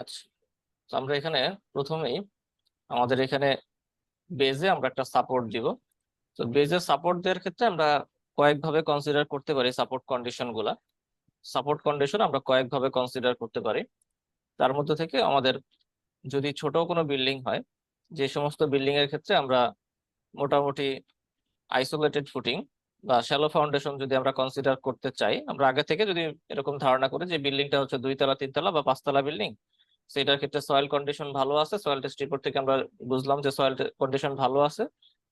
আচ্ছা, তো আমরা এখানে প্রথমেই আমাদের এখানে বেজে আমরা একটা সাপোর্ট দিব। তো বেজে সাপোর্ট দেওয়ার ক্ষেত্রে আমরা কয়েকভাবে কনসিডার করতে পারি সাপোর্ট কন্ডিশন গুলা। সাপোর্ট কন্ডিশন আমরা কয়েকভাবে কনসিডার করতে পারি। তার মধ্যে থেকে আমাদের যদি ছোট কোনো বিল্ডিং হয়, যে সমস্ত বিল্ডিং এর ক্ষেত্রে আমরা মোটামুটি আইসোলেটেড ফুটিং বা শ্যালো ফাউন্ডেশন যদি আমরা কনসিডার করতে চাই, আমরা আগে থেকে যদি এরকম ধারণা করি যে বিল্ডিংটা হচ্ছে 2 তলা 3 তলা বা 5 তলা বিল্ডিং, সেটার ক্ষেত্রে সয়েল কন্ডিশন ভালো আছে, সয়েল টেস্ট রিপোর্ট থেকে আমরা বুঝলাম যে সয়েল কন্ডিশন ভালো আছে,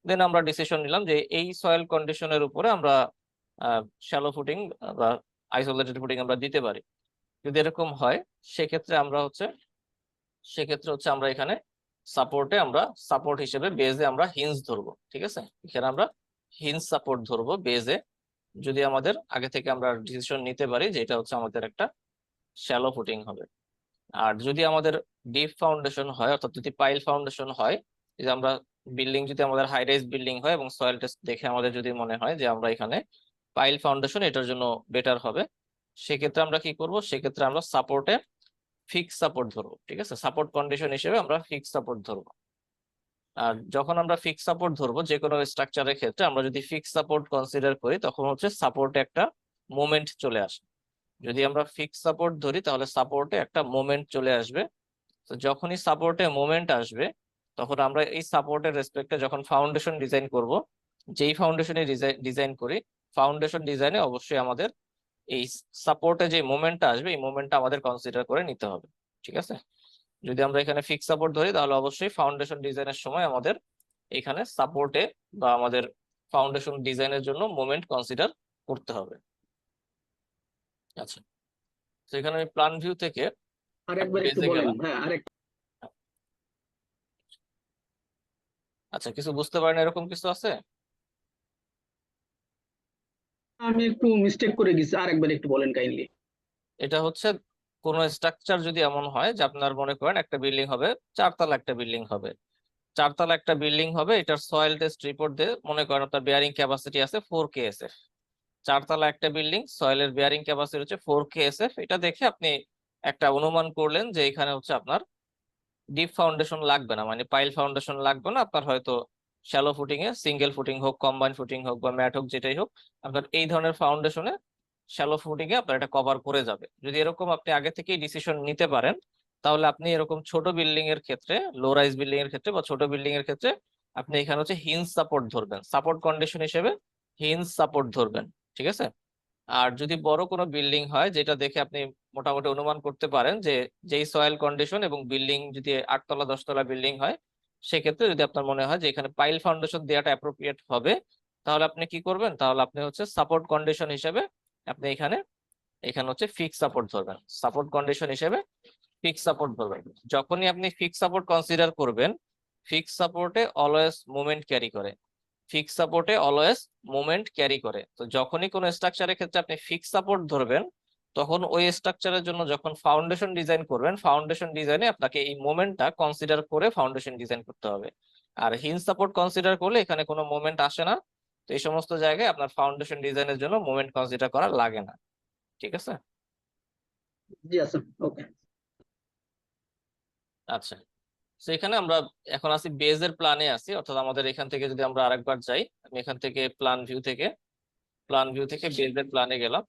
দেন আমরা ডিসিশন নিলাম যে এই সয়েল কন্ডিশনের উপরে আমরা শ্যালো ফুটিং বা আইসোলেটেড ফুটিং আমরা দিতে পারি। যদি এরকম হয় সেক্ষেত্রে আমরা এখানে সাপোর্টে আমরা সাপোর্ট হিসেবে বেজে আমরা হিঞ্জ ধরবো। ঠিক আছে, এখানে আমরা হিঞ্জ সাপোর্ট ধরবো বেজে, যদি আমাদের আগে থেকে আমরা ডিসিশন নিতে পারি যে এটা হচ্ছে আমাদের একটা শ্যালো ফুটিং হবে। আর যদি আমাদের ডিপ ফাউন্ডেশন হয়, অর্থাৎ যদি পাইল ফাউন্ডেশন হয়, যে আমরা বিল্ডিং যদি আমাদের হাই রাইজ বিল্ডিং হয় এবং সয়েল টেস্ট দেখে আমাদের যদি মনে হয় যে আমরা এখানে পাইল ফাউন্ডেশন এটার জন্য বেটার হবে, সেক্ষেত্রে আমরা কি করব, সেক্ষেত্রে আমরা সাপোর্টে ফিক্স সাপোর্ট ধরবো। ঠিক আছে, সাপোর্ট কন্ডিশন হিসেবে আমরা ফিক্স সাপোর্ট ধরবো। আর যখন আমরা ফিক্স সাপোর্ট ধরবো যে কোনো স্ট্রাকচারের ক্ষেত্রে, আমরা যদি ফিক্স সাপোর্ট কনসিডার করি তখন হচ্ছে সাপোর্টে একটা মোমেন্ট চলে আসে। যদি আমরা ফিক্স সাপোর্ট ধরি তাহলে সাপোর্টে একটা মোমেন্ট চলে আসবে। তো যখনই সাপোর্টে মোমেন্ট আসবে তখন আমরা এই সাপোর্টের রেসপেক্টে যখন ফাউন্ডেশন ডিজাইন করব, যেই ফাউন্ডেশনে ডিজাইন করি, ফাউন্ডেশন ডিজাইনে অবশ্যই আমাদের এই সাপোর্টে যে মোমেন্টটা আসবে এই মোমেন্টটা আমাদের কনসিডার করে নিতে হবে। ঠিক আছে, যদি আমরা এখানে ফিক্স সাপোর্ট ধরি তাহলে অবশ্যই ফাউন্ডেশন ডিজাইনের সময় আমাদের এখানে সাপোর্টে বা আমাদের ফাউন্ডেশন ডিজাইনের জন্য মোমেন্ট কনসিডার করতে হবে। আচ্ছা, তো এখানে আমি প্ল্যান ভিউ থেকে আরেকবার একটু বেজে বলেন। গেলাম। হ্যাঁ, আচ্ছা, কিছু বুঝতে পারেন এরকম কিছু আছে? আমি একটু মিস্টেক করে গেছি, আরেকবার একটু বলেন কাইন্ডলি। এটা হচ্ছে কোন স্ট্রাকচার যদি এমন হয় যে আপনার মনে করেন একটা বিল্ডিং হবে, 4 তলা একটা বিল্ডিং হবে, 4 তলা একটা বিল্ডিং হবে, এটার সয়েল টেস্ট রিপোর্ট দিয়ে মনে করেন আপনার বেয়ারিং ক্যাপাসিটি আছে 4 kSF। 4 তলা একটা বিল্ডিং, সয়েলের বেয়ারিং ক্যাপাসিটি হচ্ছে 4 kSF, এটা দেখে আপনি একটা অনুমান করলেন যে এখানে হচ্ছে আপনার ডিপ ফাউন্ডেশন লাগবে না, মানে পাইল ফাউন্ডেশন লাগবে না, আপনার হয়তো শ্যালো ফুটিং এ সিঙ্গেল ফুটিং হোক, কম্বাইন ফুটিং হোক বা ম্যাট হোক, যেটাই হোক, আপনার এই ধরনের ফাউন্ডেশনে শ্যালো ফুটিং এ আপনার এটা কভার করে যাবে। যদি এরকম আপনি আগে থেকেই ডিসিশন নিতে পারেন তাহলে আপনি এরকম ছোট বিল্ডিং এর ক্ষেত্রে, লো রাইজ বিল্ডিং এর ক্ষেত্রে বা ছোট বিল্ডিং এর ক্ষেত্রে আপনি এখানে হচ্ছে হিঞ্জ সাপোর্ট ধরবেন, সাপোর্ট কন্ডিশন হিসেবে হিঞ্জ সাপোর্ট ধরবেন। ঠিক আছে, আর যদি বড় কোনো বিল্ডিং হয় যেটা দেখে আপনি মোটামুটি অনুমান করতে পারেন যে যেই সয়েল কন্ডিশন এবং বিল্ডিং যদি 8 তলা 10 তলা বিল্ডিং হয়, সেক্ষেত্রে যদি আপনার মনে হয় যে এখানে পাইল ফাউন্ডেশন দেওয়াটা অ্যাপ্রোপ্রিয়েট হবে, তাহলে আপনি কি করবেন, তাহলে আপনি হচ্ছে সাপোর্ট কন্ডিশন হিসেবে আপনি এখানে এখানে হচ্ছে ফিক্স সাপোর্ট ধরবেন, সাপোর্ট কন্ডিশন হিসেবে ফিক্স সাপোর্ট ধরবেন। যখনই আপনি ফিক্স সাপোর্ট কনসিডার করবেন, ফিক্স সাপোর্টে অলওয়েজ মুভমেন্ট ক্যারি করে, ফিক্স সাপোর্টে অলওয়েজ মুভমেন্ট ক্যারি করে। তো যখনই কোনো স্ট্রাকচারের ক্ষেত্রে আপনি ফিক্স সাপোর্ট ধরবেন, তখন ওই স্ট্রাকচারের জন্য যখন ফাউন্ডেশন ডিজাইন করবেন, ফাউন্ডেশন ডিজাইনে আপনাকে এই মোমেন্টটা কনসিডার করে ফাউন্ডেশন ডিজাইন করতে হবে। আর হিঞ্জ সাপোর্ট কনসিডার করলে এখানে কোনো মোমেন্ট আসে না, তো এই সমস্ত জায়গায় আপনার ফাউন্ডেশন ডিজাইনের জন্য মোমেন্ট কনসিডার করা লাগে না। ঠিক আছে। জি আচ্ছা, ওকে। আচ্ছা, তো এখানে আমরা এখন আছি বেজের প্ল্যানে আছি, অর্থাৎ আমাদের এখান থেকে যদি আমরা আরেকবার যাই, আমি এখান থেকে প্ল্যান ভিউ থেকে বেজের প্ল্যানে গেলাম।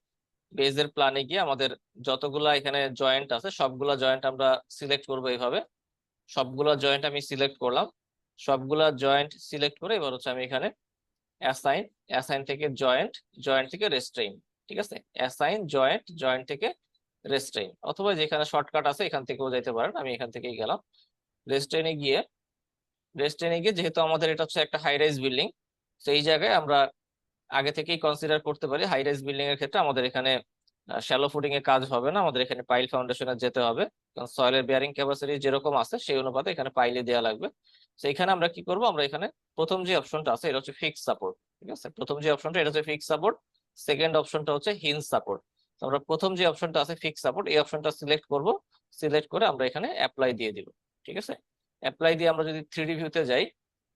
বেজের প্ল্যানে গিয়ে আমাদের যতগুলা এখানে জয়েন্ট আছে সবগুলা জয়েন্ট আমরা সিলেক্ট করবো এইভাবে। সবগুলা জয়েন্ট আমি সিলেক্ট করলাম, সবগুলা জয়েন্ট সিলেক্ট করে এবার হচ্ছে আমি এখানে অ্যাসাইন, অ্যাসাইন থেকে জয়েন্ট, জয়েন্ট থেকে রেস্ট্রেইন। ঠিক আছে, অ্যাসাইন জয়েন্ট, জয়েন্ট থেকে রেস্ট্রেইন, অথবা যেখানে শর্টকাট আছে এখান থেকেও যেতে পারেন, আমি এখান থেকেই গেলাম। রেস্ট্রেইনে গিয়ে যেহেতু আমাদের এটা হচ্ছে একটা হাই রাইজ বিল্ডিং, তো এই জায়গায় আমরা আগে থেকেই কনসিডার করতে পারি হাই রাইজ বিল্ডিং এর ক্ষেত্রে আমাদের এখানে শ্যালো ফুটিং এ কাজ হবে না, আমাদের এখানে পাইল ফাউন্ডেশনে যেতে হবে, কারণ সয়েলের বেয়ারিং ক্যাপাসিটি যেরকম আছে সেই অনুপাতে এখানে পাইলে দেওয়া লাগবে। তো এখানে আমরা কি করব, আমরা এখানে প্রথম যে অপশনটা আছে এটা হচ্ছে ফিক্স সাপোর্ট। ঠিক আছে, প্রথম যে অপশনটা এটা হচ্ছে ফিক্স সাপোর্ট, সেকেন্ড অপশনটা হচ্ছে হিঞ্জ সাপোর্ট। তো আমরা প্রথম যে অপশনটা আছে ফিক্স সাপোর্ট, এই অপশনটা সিলেক্ট করব, সিলেক্ট করে আমরা এখানে অ্যাপ্লাই দিয়ে দিব। ঠিক আছে, অ্যাপ্লাই দিয়ে আমরা যদি 3D ভিউতে যাই,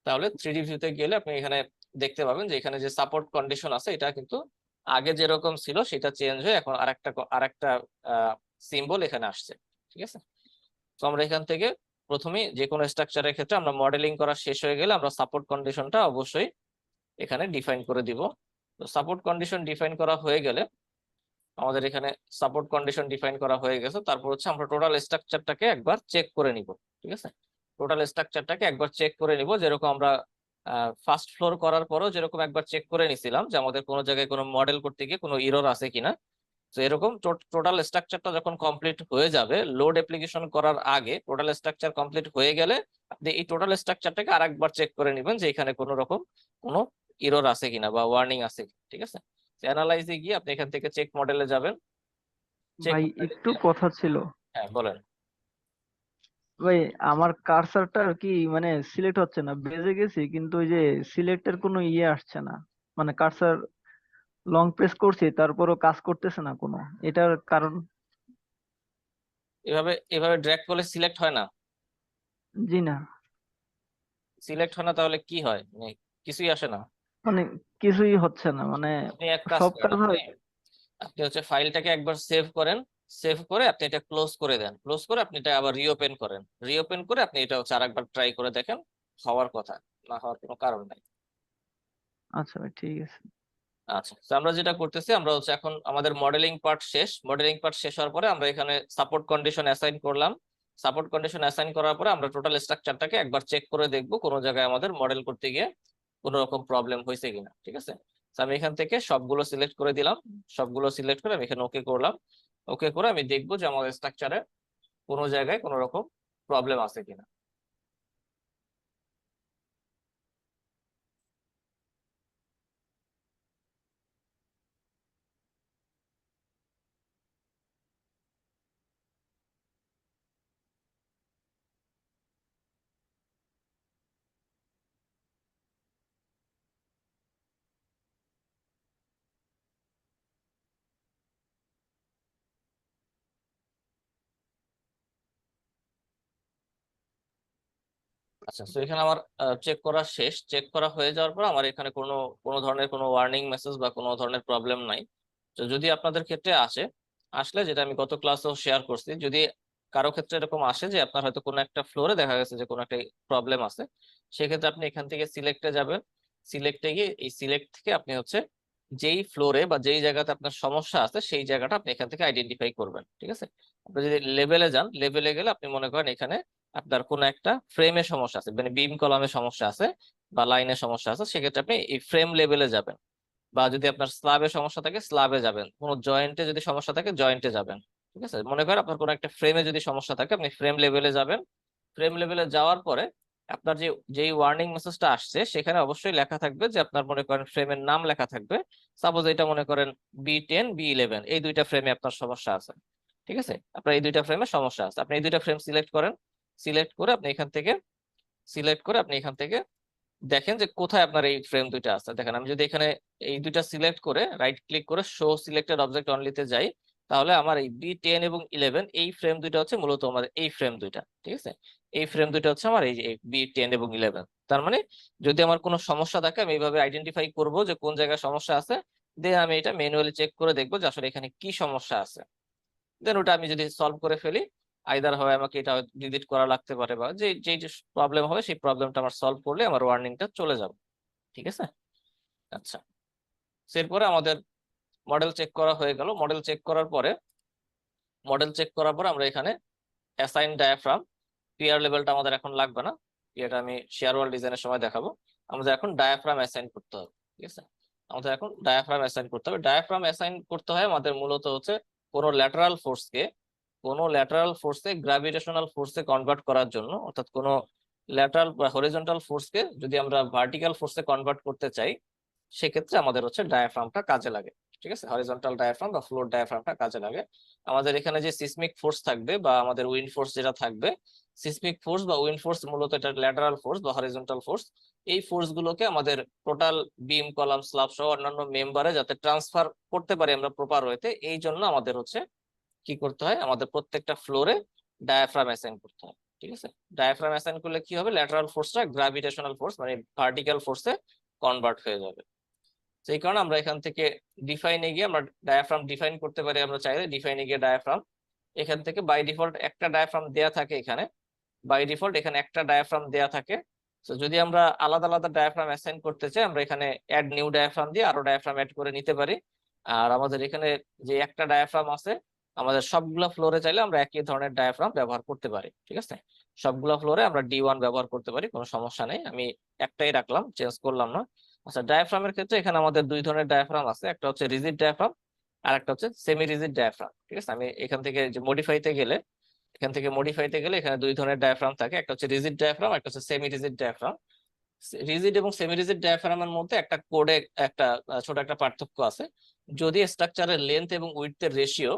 তাহলে 3D ভিউতে গেলে আপনি এখানে দেখতে পাবেন যে এখানে যে সাপোর্ট কন্ডিশন আছে এটা কিন্তু আগে যেরকম ছিল সেটা চেঞ্জ হয়ে এখন আরেকটা সিম্বল এখানে আসছে। ঠিক আছে, তো আমরা এখান থেকে প্রথমে যে কোনো স্ট্রাকচারের ক্ষেত্রে আমরা মডেলিং করা শেষ হয়ে গেলে আমরা সাপোর্ট কন্ডিশনটা অবশ্যই এখানে ডিফাইন করে দিব। তো সাপোর্ট কন্ডিশন ডিফাইন করা হয়ে গেলে আমাদের এখানে সাপোর্ট কন্ডিশন ডিফাইন করা হয়ে গেছে, তারপর হচ্ছে আমরা টোটাল স্ট্রাকচারটাকে একবার চেক করে নিব। ঠিক আছে, টোটাল স্ট্রাকচারটাকে একবার চেক করে নিব, যেরকম আমরা ফার্স্ট ফ্লোর করার পরেও যেরকম একবার চেক করে নিছিলাম যে আমাদের কোনো জায়গায় কোনো মডেল করতে গিয়ে কোনো ইরর আছে কিনা। তো এরকম টোটাল স্ট্রাকচারটা যখন কমপ্লিট হয়ে যাবে, লোড অ্যাপ্লিকেশন করার আগে টোটাল স্ট্রাকচার কমপ্লিট হয়ে গেলে আপনি এই টোটাল স্ট্রাকচারটাকে আরেকবার চেক করে নেবেন যে এখানে কোনো রকম কোনো ইরর আছে কিনা বা ওয়ার্নিং আছে কিনা। ঠিক আছে, অ্যানালাইজে গিয়ে আপনি এখান থেকে চেক মডেলে যাবেন। চেক ভাই একটু কথা ছিল। হ্যাঁ বলেন। ভাই আমার কার্সারটা আর কি মানে সিলেক্ট হচ্ছে না, বেজে গেছি কিন্তু ওই যে সিলেক্টের কোনো ইয়ে আসছে না, মানে কার্সার লং প্রেস করছি তারপরও কাজ করতেছে না কোনো, এটার কারণ? এভাবে এভাবে ড্র্যাগ করলে সিলেক্ট হয় না? জি না, সিলেক্ট হয় না তাহলে কি হয়, মানে কিছুই আসে না? মানে কিছুই হচ্ছে না, মানে আপনি এক কাজ সব করেন, কাজ আপনি হয়। আপনি হচ্ছে ফাইলটাকে একবার সেভ করেন, সেভ করে আপনি এটা ক্লোজ করে দেন, ক্লোজ করে আপনি এটা আবার রিওপেন করেন, রিওপেন করে আপনি এটা হচ্ছে আরেকবার ট্রাই করে দেখেন। হওয়ার কথা, না হওয়ার কোনো কারণ নাই। আচ্ছা ভাই ঠিক আছে। আচ্ছা, তো আমরা যেটা করতেছি, আমরা হচ্ছে এখন আমাদের মডেলিং পার্ট শেষ, মডেলিং পার্ট শেষ হওয়ার পরে আমরা এখানে সাপোর্ট কন্ডিশন অ্যাসাইন করলাম। সাপোর্ট কন্ডিশন অ্যাসাইন করার পরে আমরা টোটাল স্ট্রাকচারটাকে একবার চেক করে দেখবো কোনো জায়গায় আমাদের মডেল করতে গিয়ে কোনো রকম প্রবলেম হয়েছে কিনা। ঠিক আছে, তো আমি এখান থেকে সবগুলো সিলেক্ট করে দিলাম, সবগুলো সিলেক্ট করে আমি এখানে ওকে করলাম। ওকে করে আমি দেখবো যে আমাদের স্ট্রাকচারে কোনো জায়গায় কোনো রকম প্রবলেম আছে কিনা। আচ্ছা, তো এখানে আমার চেক করা শেষ, চেক করা হয়ে যাওয়ার পর আমার এখানে কোনো কোনো ধরনের কোনো ওয়ার্নিং মেসেজ বা কোনো ধরনের প্রবলেম নাই। তো যদি আপনাদের ক্ষেত্রে আসে, আসলে যেটা আমি গত ক্লাসেও শেয়ার করছি, যদি কারো ক্ষেত্রে এরকম আসে যে আপনার হয়তো কোনো একটা ফ্লোরে দেখা গেছে যে কোনো একটা প্রবলেম আছে, সেক্ষেত্রে আপনি এখান থেকে সিলেক্টে যাবেন। সিলেক্টে গিয়ে এই সিলেক্ট থেকে আপনি হচ্ছে যেই ফ্লোরে বা যেই জায়গাতে আপনার সমস্যা আছে সেই জায়গাটা আপনি এখান থেকে আইডেন্টিফাই করবেন। ঠিক আছে, আপনি যদি লেভেলে যান, লেভেলে গেলে আপনি মনে করেন এখানে আপনার কোনো একটা ফ্রেমে সমস্যা আছে, মানে বিম কলামে সমস্যা আছে বা লাইনে সমস্যা আছে, সেক্ষেত্রে আপনি এই ফ্রেম লেভেলে যাবেন। বা যদি আপনার স্ল্যাবে সমস্যা থাকে স্ল্যাবে যাবেন, কোনো জয়েন্টে যদি সমস্যা থাকে জয়েন্টে যাবেন। ঠিক আছে, মনে করেন আপনার কোনো একটা ফ্রেমে যদি সমস্যা থাকে আপনি ফ্রেম লেভেলে যাবেন। ফ্রেম লেভেলে যাওয়ার পরে আপনার যে যেই ওয়ার্নিং মেসেজটা আসছে সেখানে অবশ্যই লেখা থাকবে যে আপনার মনে করেন ফ্রেমের নাম লেখা থাকবে। সাপোজ এটা মনে করেন B10 B11, এই দুইটা ফ্রেমে আপনার সমস্যা আছে। ঠিক আছে, আপনার এই দুইটা ফ্রেমে সমস্যা আছে, আপনি এই দুইটা ফ্রেম সিলেক্ট করেন। সিলেক্ট করে আপনি এখান থেকে সিলেক্ট করে আপনি এখান থেকে দেখেন যে কোথায় আপনার এই ফ্রেম দুইটা আছে। দেখেন আমি যদি এখানে এই দুইটা সিলেক্ট করে রাইট ক্লিক করে শো সিলেক্টেড অবজেক্ট অনলিতে যাই, তাহলে আমার এই B10 এবং 11 এই ফ্রেম দুইটা হচ্ছে মূলত আমার এই ফ্রেম দুইটা। ঠিক আছে, এই ফ্রেম দুইটা হচ্ছে আমার এই যে B10 এবং 11। তার মানে যদি আমার কোনো সমস্যা থাকে আমি এইভাবে আইডেন্টিফাই করব যে কোন জায়গায় সমস্যা আছে, দেন আমি এটা ম্যানুয়ালি চেক করে দেখবো যে আসলে এখানে কি সমস্যা আছে। দেন ওটা আমি যদি সলভ করে ফেলি, আইদার হয় আমাকে এটা ডিলিট করা লাগতে পারে, বা যে যেই প্রবলেম হবে সেই প্রবলেমটা আমার সলভ করলে আমার ওয়ার্নিংটা চলে যাবে। ঠিক আছে, আচ্ছা। এরপরে আমাদের মডেল চেক করা হয়ে গেল। মডেল চেক করার পরে আমরা এখানে অ্যাসাইন ডায়াফ্রাম, পিয়ার লেভেলটা আমাদের এখন লাগবে না, এটা আমি শেয়ার ওয়ার্ল্ড ডিজাইনের সময় দেখাবো। আমাদের এখন ডায়াফ্রাম অ্যাসাইন করতে হবে। ঠিক আছে, আমাদের এখন ডায়াফ্রাম অ্যাসাইন করতে হবে। ডায়াফ্রাম অ্যাসাইন করতে হয় আমাদের মূলত হচ্ছে কোনো ল্যাটারাল ফোর্সকে গ্র্যাভিটেশনাল ফোর্সে কনভার্ট করার জন্য, অর্থাৎ কোনো ল্যাটারাল বা হরিজন্টাল ফোর্সকে যদি আমরা ভার্টিক্যাল ফোর্সে কনভার্ট করতে চাই, সেক্ষেত্রে আমাদের হচ্ছে ডায়াফ্রামটা কাজে লাগে। ঠিক আছে, হরিজন্টাল ডায়াফ্রাম বা ফ্লোর ডায়াফ্রামটা কাজে লাগে। আমাদের এখানে যে সিসমিক ফোর্স থাকবে বা আমাদের উইন্ড ফোর্স যেটা থাকবে, সিসমিক ফোর্স বা উইন্ড ফোর্স মূলত এটা ল্যাটারাল ফোর্স বা হরিজন্টাল ফোর্স। এই ফোর্স গুলোকে আমাদের টোটাল বিম কলাম স্ল্যাব সহ অন্যান্য মেম্বারে যাতে ট্রান্সফার করতে পারি আমরা প্রপার ওয়েতে, এই জন্য আমাদের হচ্ছে কি করতে হয়, আমাদের প্রত্যেকটা ফ্লোরে ডায়াফ্রাম অ্যাসাইন করতে হয়। ঠিক আছে, ডায়াফ্রাম অ্যাসাইন করলে কি হবে, ল্যাটারাল ফোর্সটা গ্র্যাভিটেশনাল ফোর্স মানে ভার্টিক্যাল ফোর্সে কনভার্ট হয়ে যাবে। সেই কারণে আমরা এখান থেকে ডিফাইনে গিয়ে আমরা ডায়াফ্রাম ডিফাইন করতে পারি, আমরা চাইলে ডিফাইনে গিয়ে ডায়াফ্রাম এখান থেকে বাই ডিফল্ট একটা ডায়াফ্রাম দেয়া থাকে এখানে, বাই ডিফল্ট এখানে একটা ডায়াফ্রাম দেয়া থাকে। তো যদি আমরা আলাদা আলাদা ডায়াফ্রাম অ্যাসাইন করতে চাই, আমরা এখানে অ্যাড নিউ ডায়াফ্রাম দিয়ে আরো ডায়াফ্রাম অ্যাড করে নিতে পারি। আর আমাদের এখানে যে একটা ডায়াফ্রাম আছে, আমাদের সবগুলা ফ্লোরে চাইলে আমরা একই ধরনের ডায়াফ্রাম ব্যবহার করতে পারি, ঠিক আছে। সবগুলা ফ্লোরে আমরা D1 ব্যবহার করতে পারি, কোনো সমস্যা নেই। আমি একটাই রাখলাম, চেঞ্জ করলাম না। আচ্ছা, ডায়াফ্রামের ক্ষেত্রে এখানে আমাদের দুই ধরনের ডায়াফ্রাম আছে, একটা হচ্ছে রিজিড ডায়াফ্রাম আর একটা হচ্ছে সেমি রিজিড ডায়াফ্রাম, ঠিক আছে। আমি এখান থেকে যে মডিফাইতে গেলে, এখানে দুই ধরনের ডায়াফ্রাম থাকে, একটা হচ্ছে রিজিড ডায়াফ্রাম, একটা হচ্ছে সেমি রিজিড ডায়াফ্রাম। রিজিড এবং সেমি রিজিড ডায়াফ্রামের মধ্যে একটা কোডে একটা ছোট একটা পার্থক্য আছে। যদি স্ট্রাকচারের লেন্থ এবং উইডথের রেশিও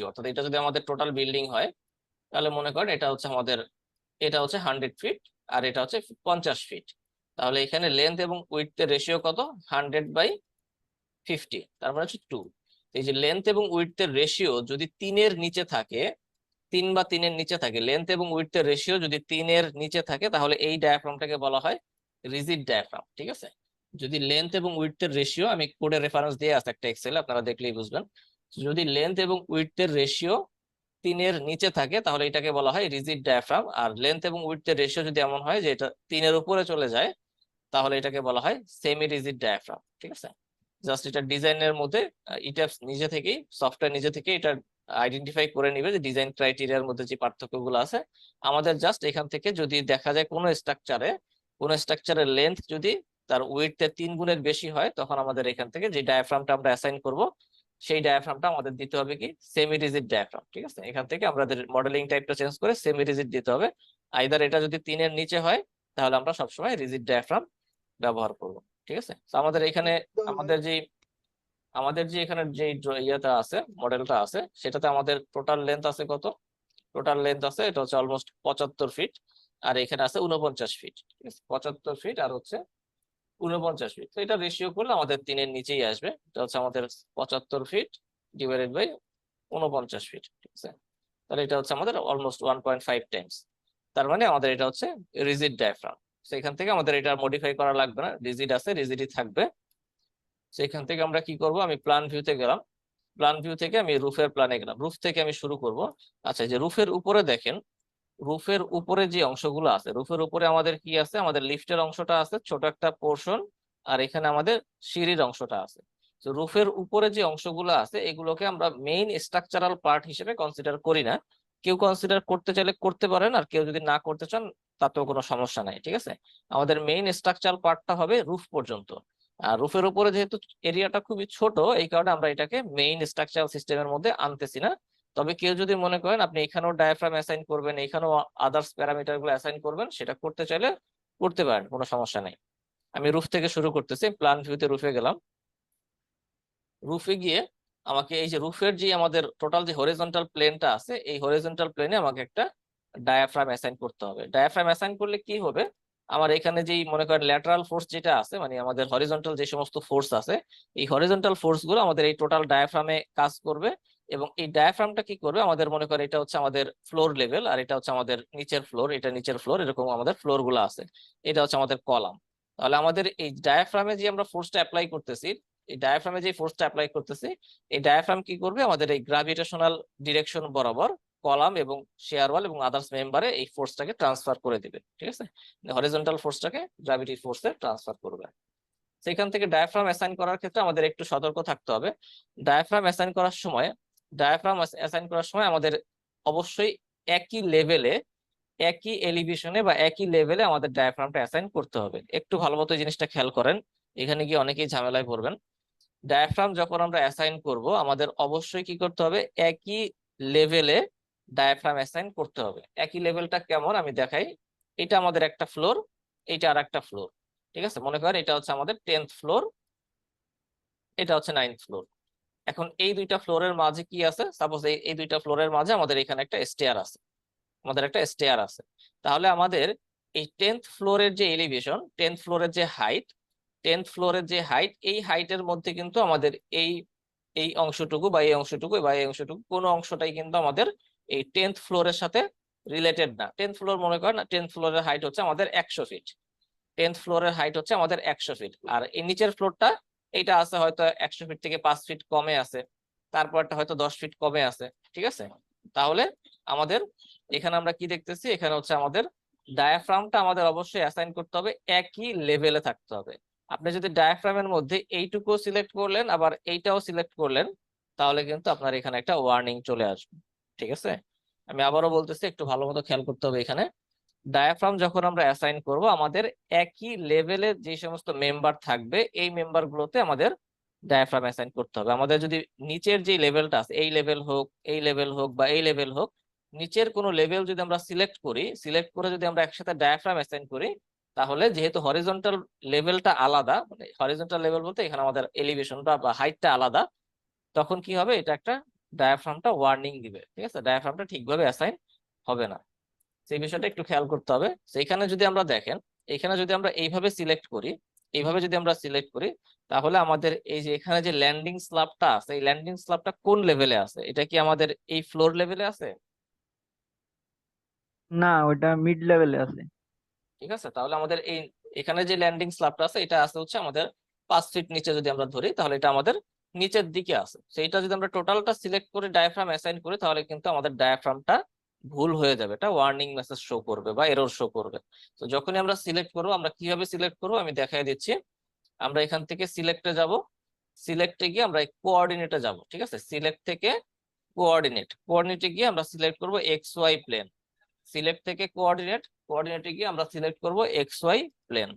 অর্থাৎ এটা যদি আমাদের টোটাল বিল্ডিং হয়, তাহলে মনে করেন এটা হচ্ছে 100 ফিট আর এটা হচ্ছে 50 ফিট। তাহলে এখানে লেন্থ এবং উইডথের রেশিও কত? 100/50, তার মানে হচ্ছে 2। এই যে লেন্থ এবং উইডথের রেশিও যদি 3-এর নিচে থাকে, 3 বা 3-এর নিচে থাকে, লেন্থ এবং উইডথের রেশিও যদি 3-এর নিচে থাকে, তাহলে এই ডায়াফ্রামটাকে বলা হয় রিজিড ডায়াফ্রাম, ঠিক আছে। যদি লেন্থ এবং উইডথের রেশিও, আমি কোডের রেফারেন্স দিয়ে আছে একটা এক্সেলে, আপনারা দেখলেই বুঝবেন। যদি লেন্থ এবং উইডথের রেশিও 3-এর নিচে থাকে, তাহলে এটাকে বলা হয় রিজিড ডায়াফ্রাম। আর লেন্থ এবং উইডথের রেশিও যদি এমন হয় যে এটা 3-এর উপরে চলে যায়, তাহলে এটাকে বলা হয় সেমি রিজিড ডায়াফ্রাম, ঠিক আছে। জাস্ট এটা ডিজাইনের মধ্যে ইটাপস নিজে থেকেই, সফটওয়্যার নিজে থেকে এটা আইডেন্টিফাই করে নিবে যে ডিজাইন ক্রাইটেরিয়ার মধ্যে যে পার্থক্যগুলো আছে। আমাদের জাস্ট এখান থেকে যদি দেখা যায় কোনো স্ট্রাকচারের লেন্থ যদি তার উইডথের 3 গুণের বেশি হয়, তখন আমাদের এখান থেকে যে ডায়াফ্রামটা আমরা অ্যাসাইন করব, সেই ডায়াফ্রামটা আমাদের দিতে হবে কি সেমি রিজিড ডায়াফ্রাম, ঠিক আছে। এখান থেকে আমাদের মডেলিং টাইপটা চেঞ্জ করে সেমি রিজিড দিতে হবে। আইদার এটা যদি 3-এর নিচে হয়, তাহলে আমরা সবসময় রিজিড ডায়াফ্রাম ব্যবহার করব, ঠিক আছে। তো আমাদের এখানে আমাদের যে এখানে যে ইয়েটা আছে, মডেলটা আছে, সেটাতে আমাদের টোটাল লেন্থ আছে কত? টোটাল লেন্থ আছে, এটা হচ্ছে অলমোস্ট 75 ফিট, আর এখানে আছে 49 ফিট, ঠিক আছে। 75 ফিট আর হচ্ছে 49 ফিট, তো এটা রেশিও করলে আমাদের 3-এর নিচেই আসবে। এটা হচ্ছে আমাদের 75 ফিট ডিভাইডেড বাই 49 ফিট, ঠিক আছে। তাহলে এটা হচ্ছে আমাদের অলমোস্ট 1.5 টাইমস। তার মানে আমাদের এটা হচ্ছে রিজিড ডায়াফ্রাম। সেখান থেকে আমাদের এটা মডিফাই করা লাগবে না, রিজিড আছে, রিজিডই থাকবে। সেখান থেকে আমরা কি করব, আমি প্ল্যান ভিউতে গেলাম, প্ল্যান ভিউ থেকে আমি রুফের প্ল্যানে গেলাম, রুফ থেকে আমি শুরু করব। আচ্ছা, এই যে রুফের উপরে দেখেন, রুফের উপরে যে অংশগুলো আছে, রুফের উপরে আমাদের কি আছে? আমাদের লিফটের অংশটা আছে, ছোট একটা পোর্শন, আর এখানে আমাদের সিঁড়ির অংশটা আছে। তো রুফের উপরে যে অংশগুলো আছে, এগুলোকে আমরা মেইন স্ট্রাকচারাল পার্ট হিসেবে কনসিডার করি না। কেউ কনসিডার করতে চাইলে করতে পারেন, আর কেউ যদি না করতে চান তাতেও কোনো সমস্যা নাই, ঠিক আছে। আমাদের মেইন স্ট্রাকচারাল পার্টটা হবে রুফ পর্যন্ত। আর রুফের উপরে যেহেতু এরিয়াটা খুবই ছোট, এই কারণে আমরা এটাকে মেইন স্ট্রাকচারাল সিস্টেমের মধ্যে আনতেছি না। তবে কেউ যদি মনে করেন আপনি এখানেও ডায়াফ্রাম অ্যাসাইন করবেন, এখানেও আদার্স প্যারামিটার গুলো অ্যাসাইন করবেন, সেটা করতে চাইলে করতে পারেন, কোনো সমস্যা নেই। আমি রুফ থেকে শুরু করতেছি, প্ল্যান ভিউতে রুফে গেলাম। রুফে গিয়ে আমাকে এই যে রুফের যে আমাদের টোটাল যে হরিজন্টাল প্লেনটা আছে, এই হরিজন্টাল প্লেনে আমাকে একটা ডায়াফ্রাম অ্যাসাইন করতে হবে। ডায়াফ্রাম অ্যাসাইন করলে কি হবে, আমার এখানে যেই মনে করেন ল্যাটারাল ফোর্স যেটা আছে, মানে আমাদের হরিজন্টাল যে সমস্ত ফোর্স আছে, এই হরিজন্টাল ফোর্স গুলো আমাদের এই টোটাল ডায়াফ্রামে কাজ করবে। এবং এই ডায়াফ্রামটা কি করবে, আমাদের মনে করেন এটা হচ্ছে আমাদের ফ্লোর লেভেল, আর এটা হচ্ছে আমাদের নিচের ফ্লোর, এটা নিচের ফ্লোর, এরকম আমাদের ফ্লোর গুলো আছে, এটা হচ্ছে আমাদের কলাম। তাহলে আমাদের এই ডায়াফ্রামে যে আমরা ফোর্সটা অ্যাপ্লাই করতেছি, এই ডায়াফ্রামে যে ফোর্সটা অ্যাপ্লাই করতেছি, এই ডায়াফ্রাম কি করবে, আমাদের এই গ্রাভিটেশনাল ডিরেকশন বরাবর কলাম এবং শেয়ার ওয়াল এবং আদার্স মেম্বারে এই ফোর্সটাকে ট্রান্সফার করে দিবে, ঠিক আছে। হরিজন্টাল ফোর্সটাকে গ্র্যাভিটি ফোর্সে ট্রান্সফার করবে। সেখান থেকে ডায়াফ্রাম অ্যাসাইন করার ক্ষেত্রে আমাদের একটু সতর্ক থাকতে হবে। ডায়াফ্রাম অ্যাসাইন করার সময় আমাদের অবশ্যই একই লেভেলে, একই এলিভেশনে বা একই লেভেলে আমাদের ডায়াফ্রামটা অ্যাসাইন করতে হবে। একটু ভালো মতো এই জিনিসটা খেয়াল করেন, এখানে গিয়ে অনেকেই ঝামেলায় পড়বেন। ডায়াফ্রাম যখন আমরা অ্যাসাইন করব, আমাদের অবশ্যই কি করতে হবে, একই লেভেলে ডায়াফ্রাম অ্যাসাইন করতে হবে। একই লেভেলটা কেমন আমি দেখাই। এটা আমাদের একটা ফ্লোর, এটা আর একটা ফ্লোর, ঠিক আছে। মনে করেন এটা হচ্ছে আমাদের 10th ফ্লোর, এটা হচ্ছে 9th ফ্লোর। এখন এই দুইটা ফ্লোরের মাঝে কি আছে, সাপোজ এই দুইটা ফ্লোরের মাঝে আমাদের এখানে একটা স্টেয়ার আছে। তাহলে আমাদের এই 10th ফ্লোরের যে এলিভেশন, 10th ফ্লোরের যে হাইট, এই হাইটের মধ্যে কিন্তু আমাদের এই এই অংশটুকু বা এই অংশটুকু বা এই অংশটুকু কোনো অংশটাই কিন্তু আমাদের এই 10th ফ্লোরের সাথে রিলেটেড না। 10th ফ্লোর মনে করেন, 10th ফ্লোরের হাইট হচ্ছে আমাদের 100 ফিট, 10th ফ্লোরের হাইট হচ্ছে আমাদের 100 ফিট, আর এই নিচের ফ্লোরটা এটা আছে হয়তো 100 ফিট থেকে 5 ফিট কমে আছে। তারপরটা হয়তো 10 ফিট কমে আছে, ঠিক আছে? তাহলে আমাদের এখানে আমরা কি দেখতেছি, এখানে হচ্ছে আমাদের ডায়াফ্রামটা আমাদের অবশ্যই অ্যাসাইন করতে হবে, একই লেভেলে থাকতে হবে। আপনি যদি ডায়াফ্রামের মধ্যে এইটুকু সিলেক্ট করলেন আবার এইটাও সিলেক্ট করলেন, তাহলে কিন্তু আপনার এখানে একটা ওয়ার্নিং চলে আসবে, ঠিক আছে? আমি আবারও বলতেছি, একটু ভালো মতো খেয়াল করতে হবে। এখানে ডায়াফ্রাম যখন আমরা অ্যাসাইন করব, আমাদের একই লেভেলে যে সমস্ত মেম্বার থাকবে এই মেম্বার গুলোতে আমাদের ডায়াফ্রাম অ্যাসাইন করতে হবে। আমাদের যদি নিচের যে লেভেলটা আছে, এই লেভেল হোক, এই লেভেল হোক বা এই লেভেল হোক, নিচের কোনো লেভেল যদি আমরা সিলেক্ট করি, সিলেক্ট করে যদি আমরা একসাথে ডায়াফ্রাম অ্যাসাইন করি, তাহলে যেহেতু হরিজন্টাল লেভেলটা আলাদা, মানে হরিজন্টাল লেভেল বলতে এখানে আমাদের এলিভেশনটা বা হাইটটা আলাদা, তখন কি হবে, এটা একটা ডায়াফ্রামটা ওয়ার্নিং দিবে, ঠিক আছে? ডায়াফ্রামটা ঠিকভাবে অ্যাসাইন হবে না, সেই বিষয়টা একটু খেয়াল করতে হবে। সেইখানে যদি আমরা দেখেন, এখানে যদি আমরা এইভাবে সিলেক্ট করি, এইভাবে যদি আমরা সিলেক্ট করি, তাহলে আমাদের এই যে এখানে যে ল্যান্ডিং স্ল্যাবটা আছে, এই ল্যান্ডিং স্ল্যাবটা কোন লেভেলে আছে? এটা কি আমাদের এই ফ্লোর লেভেলে আছে? না, ওইটা মিড লেভেলে আছে। ঠিক আছে, তাহলে আমাদের এই এখানে যে ল্যান্ডিং স্ল্যাবটা আছে, এটা আছে হচ্ছে আমাদের 5 ফিট নিচে। যদি আমরা ধরি, তাহলে এটা আমাদের নিচের দিকে আছে। সেইটা যদি আমরা টোটালটা সিলেক্ট করে ডায়াফ্রাম অ্যাসাইন করি, তাহলে কিন্তু আমাদের ডায়াফ্রামটা ভুল হয়ে যাবে, এটা ওয়ার্নিং মেসেজ শো করবে বা এরর শো করবে। তো যখনই আমরা সিলেক্ট করবো, আমরা কিভাবে সিলেক্ট করবো আমি দেখাই দিচ্ছি। আমরা এখান থেকে সিলেক্টে যাব, সিলেক্টে গিয়ে আমরা কোঅর্ডিনেটে যাব, ঠিক আছে? সিলেক্ট থেকে কোঅর্ডিনেটে গিয়ে আমরা সিলেক্ট করব এক্স ওয়াই প্লেন। সিলেক্ট থেকে কোঅর্ডিনেটে গিয়ে আমরা সিলেক্ট করব X Y plane.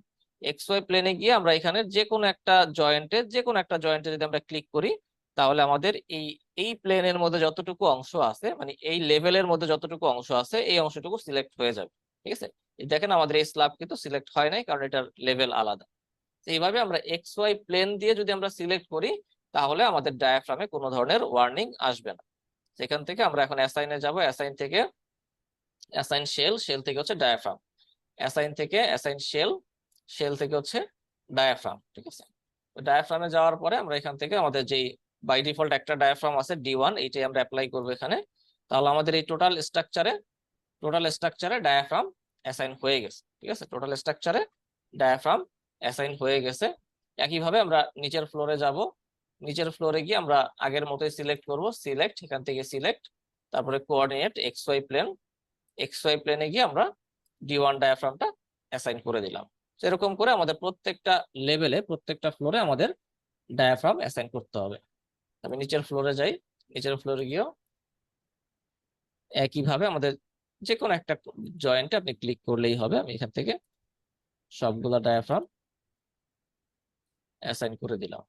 X Y প্লেনে গিয়ে আমরা এখানে যে কোনো একটা জয়েন্টে যদি আমরা ক্লিক করি, তাহলে আমাদের এই এই প্লেনের মধ্যে যতটুকু অংশ আছে, মানে এই লেভেলের মধ্যে যতটুকু অংশ আছে, এই অংশটুকু সিলেক্ট হয়ে যাবে, ঠিক আছে? এই দেখেন আমাদের এই স্ল্যাব কিন্তু সিলেক্ট হয় নাই, কারণ এটার লেভেল আলাদা। তো এইভাবে আমরা এক্স ওয়াই প্লেন দিয়ে যদি আমরা সিলেক্ট করি, তাহলে আমাদের ডায়াফ্রামে কোনো ধরনের ওয়ার্নিং আসবে না। সেখান থেকে আমরা এখন অ্যাসাইনে যাব, অ্যাসাইন থেকে অ্যাসাইন শেল, শেল থেকে হচ্ছে ডায়াফ্রাম, অ্যাসাইন থেকে অ্যাসাইন শেল, শেল থেকে হচ্ছে ডায়াফ্রাম, ঠিক আছে? তো ডায়াফ্রামে যাওয়ার পরে আমরা এখান থেকে আমাদের যেই বাই ডিফল্ট একটা ডায়াফ্রাম আছে D1, এইটাই আমরা অ্যাপ্লাই করবো এখানে। তাহলে আমাদের এই টোটাল স্ট্রাকচারে ডায়াফ্রাম অ্যাসাইন হয়ে গেছে, ঠিক আছে? টোটাল স্ট্রাকচারে ডায়াফ্রাম অ্যাসাইন হয়ে গেছে। একইভাবে আমরা নিচের ফ্লোরে যাব, নিচের ফ্লোরে গিয়ে আমরা আগের মতোই সিলেক্ট করব, সিলেক্ট, এখান থেকে সিলেক্ট, তারপরে coordinate X Y plane, X Y প্লেনে গিয়ে আমরা D1 ডায়াফ্রামটা অ্যাসাইন করে দিলাম। সেরকম করে আমাদের প্রত্যেকটা লেভেলে, প্রত্যেকটা ফ্লোরে আমাদের ডায়াফ্রাম অ্যাসাইন করতে হবে। আমি নিচের ফ্লোরে যাই, নিচের ফ্লোরে গিয়েও একইভাবে আমাদের যে কোনো একটা জয়েন্টে আপনি ক্লিক করলেই হবে। আমি এখান থেকে সবগুলা ডায়াফ্রাম অ্যাসাইন করে দিলাম।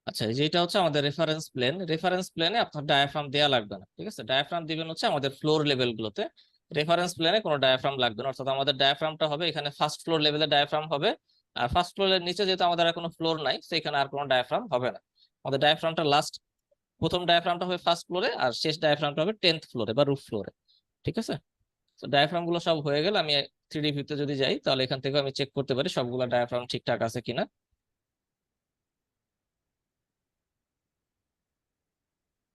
আচ্ছা, যেটা হচ্ছে আমাদের রেফারেন্স প্লেন, রেফারেন্স প্লেনে আপনার ডায়াফ্রাম দেয়া লাগবে না, ঠিক আছে? ডায়াফ্রাম দিবেন হচ্ছে আমাদের ফ্লোর লেভেল গুলোতে, রেফারেন্স প্লেনে কোনো ডায়াফ্রাম লাগবে না। অর্থাৎ আমাদের ডায়াফ্রামটা হবে এখানে ফার্স্ট ফ্লোর লেভেলে ডায়াফ্রাম হবে, আর ফার্স্ট ফ্লোরের নিচে যেহেতু আমাদের আর কোনো ফ্লোর নাই, সেখানে আর কোনো ডায়াফ্রাম হবে না। আমাদের ডায়াফ্রামটা প্রথম ডায়াফ্রামটা হবে ফার্স্ট ফ্লোরে, আর শেষ ডায়াফ্রামটা হবে 10th ফ্লোরে বা রুফ ফ্লোরে, ঠিক আছে? তো ডায়াফ্রাম গুলো সব হয়ে গেলে আমি 3D ভিউতে যদি যাই, তাহলে এখান থেকে আমি চেক করতে পারি সবগুলো ডায়াফ্রাম ঠিকঠাক আছে কিনা।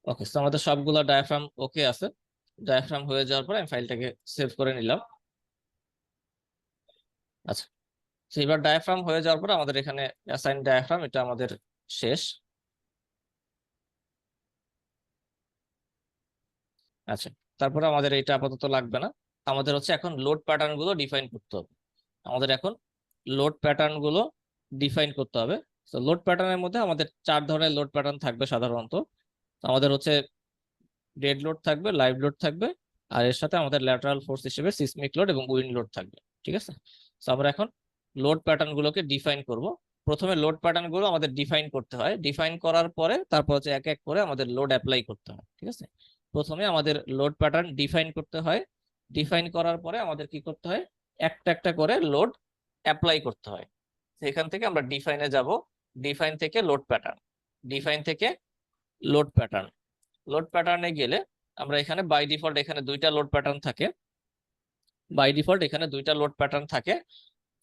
ওকে, তো আমাদের সবগুলা ডায়াফ্রাম ওকে আছে। ডায়াফ্রাম হয়ে যাওয়ার পর আমি ফাইলটাকে সেভ করে নিলাম। আচ্ছা, তো এবার ডায়াফ্রাম হয়ে যাওয়ার পর আমাদের এখানে অ্যাসাইন ডায়াফ্রাম এটা আমাদের শেষ। আচ্ছা, তারপরে আমাদের এটা আপাতত লাগবে না। আমাদের হচ্ছে এখন লোড প্যাটার্ন গুলো ডিফাইন করতে হবে। আমাদের এখন লোড প্যাটার্ন গুলো ডিফাইন করতে হবে। তো লোড প্যাটার্নের মধ্যে আমাদের 4 ধরনের লোড প্যাটার্ন থাকবে সাধারণত। তো আমাদের হচ্ছে ডেড লোড থাকবে, লাইভ লোড থাকবে, আর এর সাথে আমাদের ল্যাটারাল ফোর্স হিসেবে সিসমিক লোড এবং উইন্ড লোড থাকবে। ঠিক আছে, তো আমরা এখন লোড প্যাটার্ন গুলোকে ডিফাইন করব। প্রথমে লোড প্যাটার্ন গুলো আমাদের ডিফাইন করতে হয়, ডিফাইন করার পরে তারপর হচ্ছে এক এক করে আমাদের লোড অ্যাপ্লাই করতে হয়। ঠিক আছে, প্রথমে আমাদের লোড প্যাটার্ন ডিফাইন করতে হয়, ডিফাইন করার পরে আমাদের কি করতে হয়, একটা একটা করে লোড অ্যাপ্লাই করতে হয়। সেখান থেকে আমরা ডিফাইনে যাব, ডিফাইন থেকে লোড প্যাটার্ন, ডিফাইন থেকে লোড প্যাটার্ন। লোড প্যাটার্নে গেলে আমরা এখানে বাই ডিফল্ট এখানে দুইটা লোড প্যাটার্ন থাকে, বাই ডিফল্ট এখানে দুইটা লোড প্যাটার্ন থাকে।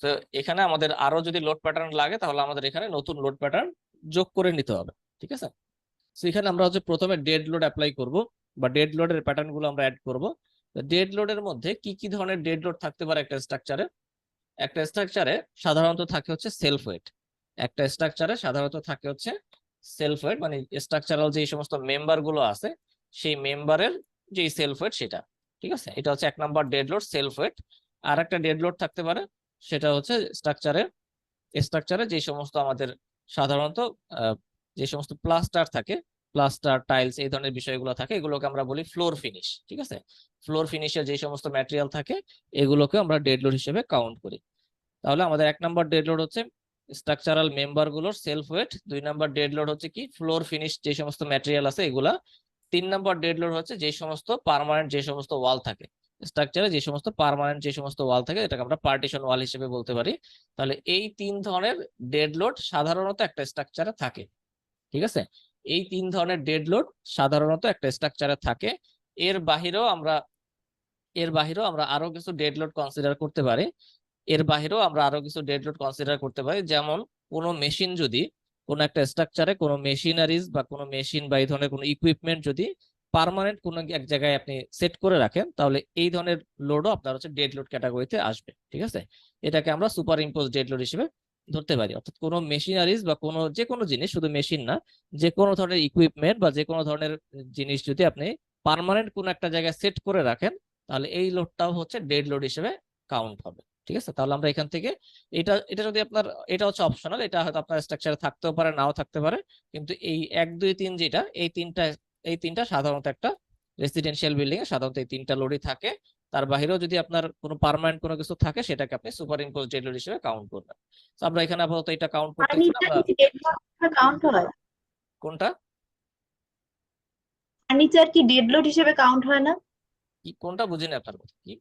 তো এখানে আমাদের আরো যদি লোড প্যাটার্ন লাগে তাহলে আমাদের এখানে নতুন লোড প্যাটার্ন যোগ করে নিতে হবে। ঠিক আছে, তো এখানে আমরা হচ্ছে প্রথমে ডেড লোড অ্যাপ্লাই করব বা ডেড লোডের প্যাটার্ন গুলো আমরা অ্যাড করব। ডেড লোডের মধ্যে কি কি ধরনের ডেড লোড থাকতে পারে একটা স্ট্রাকচারে? একটা স্ট্রাকচারে সাধারণত থাকে হচ্ছে সেলফ ওয়েট। একটা স্ট্রাকচারে সাধারণত থাকে হচ্ছে সেলফ ওয়েট, মানে স্ট্রাকচারাল যে সমস্ত মেম্বার গুলো আছে সেই মেম্বারের যে সেলফ ওয়েট সেটা। ঠিক আছে, এটা হচ্ছে 1 number dead load, self weight. আর একটা ডেড লোড থাকতে পারে, সেটা হচ্ছে স্ট্রাকচারে যে সমস্ত আমাদের সাধারণত যে সমস্ত প্লাস্টার থাকে, প্লাস্টার টাইলস এই ধরনের বিষয়গুলো থাকে, এগুলোকে আমরা বলি ফ্লোর ফিনিশ। ঠিক আছে, ফ্লোর ফিনিশের যে সমস্ত ম্যাটেরিয়াল থাকে এগুলোকে আমরা ডেড লোড হিসেবে কাউন্ট করি। তাহলে আমাদের 1 নাম্বার ডেড লোড হচ্ছে স্ট্রাকচারাল মেম্বার গুলোর self wait, 2 number dead load হচ্ছে কি ফ্লোর ফিনিশ যে সমস্ত ম্যাটেরিয়াল আছে এগুলা, 3 নাম্বার ডেড লোড হচ্ছে যে সমস্ত পার্মানেন্ট যে সমস্ত ওয়াল থাকে স্ট্রাকচারে, যে সমস্ত পার্মানেন্ট যে সমস্ত ওয়াল থাকে এটাকে আমরা পার্টিশন ওয়াল হিসেবে বলতে পারি। তাহলে এই 3 ধরনের ডেড লোড সাধারণত একটা স্ট্রাকচারে থাকে। ঠিক আছে, এই 3 ধরনের ডেড লোড সাধারণত একটা স্ট্রাকচারে থাকে। এর বাহিরেও আমরা আরো কিছু ডেড লোড কনসিডার করতে পারি। যেমন কোনো মেশিন যদি কোনো একটা স্ট্রাকচারে কোনো মেশিনারিজ বা কোনো মেশিন বা এই ধরনের কোনো ইকুইপমেন্ট যদি পার্মানেন্ট কোনো এক জায়গায় আপনি সেট করে রাখেন তাহলে এই ধরনের লোডও আপনার হচ্ছে ডেড লোড ক্যাটাগরিতে আসবে। ঠিক আছে, এটাকে আমরা সুপার ইম্পোজ ডেড লোড হিসেবে ধরতে পারি। অর্থাৎ কোনো মেশিনারিজ বা কোনো যে কোনো জিনিস, শুধু মেশিন না, যে কোনো ধরনের ইকুইপমেন্ট বা যে কোনো ধরনের জিনিস যদি আপনি পার্মানেন্ট কোনো একটা জায়গায় সেট করে রাখেন তাহলে এই লোডটাও হচ্ছে ডেড লোড হিসেবে কাউন্ট হবে। ঠিক আছে, তাহলে আমরা এখান থেকে এটা এটা যদি আপনার, এটা হচ্ছে অপশনাল, এটা হয়তো আপনার স্ট্রাকচারে থাকতেও পারে নাও থাকতে পারে, কিন্তু এই 1 2 3 যেটা এই তিনটা সাধারণত একটা রেসিডেন্সিয়াল বিল্ডিং এ সাধারণত এই 3টা লোডই থাকে। তার বাইরেও যদি আপনার কোনো পার্মানেন্ট কোনো কিছু থাকে সেটাকে আপনি সুপার ইম্পোজ ডেড লোড হিসেবে কাউন্ট করবেন। তো আমরা এখানে আপাতত এটা কাউন্ট করতেছি না। আমরা কাউন্ট হয়? কোনটা ফার্নিচার কি ডেড লোড হিসেবে কাউন্ট হয় না? কি কোনটা বুঝিনি আপনার কথা কি?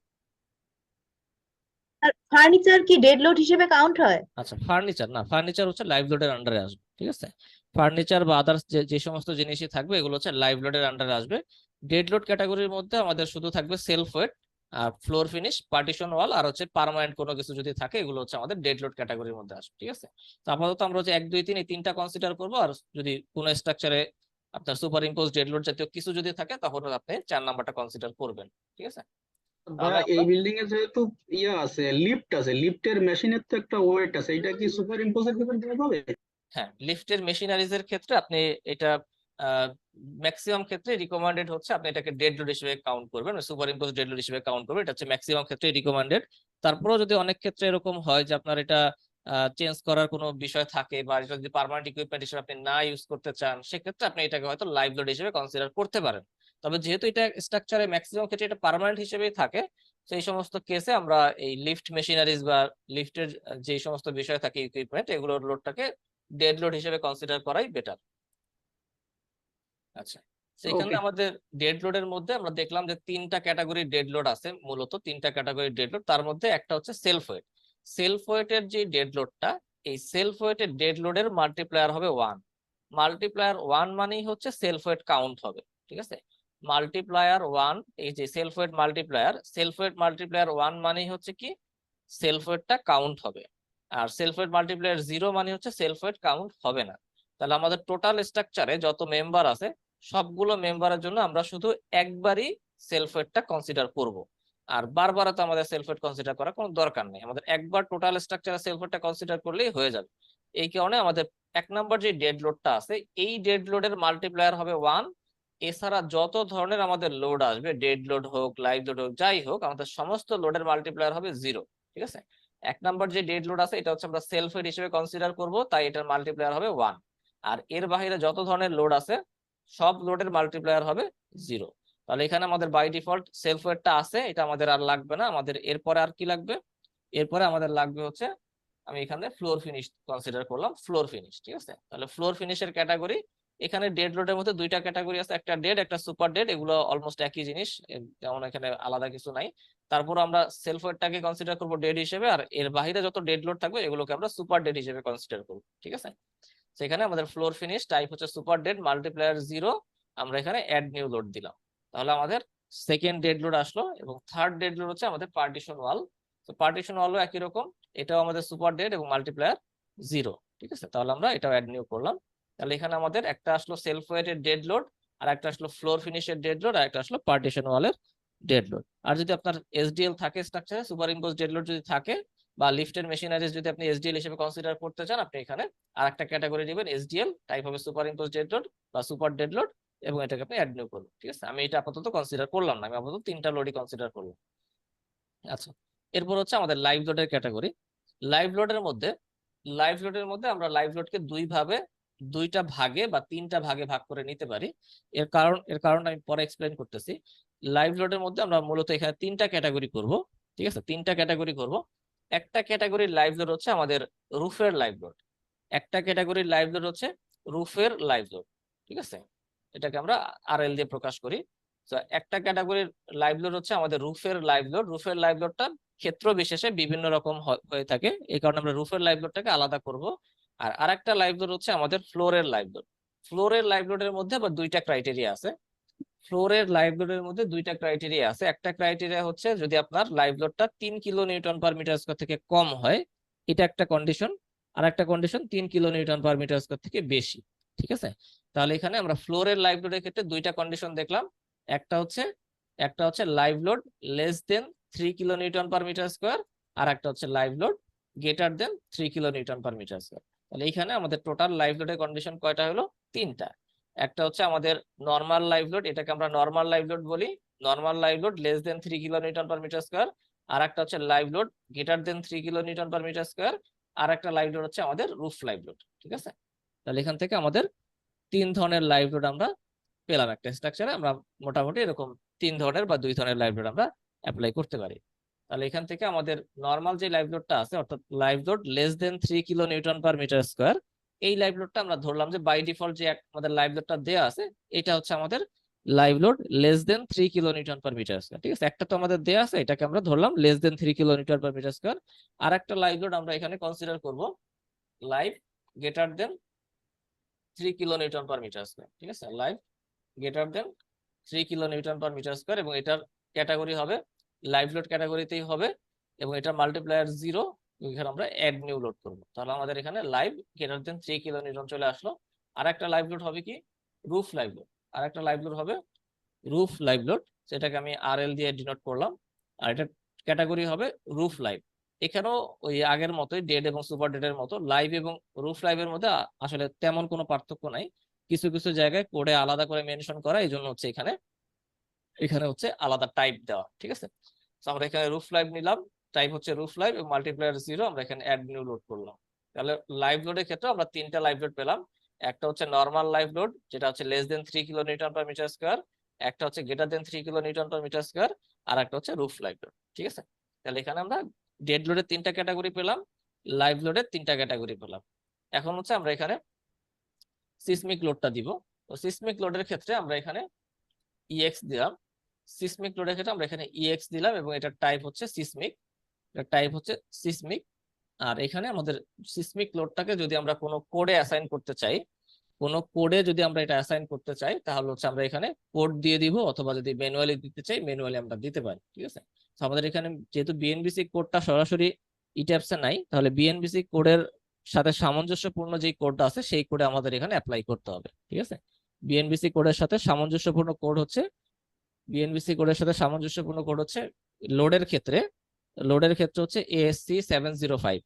ফার্নিচার কি ডেড লোড হিসেবে কাউন্ট হয়? আচ্ছা, ফার্নিচার না, ফার্নিচার হচ্ছে লাইভ লোডের আন্ডারে আসবে। ঠিক আছে, ফার্নিচার বা আদার্স যে সমস্ত জিনিসই থাকবে এগুলো হচ্ছে লাইভ লোডের আন্ডারে আসবে। ডেড লোড ক্যাটাগরির মধ্যে আমাদের শুধু থাকবে সেলফ ওয়েট, আর ফ্লোর ফিনিশ, পার্টিশন ওয়াল, আর হচ্ছে পার্মানেন্ট কোনো কিছু যদি থাকে এগুলো হচ্ছে আমাদের ডেড লোড ক্যাটাগরির মধ্যে আসবে। ঠিক আছে, তো আপাতত আমরা হচ্ছে 1 2 3 এই 3টা কনসিডার করবো। আর যদি কোনো স্ট্রাকচারে আপনার সুপার ইম্পোজ ডেড লোড জাতীয় কিছু যদি থাকে তখন আপনি 4 নাম্বারটা কনসিডার করবেন। ঠিক আছে, তাহলে ভাইয়া এই আমরা বিল্ডিং এ যেহেতু লিফট আছে, লিফটের মেশিনের তো একটা ওয়েট আছে, এটা কি সুপার ইম্পোজের ভিতর দেওয়া যাবে? হ্যাঁ, লিফটের মেশিনারিজ এর ক্ষেত্রে আপনি এটা ম্যাক্সিমাম ক্ষেত্রে রিকমেন্ডেড হচ্ছে আপনি এটাকে ডেড লোড হিসেবে কাউন্ট করবেন, সুপার ইম্পোজ ডেড লোড হিসেবে কাউন্ট করবেন, এটা হচ্ছে ম্যাক্সিমাম ক্ষেত্রে রিকমেন্ডেড। তারপরেও যদি অনেক ক্ষেত্রে এরকম হয় যে আপনার এটা চেঞ্জ করার কোনো বিষয় থাকে বা এটা যদি পার্মানেন্ট ইকুইপমেন্ট হিসেবে আপনি না ইউজ করতে চান সেক্ষেত্রে আপনি এটাকে হয়তো লাইভ লোড হিসেবে কনসিডার করতে পারেন। তবে যেহেতু এটা স্ট্রাকচারে ম্যাক্সিমাম ক্ষেত্রে এটা পার্মানেন্ট হিসেবেই থাকে, সেই সমস্ত কেসে আমরা এই লিফট মেশিনারিজ বা লিফটের যে সমস্ত বিষয় থাকে ইকুইপমেন্ট এগুলোর লোডটাকে ডেড লোড হিসেবে কনসিডার করাই বেটার। আচ্ছা, সেখানে ওকে। আমাদের ডেড লোডের মধ্যে আমরা দেখলাম যে 3টা ক্যাটাগরি ডেড লোড আছে, মূলত 3টা ক্যাটাগরি ডেড লোড। তার মধ্যে একটা হচ্ছে সেলফ ওয়েট। সেলফ ওয়েটের যে ডেড লোডটা, এই সেলফ ওয়েটের ডেড লোডের মাল্টিপ্লায়ার হবে 1। মাল্টিপ্লায়ার 1 মানেই হচ্ছে সেলফ ওয়েট কাউন্ট হবে। ঠিক আছে, মাল্টিপ্লায়ার 1, এই যে সেলফ ওয়েট মাল্টিপ্লায়ার 1 মানেই হচ্ছে কি সেলফ ওয়েটটা কাউন্ট হবে। আর সেলফ ওয়েট মাল্টিপ্লায়ার 0 মানে হচ্ছে সেলফ ওয়েট কাউন্ট হবে না। তাহলে আমাদের টোটাল স্ট্রাকচারে যত মেম্বার আছে সবগুলো মেম্বারের জন্য আমরা শুধু একবারই সেলফ ওয়েটটা কনসিডার করব, আর বারবার তো আমাদের সেলফ ওয়েট কনসিডার করার কোনো দরকার নেই, আমাদের একবার টোটাল স্ট্রাকচারে সেলফ ওয়েটটা কনসিডার করলেই হয়ে যাবে। এই কারণে আমাদের 1 নাম্বার যে ডেড লোডটা আছে, এই ডেড লোডের মাল্টিপ্লায়ার হবে 1। এছাড়া যত ধরনের আমাদের লোড আসবে, ডেড লোড হোক, লাইভ লোড হোক, যাই হোক, আমাদের সমস্ত লোডের মাল্টিপ্লায়ার হবে 0। ঠিক আছে, 1 নাম্বার যে ডেড লোড আছে এটা হচ্ছে আমরা সেলফ ওয়েট হিসেবে কনসিডার করব, তাই এটার মাল্টিপ্লায়ার হবে 1। আর এর বাইরে যত ধরনের লোড আছে সব লোডের মাল্টিপ্লায়ার হবে 0। তাহলে এখানে আমাদের বাই ডিফল্ট সেলফ ওয়েটটা আছে, এটা আমাদের আর লাগবে না। আমাদের এরপরে আর কি লাগবে? এরপরে আমাদের লাগবে হচ্ছে, আমি এখানে ফ্লোর ফিনিশ কনসিডার করলাম, ফ্লোর ফিনিশ। ঠিক আছে, তাহলে ফ্লোর ফিনিশের ক্যাটাগরি, এখানে ডেড লোডের মধ্যে দুইটা ক্যাটাগরি আছে, একটা ডেড, একটা সুপার ডেড। এগুলো অলমোস্ট একই জিনিস, যেমন এখানে আলাদা কিছু নাই। তারপর আমরা সেলফ ওয়েটটাকে কনসিডার করবো ডেড হিসেবে, আর এর বাইরে যত ডেড লোড থাকবে এগুলোকে আমরা সুপার ডেড হিসেবে কনসিডার করবো। ঠিক আছে, সেখানে আমাদের ফ্লোর ফিনিশ টাইপ হচ্ছে সুপার ডেড, মাল্টিপ্লায়ার 0। আমরা এখানে অ্যাড নিউ লোড দিলাম, তাহলে আমাদের সেকেন্ড ডেড লোড আসলো। এবং থার্ড ডেড লোড হচ্ছে আমাদের পার্টিশন ওয়াল। তো পার্টিশন ওয়ালও একই রকম, এটাও আমাদের সুপার ডেড এবং মাল্টিপ্লায়ার 0। ঠিক আছে, তাহলে আমরা এটাও অ্যাড নিউ করলাম। তাহলে এখানে আমাদের একটা আসলো সেলফ ওয়েটের ডেড লোড, আর একটা আসলো ফ্লোর ফিনিশের ডেড লোড, আর একটা আসলো পার্টিশন ওয়ালের ডেড লোড। আর যদি আপনার এসডিএল থাকে স্ট্রাকচারে, সুপার ইম্পোজ ডেড লোড যদি থাকে, বা লিফটেড মেশিনারিজ যদি আপনি এসডিএল হিসেবে কনসিডার করতে চান, আপনি এখানে আর একটা ক্যাটাগরি দিবেন, এসডিএল, টাইপ হবে সুপার ইম্পোজ ডেড লোড বা সুপার ডেড লোড, এবং এটাকে আপনি অ্যাড নিউ করবেন। ঠিক আছে, আমি এটা আপাতত কনসিডার করলাম না, আমি আপাতত 3টা লোডই কনসিডার করলাম। আচ্ছা, এরপর হচ্ছে আমাদের লাইভ লোডের ক্যাটাগরি। লাইভ লোডের মধ্যে আমরা লাইভ লোডকে দুইটা ভাগে বা 3টা ভাগে ভাগ করে নিতে পারি। এর কারণ আমি পরে এক্সপ্লেইন করতেছি। লাইভ লোডের মধ্যে আমরা মূলত এখানে 3টা ক্যাটাগরি করব। ঠিক আছে, 3টা ক্যাটাগরি করব। একটা ক্যাটাগরির লাইভ লোড হচ্ছে আমাদের রুফের লাইভ লোড, একটা ক্যাটাগরির লাইভ লোড হচ্ছে রুফের লাইভ লোড। ঠিক আছে, এটাকে আমরা আরএল দিয়ে প্রকাশ করি। তো একটা ক্যাটাগরির লাইভ লোড হচ্ছে আমাদের রুফের লাইভ লোড। রুফের লাইভ লোডটা ক্ষেত্র বিশেষে বিভিন্ন রকম হয়ে থাকে, এই কারণে আমরা রুফের লাইভ লোডটাকে আলাদা করব। আর আরেকটা লাইভ লোড হচ্ছে আমাদের ফ্লোরের লাইভ লোড। ফ্লোরের লাইভ লোডের মধ্যে আবার দুইটা ক্রাইটেরিয়া আছে। ফ্লোরের লাইভ লোডের মধ্যে দুইটা ক্রাইটেরিয়া আছে। একটা ক্রাইটেরিয়া হচ্ছে যদি আপনার লাইভ লোডটা 3 kilo newton per metre square থেকে কম হয়, এটা একটা কন্ডিশন। আর একটা condition 3 kilo newton per metre square থেকে বেশি। ঠিক আছে, তাহলে এখানে আমরা ফ্লোরের লাইভ লোডের ক্ষেত্রে দুইটা কন্ডিশন দেখলাম। একটা হচ্ছে live load less than 3 kilo newton per metre square, আর একটা হচ্ছে live load greater than 3 kilo newton per metre square. তাহলে এখানে আমাদের টোটাল লাইভ লোডের কন্ডিশন কয়টা হলো? 3টা। একটা হচ্ছে আমাদের নর্মাল লাইভ লোড, এটাকে আমরা নর্মাল লাইভ লোড বলি, normal live load less than 3 kilo newton per metre square. আর একটা হচ্ছে live load greater than 3 kilo newton per metre square. আর একটা লাইভ লোড হচ্ছে আমাদের রুফ লাইভ লোড। ঠিক আছে, তাহলে এখান থেকে আমাদের 3 ধরনের লাইভ লোড আমরা পেলাম একটা স্ট্রাকচারে। আমরা মোটামুটি এরকম 3 ধরনের বা 2 ধরনের লাইভ লোড আমরা অ্যাপ্লাই করতে পারি। তাহলে এখান থেকে আমাদের নর্মাল যে লাইভ লোডটা আছে, অর্থাৎ live load less than 3 kilo newton per metre square, এই লাইভ লোডটা আমরা ধরলাম যে বাই ডিফল্ট যে আমাদের লাইভ লোডটা দেওয়া আছে, এটা হচ্ছে আমাদের live load less than 3 kilo newton per metre square. ঠিক আছে, একটা তো আমাদের দেওয়া আছে, এটাকে আমরা ধরলাম less than 3 kilo newton per metre square. আর একটা লাইভ লোড আমরা এখানে কনসিডার করব live greater than 3 kilo newton per metre square. ঠিক আছে, live greater than 3 kilo newton per metre square, এবং এটার ক্যাটাগরি হবে লাইভ লোড ক্যাটাগরিতেই হবে, এবং এটার মাল্টিপ্লায়ার 0। এখানে আমরা অ্যাড নিউ লোড করব, তাহলে আমাদের এখানে live greater than 3 kilo Newton চলে আসলো। আর একটা লাইভ লোড হবে কি? Roof live load. আর একটা লাইভ লোড হবে রুফ লাইভ লোড, সেটাকে আমি আরএল দিয়ে ডিনোট করলাম। আর এটা ক্যাটাগরি হবে রুফ লাইভ। এখানেও ওই আগের মতোই ডেড এবং সুপার ডেডের মতো লাইভ এবং রুফ লাইভের মধ্যে আসলে তেমন কোনো পার্থক্য নাই, কিছু কিছু জায়গায় কোডে আলাদা করে মেনশন করা, এই জন্য হচ্ছে এখানে হচ্ছে আলাদা টাইপ দেওয়া। ঠিক আছে, তো আমরা এখানে রুফ লাইভ নিলাম, টাইপ হচ্ছে রুফ লাইভ এবং মাল্টিপ্লায়ার 0। আমরা এখানে অ্যাড নিউ লোড করলাম। তাহলে লাইভ লোডের ক্ষেত্রে আমরা 3টা লাইভ লোড পেলাম। একটা হচ্ছে নর্মাল লাইভ লোড, যেটা হচ্ছে less than 3 kilo newton per metre square. একটা হচ্ছে greater than 3 kilo newton per metre square. আর একটা হচ্ছে রুফ লাইভ লোড। ঠিক আছে, তাহলে এখানে আমরা ডেড লোডের 3টা ক্যাটাগরি পেলাম, লাইভ লোডের 3টা ক্যাটাগরি পেলাম। এখন হচ্ছে আমরা এখানে সিসমিক লোডটা দিব। তো সিসমিক লোডের ক্ষেত্রে আমরা এখানে ইএক্স দিলাম। সিসমিক লোডের ক্ষেত্রে আমরা এখানে ইএক্স দিলাম, এবং এটার টাইপ হচ্ছে সিসমিক, এটার টাইপ হচ্ছে সিসমিক। আর এখানে আমাদের সিসমিক লোডটাকে যদি আমরা কোনো কোডে অ্যাসাইন করতে চাই, তাহলে হচ্ছে আমরা এখানে কোড দিয়ে দিব, অথবা যদি ম্যানুয়ালি দিতে চাই ম্যানুয়ালি আমরা দিতে পারি। ঠিক আছে, তো আমাদের এখানে যেহেতু বিএনবিসি কোডটা সরাসরি ইট্যাপসে নাই, তাহলে বিএনবিসি কোডের সাথে সামঞ্জস্যপূর্ণ যে কোডটা আছে সেই কোডে আমাদের এখানে অ্যাপ্লাই করতে হবে। ঠিক আছে, বিএনবিসি কোডের সাথে সামঞ্জস্যপূর্ণ কোড হচ্ছে লোডের ক্ষেত্রে হচ্ছে ASC 705,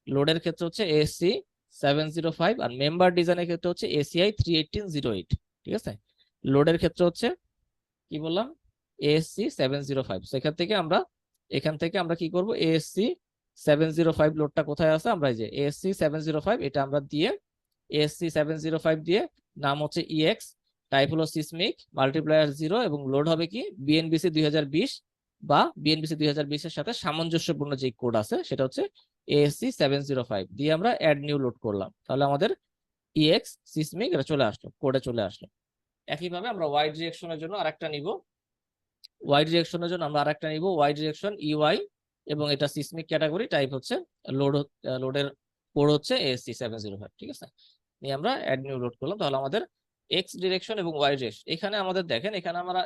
লোডের ক্ষেত্রে হচ্ছে ASC 705, আর মেম্বার ডিজাইনের ক্ষেত্রে হচ্ছে ACI 31808। ঠিক আছে, লোডের ক্ষেত্রে হচ্ছে কি বললাম ASC 705। সেখান থেকে আমরা কি করব, ASC 705 লোডটা কোথায় আছে, আমরা এই যে ASC 705 এটা আমরা দিয়ে ASC 705 দিয়ে নাম হচ্ছে EX, টাইপ হলো সিসমিক, মাল্টিপ্লায়ার 0, এবং লোড হবে কি বিএনবিসি 2020 বা বিএনবিসি 2020 এর সাথে সামঞ্জস্যপূর্ণ যে কোড আছে সেটা হচ্ছে ASC 705 দিয়ে আমরা অ্যাড নিউ লোড করলাম। তাহলে আমাদের EX সিসমিক এটা চলে আসলো, কোডে চলে আসলো। একইভাবে আমরা ওয়াইড ডিরেকশনের জন্য আরেকটা নিব, ওয়াই ডিরেকশন EY, এবং এটা সিসমিক ক্যাটাগরি, টাইপ হচ্ছে লোডের কোড হচ্ছে ASC 705। ঠিক আছে, নিয়ে আমরা অ্যাড নিউ লোড করলাম। তাহলে আমাদের এক্স ডিরেকশন এবং ওয়াই ডিরেকশন, এখানে আমাদের দেখেন, এখানে আমরা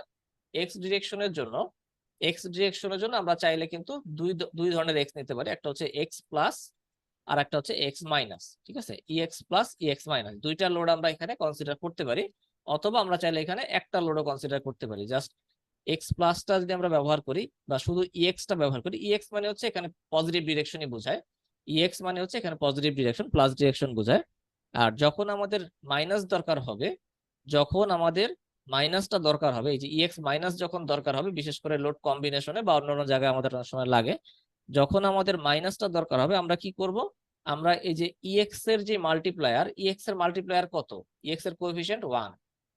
এক্স ডিরেকশনের জন্য আমরা চাইলে কিন্তু দুই ধরনের এক্স নিতে পারি, একটা হচ্ছে এক্স প্লাস আর একটা হচ্ছে এক্স মাইনাস। ঠিক আছে, EX প্লাস EX মাইনাস দুইটা লোড আমরা এখানে কনসিডার করতে পারি, অথবা আমরা চাইলে এখানে একটা লোডও কনসিডার করতে পারি। জাস্ট এক্স প্লাসটা যদি আমরা ব্যবহার করি বা শুধু EXটা ব্যবহার করি, EX মানে হচ্ছে এখানে পজিটিভ ডিরেকশনই বোঝায়, EX মানে হচ্ছে এখানে পজিটিভ ডিরেকশন, প্লাস ডিরেকশন বোঝায়। আর যখন আমাদের মাইনাস দরকার হবে, এই যে EX মাইনাস যখন দরকার হবে, বিশেষ করে লোড কম্বিনেশনে বা অন্যান্য জায়গায় আমাদের অনেক সময় লাগে, যখন আমাদের মাইনাসটা দরকার হবে, আমরা কি করব, আমরা এই যে EX এর যে মাল্টিপ্লায়ার, EX এর মাল্টিপ্লায়ার কত, EX এর কোএফিসিয়েন্ট 1,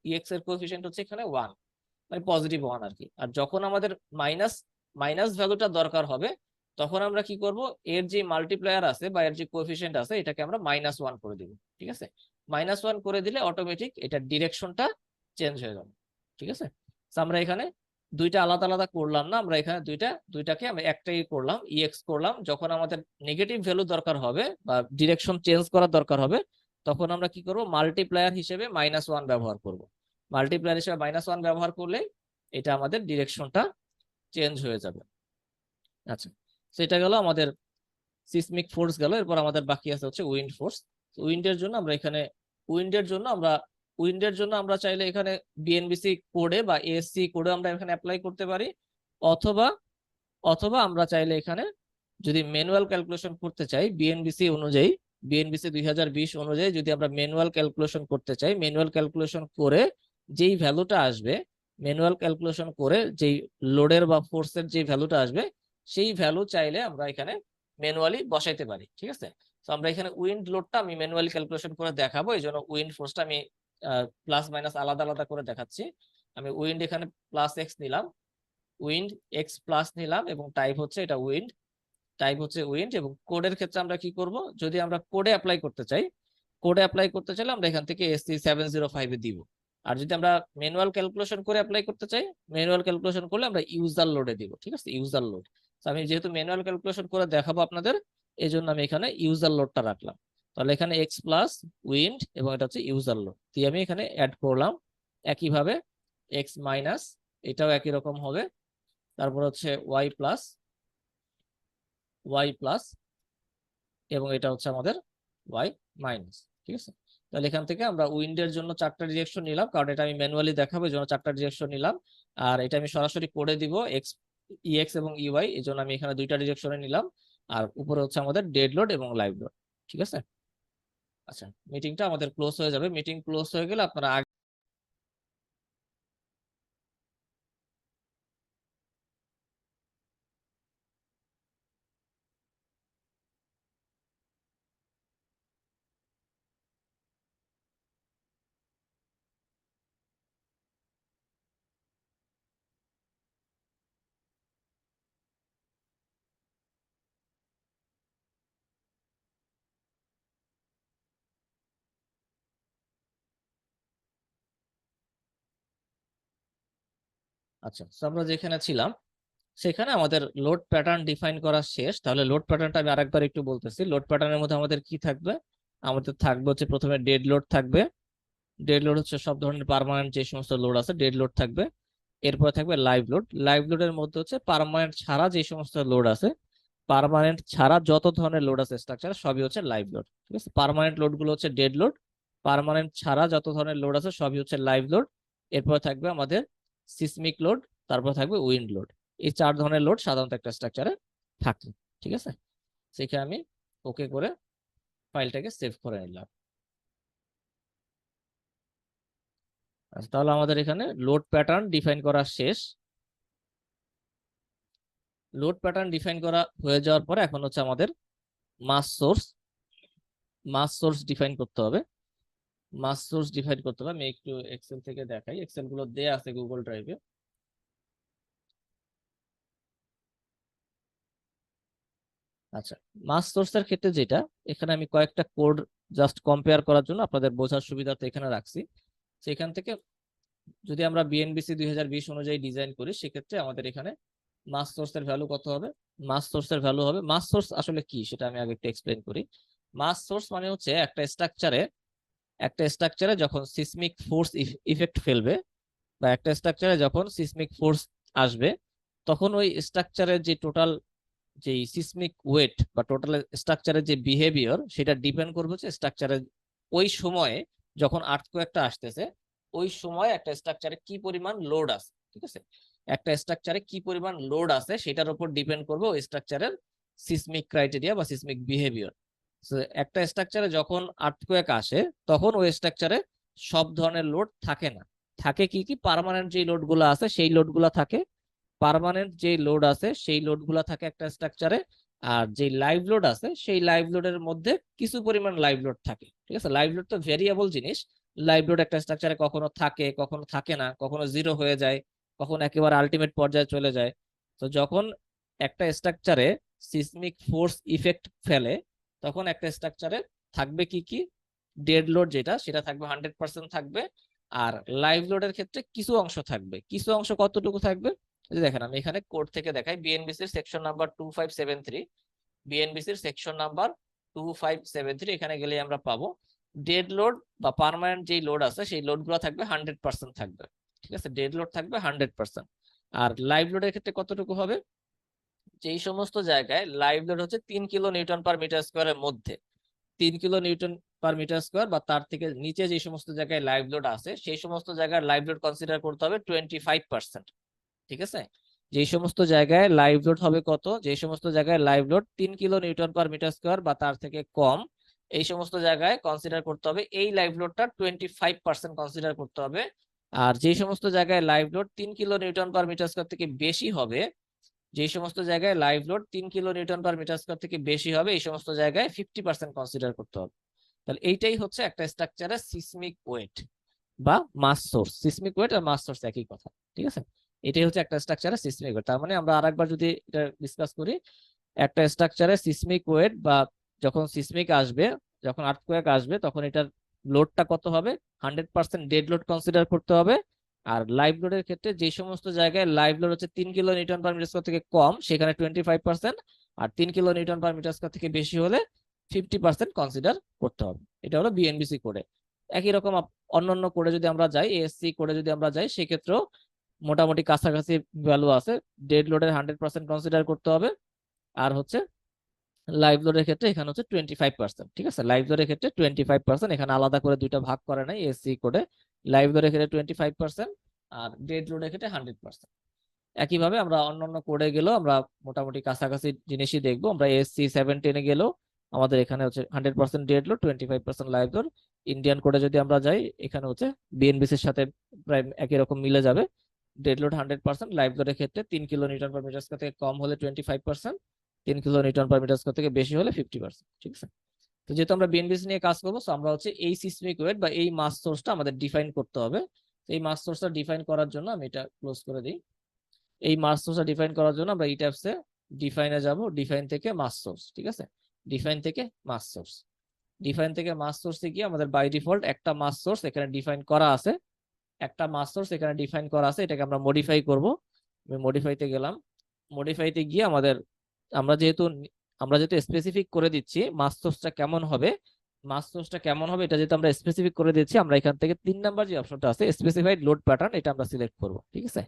EX এর কোএফিসিয়েন্ট হচ্ছে এখানে 1, মানে পজিটিভ 1 আর কি। আর যখন আমাদের মাইনাস ভ্যালুটা দরকার হবে, তখন আমরা কি করব, এর যে মাল্টিপ্লায়ার আছে বা এর যে কোএফিসিয়েন্ট আছে এটাকে আমরা -1 করে দিব। ঠিক আছে, -1 করে দিলে অটোমেটিক এটা ডিরেকশনটা চেঞ্জ হয়ে যাবে। ঠিক আছে, আমরা এখানে দুইটা আলাদা আলাদা করলাম না, আমরা এখানে দুইটাকে আমরা একটাই করলাম, EX করলাম। যখন আমাদের নেগেটিভ ভ্যালু দরকার হবে বা ডিরেকশন চেঞ্জ করার দরকার হবে, তখন আমরা কি করব, মাল্টিপ্লায়ার হিসেবে -1 ব্যবহার করব। মাল্টিপ্লায়ার হিসেবে -1 ব্যবহার করলে এটা আমাদের ডিরেকশনটা চেঞ্জ হয়ে যাবে। আচ্ছা, সেটা গেল আমাদের সিসমিক ফোর্স গেল। এরপর আমাদের বাকি আছে হচ্ছে উইন্ড ফোর্স। উইন্ডের জন্য আমরা চাইলে এখানে বিএনবিসি কোডে বা ASC কোডে আমরা এখানে অ্যাপ্লাই করতে পারি, অথবা আমরা চাইলে এখানে যদি ম্যানুয়াল ক্যালকুলেশন করতে চাই বিএনবিসি 2020 অনুযায়ী যদি আমরা ম্যানুয়াল ক্যালকুলেশন করতে চাই, ম্যানুয়াল ক্যালকুলেশন করে যেই ভ্যালুটা আসবে, যেই লোডের বা ফোর্সের যে ভ্যালুটা আসবে, সেই ভ্যালু চাইলে আমরা এখানে ম্যানুয়ালি বসাইতে পারি। ঠিক আছে, তো আমরা এখানে উইন্ড লোডটা আমি ম্যানুয়ালি ক্যালকুলেশন করে দেখাবো, এই জন্য উইন্ড ফোর্সটা আমি প্লাস মাইনাস আলাদা আলাদা করে দেখাচ্ছি। আমি উইন্ড এখানে +X নিলাম, উইন্ড X প্লাস নিলাম, এবং টাইপ হচ্ছে উইন্ড। এবং কোডের ক্ষেত্রে আমরা কি করব, যদি আমরা কোডে অ্যাপ্লাই করতে চাইলে আমরা এখান থেকে ASC 705 এ দিব। আর যদি আমরা ম্যানুয়াল ক্যালকুলেশন করে অ্যাপ্লাই করতে চাই, ম্যানুয়াল ক্যালকুলেশন করলে আমরা ইউজার লোডে দিব। ঠিক আছে, ইউজার লোড। আমি যেহেতু ম্যানুয়াল ক্যালকুলেশন করে দেখাবো আপনাদের, এই জন্য আমি এখানে ইউজার লোডটা রাখলাম। তাহলে এখানে X প্লাস উইন্ড এবং এটা হচ্ছে ইউজার লোড দিয়ে আমি এখানে অ্যাড করলাম। একইভাবে X মাইনাস, এটাও একই রকম হবে। তারপর হচ্ছে Y প্লাস, এবং এটা হচ্ছে আমাদের Y মাইনাস। ঠিক আছে, তাহলে এখান থেকে আমরা উইন্ডের জন্য 4টা ডিরেকশন নিলাম, কারণ এটা আমি ম্যানুয়ালি দেখাবো, এই জন্য 4টা ডিরেকশন নিলাম। আর এটা আমি সরাসরি কোডে দিব EX এবং EY, এই জন্য আমি এখানে 2টা ডিরেকশনে নিলাম। আর উপরে হচ্ছে আমাদের ডেড লোড এবং লাইভ লোড। ঠিক আছে, আচ্ছা, মিটিংটা আমাদের ক্লোজ হয়ে যাবে। মিটিং ক্লোজ হয়ে গেলে আপনারা আচ্ছা, তো আমরা যেখানে ছিলাম সেখানে আমাদের লোড প্যাটার্ন ডিফাইন করা শেষ। তাহলে লোড প্যাটার্নটা আমি আরেকবার একটু বলতেছি। লোড প্যাটার্নের মধ্যে আমাদের কি থাকবে, আমাদের থাকবে হচ্ছে প্রথমে ডেড লোড থাকবে। ডেড লোড হচ্ছে সব ধরনের পার্মানেন্ট যে সমস্ত লোড আছে, ডেড লোড থাকবে। এরপরে থাকবে লাইভ লোড। লাইভ লোডের মধ্যে হচ্ছে পার্মানেন্ট ছাড়া যে সমস্ত লোড আছে, পার্মানেন্ট ছাড়া যত ধরনের লোড আছে স্ট্রাকচার, সবই হচ্ছে লাইভ লোড। ঠিক আছে, পার্মানেন্ট লোড গুলো হচ্ছে ডেড লোড, পার্মানেন্ট ছাড়া যত ধরনের লোড আছে সবই হচ্ছে লাইভ লোড। এরপর থাকবে আমাদের সিসমিক লোড, তারপর থাকবে উইন্ড লোড। এই 4 ধরনের লোড সাধারণত একটা স্ট্রাকচারে থাকে। ঠিক আছে, সেখানে আমি ওকে করে ফাইলটাকে সেভ করে নিলাম। আচ্ছা, তাহলে আমাদের এখানে লোড প্যাটার্ন ডিফাইন করা শেষ। লোড প্যাটার্ন ডিফাইন করা হয়ে যাওয়ার পরে এখন হচ্ছে আমাদের মাস সোর্স ডিফাইন করতে হবে। মাস সোর্স ডিফাইন করতে হবে, আমি একটু এক্সেল থেকে দেখাই, এক্সেল গুলো দেয়া আছে গুগল ড্রাইভে। আচ্ছা, মাস সোর্সের ক্ষেত্রে যেটা, এখানে আমি কয়েকটা কোড জাস্ট কম্পেয়ার করার জন্য আপনাদের বোঝার সুবিধার্থে এখানে রাখছি। সেখান থেকে যদি আমরা বিএনবিসি 2020 অনুযায়ী ডিজাইন করি, সেক্ষেত্রে আমাদের এখানে মাস সোর্সের ভ্যালু কত হবে? মাস সোর্সের ভ্যালু হবে, মাস সোর্স আসলে কি সেটা আমি আগে একটু এক্সপ্লেন করি। মাস সোর্স মানে হচ্ছে একটা স্ট্রাকচারে যখন সিসমিক ফোর্স ইফেক্ট ফেলবে, বা একটা স্ট্রাকচারে যখন সিসমিক ফোর্স আসবে, তখন ওই স্ট্রাকচারের যে টোটাল যে সিসমিক ওয়েট বা টোটাল স্ট্রাকচারের যে বিহেভিয়ার, সেটা ডিপেন্ড করবে হচ্ছে স্ট্রাকচারের ওই সময়ে যখন আর্থকোয়েকটা আসতেছে, ওই সময় একটা স্ট্রাকচারে কি পরিমাণ লোড আছে। ঠিক আছে, একটা স্ট্রাকচারে কি পরিমাণ লোড আছে সেটার উপর ডিপেন্ড করবে ওই স্ট্রাকচারের সিসমিক ক্রাইটেরিয়া বা সিসমিক বিহেভিয়ার। একটা স্ট্রাকচারে যখন আর্থকোয়েক আসে, তখন ওই স্ট্রাকচারে সব ধরনের লোড থাকে না, থাকে কি কি পার্মানেন্ট যে লোডগুলো আছে সেই লোডগুলো থাকে। পার্মানেন্ট যে লোড আছে সেই লোডগুলো থাকে একটা স্ট্রাকচারে, আর যে লাইভ লোড আছে সেই লাইভ লোডের মধ্যে কিছু পরিমাণ লাইভ লোড থাকে। ঠিক আছে, লাইভ লোড তো ভেরিয়েবল জিনিস। লাইভ লোড একটা স্ট্রাকচারে কখনো থাকে, কখনো থাকে না, কখনো জিরো হয়ে যায়, কখনো একেবারে আলটিমেট পর্যায়ে চলে যায়। তো যখন একটা স্ট্রাকচারে সিসমিক ফোর্স ইফেক্ট ফেলে, তখন একটা স্ট্রাকচারে থাকবে কি কি, ডেড লোড যেটা, সেটা থাকবে 100% থাকবে। আর লাইভ লোডের ক্ষেত্রে কিছু অংশ থাকবে। কিছু অংশ কতটুকু থাকবে? দেখেন, আমি এখানে কোড থেকে দেখাই। বিএনবিসির সেকশন নাম্বার 2573, বিএনবিসির সেকশন নাম্বার 2573, এখানে গেলে আমরা পাবো ডেড লোড বা পার্মানেন্ট যেই লোড আছে সেই লোডগুলো থাকবে 100% থাকবে। ঠিক আছে, ডেড লোড থাকবে 100%। আর লাইভ লোডের ক্ষেত্রে কতটুকু হবে? যেই সমস্ত জায়গায় লাইভ লোড হচ্ছে 3 কিলো নিউটন পার মিটার স্কোয়ারের মধ্যে, 3 kilo newton per metre square বা তার থেকে নিচে যে সমস্ত জায়গায় লাইভ লোড আছে, সেই সমস্ত জায়গায় লাইভ লোড কনসিডার করতে হবে 25%। ঠিক আছে, যে সমস্ত জায়গায় লাইভ লোড হবে কত, যে সমস্ত জায়গায় live load 3 kilo newton per metre square বা তার থেকে কম, এই সমস্ত জায়গায় কনসিডার করতে হবে এই লাইভ লোডটা 25% কনসিডার করতে হবে। আর যে সমস্ত জায়গায় live load 3 kilo newton per metre square থেকে বেশি হবে, যে সমস্ত জায়গায় live load 3 kilo newton per metre square থেকে বেশি হবে, এই সমস্ত জায়গায় 50% কনসিডার করতে হবে। তাহলে এইটাই হচ্ছে একটা স্ট্রাকচারের সিসমিক ওয়েট বা মাস সোর্স। সিসমিক ওয়েট আর মাস সোর্স একই কথা। ঠিক আছে, এটাই হচ্ছে একটা স্ট্রাকচারের সিসমিক ওয়েট। তার মানে আমরা আরেকবার যদি এটা ডিসকাস করি, একটা স্ট্রাকচারের সিসমিক ওয়েট বা যখন সিসমিক আসবে, যখন আর্থকোয়েক আসবে, তখন এটার লোডটা কত হবে? 100% ডেড লোড কনসিডার করতে হবে। আর লাইভ লোডের ক্ষেত্রে যে সমস্ত জায়গায় লাইভ লোড হচ্ছে 3 kilo newton per metre square থেকে কম, সেখানে 25%, আর 3 kilo newton per metre square থেকে বেশি হলে 50% কনসিডার করতে হবে। এটা হলো বিএনবিসি কোডে। একই রকম অন্যান্য কোডে যদি আমরা যাই, এএসসি কোডে যদি আমরা যাই, সেক্ষেত্রেও মোটামুটি কাছাকাছি ভ্যালু আছে। ডেড লোডের 100% কনসিডার করতে হবে, আর হচ্ছে লাইভ লোডের ক্ষেত্রে এখানে হচ্ছে 25%। ঠিক আছে, লাইভ লোডের ক্ষেত্রে 25%, এখানে আলাদা করে দুইটা ভাগ করে নাই এএসসি কোডে। লাইভ লোডের ক্ষেত্রে 25% আর ডেড লোডের ক্ষেত্রে 100%। একইভাবে আমরা অন্যান্য কোডে গেলেও আমরা মোটামুটি কাছাকাছি জিনিসই দেখবো। আমরা এএসসি 710 গেলেও আমাদের এখানে হচ্ছে 100% dead load, 25% live load. Indian কোডে যদি আমরা যাই, এখানে হচ্ছে বিএনবিসির সাথে প্রায় একই রকম মিলে যাবে। ডেড লোড 100%, লাইভ লোডের ক্ষেত্রে 3 kilo newton per metre square থেকে কম হলে 25%, 3 kilo newton per metre square থেকে বেশি হলে 50%। ঠিক আছে, তো যেহেতু আমরা বিএনবিসি নিয়ে কাজ করবো, তো আমরা হচ্ছে এই সিসমিক ওয়েট বা এই মাস সোর্সটা আমাদের ডিফাইন করতে হবে। এই মাস সোর্সটা ডিফাইন করার জন্য আমি এটা ক্লোজ করে দিই। এই মাস সোর্সটা ডিফাইন করার জন্য আমরা এই ট্যাবসে ডিফাইনে যাব, ডিফাইন থেকে মাস সোর্স। ঠিক আছে, ডিফাইন থেকে মাস সোর্স। ডিফাইন থেকে মাস সোর্সে গিয়ে আমাদের বাই ডিফল্ট একটা মাস সোর্স এখানে ডিফাইন করা আছে, একটা মাস সোর্স এখানে ডিফাইন করা আছে। এটাকে আমরা মডিফাই করব। আমি মডিফাইতে গেলাম। মডিফাইতে গিয়ে আমরা যেহেতু স্পেসিফিক করে দিচ্ছি মাস সোর্সটা কেমন হবে, এটা যেহেতু আমরা স্পেসিফিক করে দিচ্ছি, আমরা এখান থেকে 3 নাম্বার যে অপশনটা আছে স্পেসিফাইড লোড প্যাটার্ন, এটা আমরা সিলেক্ট করব। ঠিক আছে,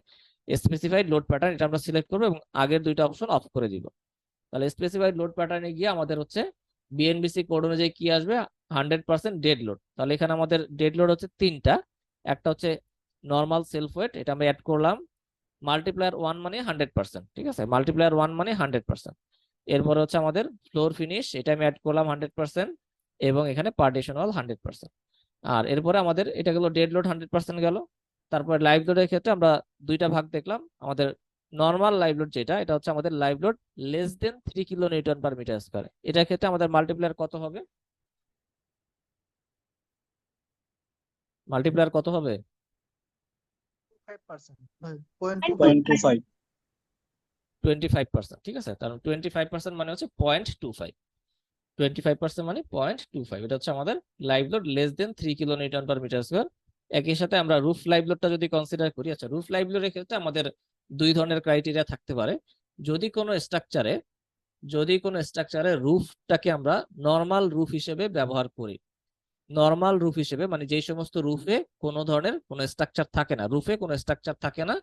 স্পেসিফাইড লোড প্যাটার্ন এটা আমরা সিলেক্ট করব এবং আগের দুইটা অপশন অফ করে দিব। তাহলে স্পেসিফাইড লোড প্যাটার্নে গিয়ে আমাদের হচ্ছে বিএনবিসি কোড অনুযায়ী কি আসবে 100% ডেড লোড। তাহলে এখানে আমাদের ডেড লোড হচ্ছে তিনটা, একটা হচ্ছে নর্মাল সেলফ ওয়েট, এটা আমরা অ্যাড করলাম, মাল্টিপ্লায়ার 1 মানে 100%, ঠিক আছে, মাল্টিপ্লায়ার 1 মানে 100%। এরপরে হচ্ছে আমাদের ফ্লোর ফিনিশ, এটা আমি অ্যাড করলাম 100%, এবং এখানে পার্টিশন ওয়াল 100%। আর এরপরে আমাদের এটা গেল ডেড লোড 100% গেল। তারপরে লাইভ লোডের ক্ষেত্রে আমরা দুইটা ভাগ দেখলাম। আমাদের নর্মাল লাইভ লোড যেটা, এটা হচ্ছে আমাদের live load less than 3 kilo newton per metre square. এটার ক্ষেত্রে আমাদের মাল্টিপ্লায়ার কত হবে? মাল্টিপ্লায়ার কত হবে? 0.25 25%, ঠিক আছে। কারণ 25% মানে হচ্ছে 0.25, 25% মানে 0.25। এটা হচ্ছে আমাদের live load less than 3 kilo newton per metre square. একই সাথে আমরা রুফ লাইভ লোডটা যদি কনসিডার করি, আচ্ছা রুফ লাইভ লোডের ক্ষেত্রে আমাদের দুই ধরনের ক্রাইটেরিয়া থাকতে পারে। যদি কোনো স্ট্রাকচারে রুফটাকে আমরা নর্মাল রুফ হিসেবে ব্যবহার করি, নর্মাল রুফ হিসেবে মানে যেই সমস্ত রুফে কোনো ধরনের কোনো স্ট্রাকচার থাকে না, রুফে কোনো স্ট্রাকচার থাকে না,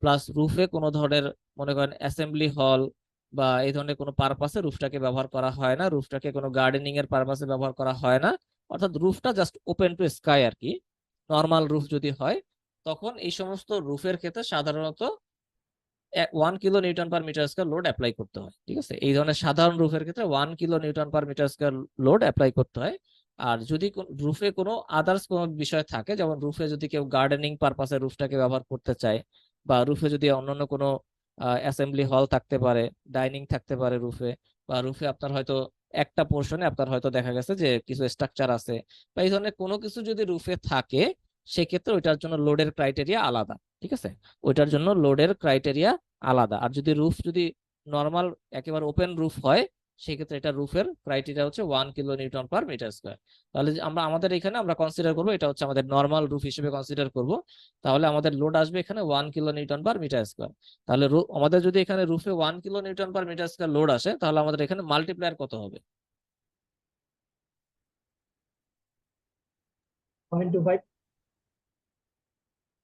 প্লাস রুফে কোনো ধরনের মনে করেন অ্যাসেম্বলি হল বা এই ধরনের কোনো পারপাসে রুফটাকে ব্যবহার করা হয় না, রুফটাকে কোনো গার্ডেনিং এর পারপাসে ব্যবহার করা হয় না, অর্থাৎ রুফটা জাস্ট ওপেন টু স্কাই আর কি, নর্মাল রুফ যদি হয়, তখন এই সমস্ত রুফের ক্ষেত্রে সাধারণত 1 kilo newton per metre square load apply করতে হয়, ঠিক আছে। এই ধরনের সাধারণ রুফের ক্ষেত্রে 1 kilo newton per metre square load apply করতে হয়। আর যদি রুফে কোনো আদার্স কোনো বিষয় থাকে, যেমন রুফে যদি কেউ গার্ডেনিং পারপাসে রুফটাকে ব্যবহার করতে চায়, বা রুফে যদি অন্যান্য কোনো অ্যাসেম্বলি হল থাকতে পারে, ডাইনিং থাকতে পারে রুফে, বা রুফে আপনার হয়তো একটা পোর্শনে আপনার হয়তো দেখা গেছে যে কিছু স্ট্রাকচার আছে, বা এই ধরনের কোনো কিছু যদি রুফে থাকে, সেক্ষেত্রে ওইটার জন্য লোডের ক্রাইটেরিয়া আলাদা, ঠিক আছে, ওইটার জন্য লোডের ক্রাইটেরিয়া আলাদা। আর যদি রুফ যদি নর্মাল একেবারে ওপেন রুফ হয়, সেক্ষেত্রে এটা রুফের ক্রাইটেরিয়া হচ্ছে 1 kilo newton per metre square. তাহলে আমরা আমাদের এখানে আমরা কনসিডার করব, এটা হচ্ছে আমাদের নর্মাল রুফ হিসেবে কনসিডার করব। তাহলে আমাদের লোড আসবে এখানে 1 kilo newton per metre square. তাহলে আমাদের যদি এখানে রুফে 1 kilo newton per metre square load আসে, তাহলে আমাদের এখানে মাল্টিপ্লায়ার কত হবে? 0.25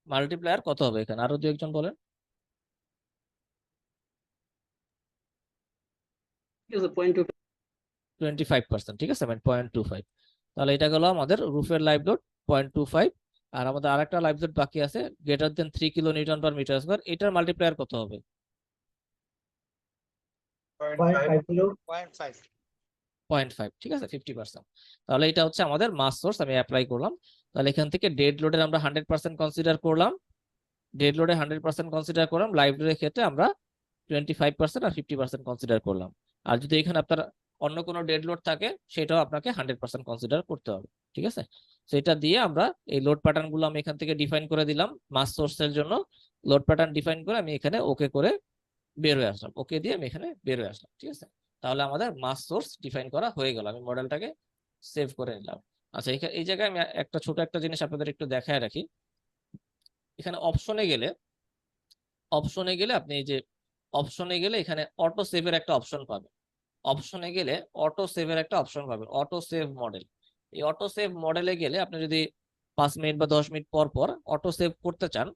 মাল্টিপ্লায়ার কত হবে এখানে? আরো দু একজন বলেন। ঠিক আছে 0.25 25%, ঠিক আছে, মানে 0.25। তাহলে এটা গেল আমাদের রুফের লাইভ লোড 0.25। আর আমাদের আরেকটা লাইভ লোড বাকি আছে greater than 3 kilo newton per metre square, এটার মাল্টিপ্লায়ার কত হবে? 0.5, ঠিক আছে, 50%। তাহলে এটা হচ্ছে আমাদের মাস সোর্স, আমি অ্যাপ্লাই করলাম। তাহলে এখান থেকে ডেড লোডের আমরা 100% কনসিডার করলাম, ডেড লোডে 100% কনসিডার করলাম, লাইভ লোডের ক্ষেত্রে আমরা 25% আর 50% কনসিডার করলাম। আর যদি এখানে আপনার অন্য কোনো ডেড লোড থাকে, সেটাও আপনাকে 100% কনসিডার করতে হবে, ঠিক আছে। তো এটা দিয়ে আমরা এই লোড প্যাটার্ন গুলো আমি এখান থেকে ডিফাইন করে দিলাম। মাস সোর্সের জন্য লোড প্যাটার্ন ডিফাইন করে আমি এখানে ওকে করে বের হয়ে আসলাম, ওকে দিয়ে আমি এখানে বের হয়ে আসলাম, ঠিক আছে। তাহলে আমাদের মাস সোর্স ডিফাইন করা হয়ে গেল। আমি মডেলটাকে সেভ করে নিলাম। আচ্ছা, এই জায়গায় আমি একটা ছোট একটা জিনিস আপনাদের একটু দেখায় রাখি। এখানে অপশনে গেলে আপনি এই যে অপশনে গেলে এখানে অটো সেভের একটা অপশন পাবেন। অপশনে গেলে অটো সেভের একটা অপশন পাবেন, অটো সেভ মডেল। এই অটো সেভ মডেলে গেলে আপনি যদি 5 মিনিট বা 10 মিনিট পর পর অটো সেভ করতে চান,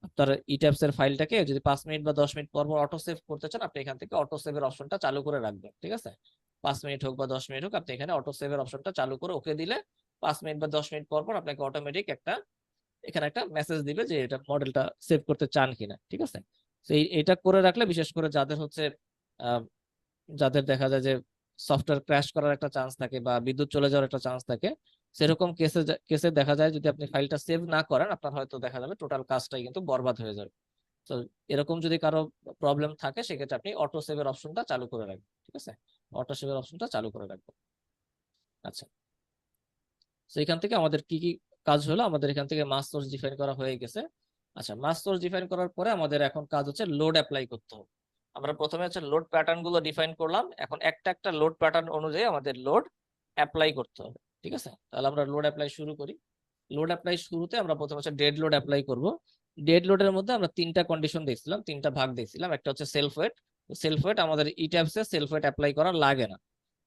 আপনার ইট্যাবস এর ফাইলটাকে যদি 5 মিনিট বা 10 মিনিট পর পর অটো সেভ করতে চান, আপনি এখান থেকে অটো সেভের অপশনটা চালু করে রাখবেন, ঠিক আছে। 5 মিনিট হোক বা 10 মিনিট হোক, আপনি এখানে অটো সেভের অপশনটা চালু করে ওকে দিলে 5 মিনিট বা 10 মিনিট পর পর আপনাকে অটোমেটিক এখানে একটা মেসেজ দিবে যে এটা মডেলটা সেভ করতে চান কিনা, ঠিক আছে। তো এটা করে রাখলে বিশেষ করে যাদের হচ্ছে যাদের দেখা যায় যে সফটওয়্যার ক্র্যাশ করার একটা চান্স থাকে বা বিদ্যুৎ চলে যাওয়ার একটা চান্স থাকে, সেরকম কেসে দেখা যায় যদি আপনি ফাইলটা সেভ না করেন, আপনার হয়তো দেখা যাবে টোটাল কাজটাই কিন্তু বরবাদ হয়ে যাবে। তো এরকম যদি কারো প্রবলেম থাকে, সেক্ষেত্রে আপনি অটো সেভের অপশনটা চালু করে রাখবেন, ঠিক আছে, অটো সেভের অপশনটা চালু করে রাখবেন। আচ্ছা, তো এখান থেকে আমাদের কি কি কাজ হলো, আমাদের এখান থেকে মাস সোর্স ডিফাইন করা হয়ে গেছে। আচ্ছা, মাস সোর্স ডিফাইন করার পরে আমাদের এখন কাজ হচ্ছে লোড অ্যাপ্লাই করতে হবে। আমরা প্রথমে হচ্ছে লোড প্যাটার্ন গুলো ডিফাইন করলাম, এখন একটা লোড প্যাটার্ন অনুযায়ী আমাদের লোড অ্যাপ্লাই করতে হবে, ঠিক আছে। তাহলে আমরা লোড অ্যাপ্লাই শুরু করি। লোড অ্যাপ্লাই শুরুতে আমরা প্রথমে হচ্ছে ডেড লোড অ্যাপ্লাই করব। ডেড লোডের মধ্যে আমরা তিনটা কন্ডিশন দেখছিলাম, তিনটা ভাগ দেখছিলাম। একটা হচ্ছে সেলফ ওয়েট। সেলফ ওয়েট আমাদের ইট্যাবসে সেলফ ওয়েট অ্যাপ্লাই করা লাগে না,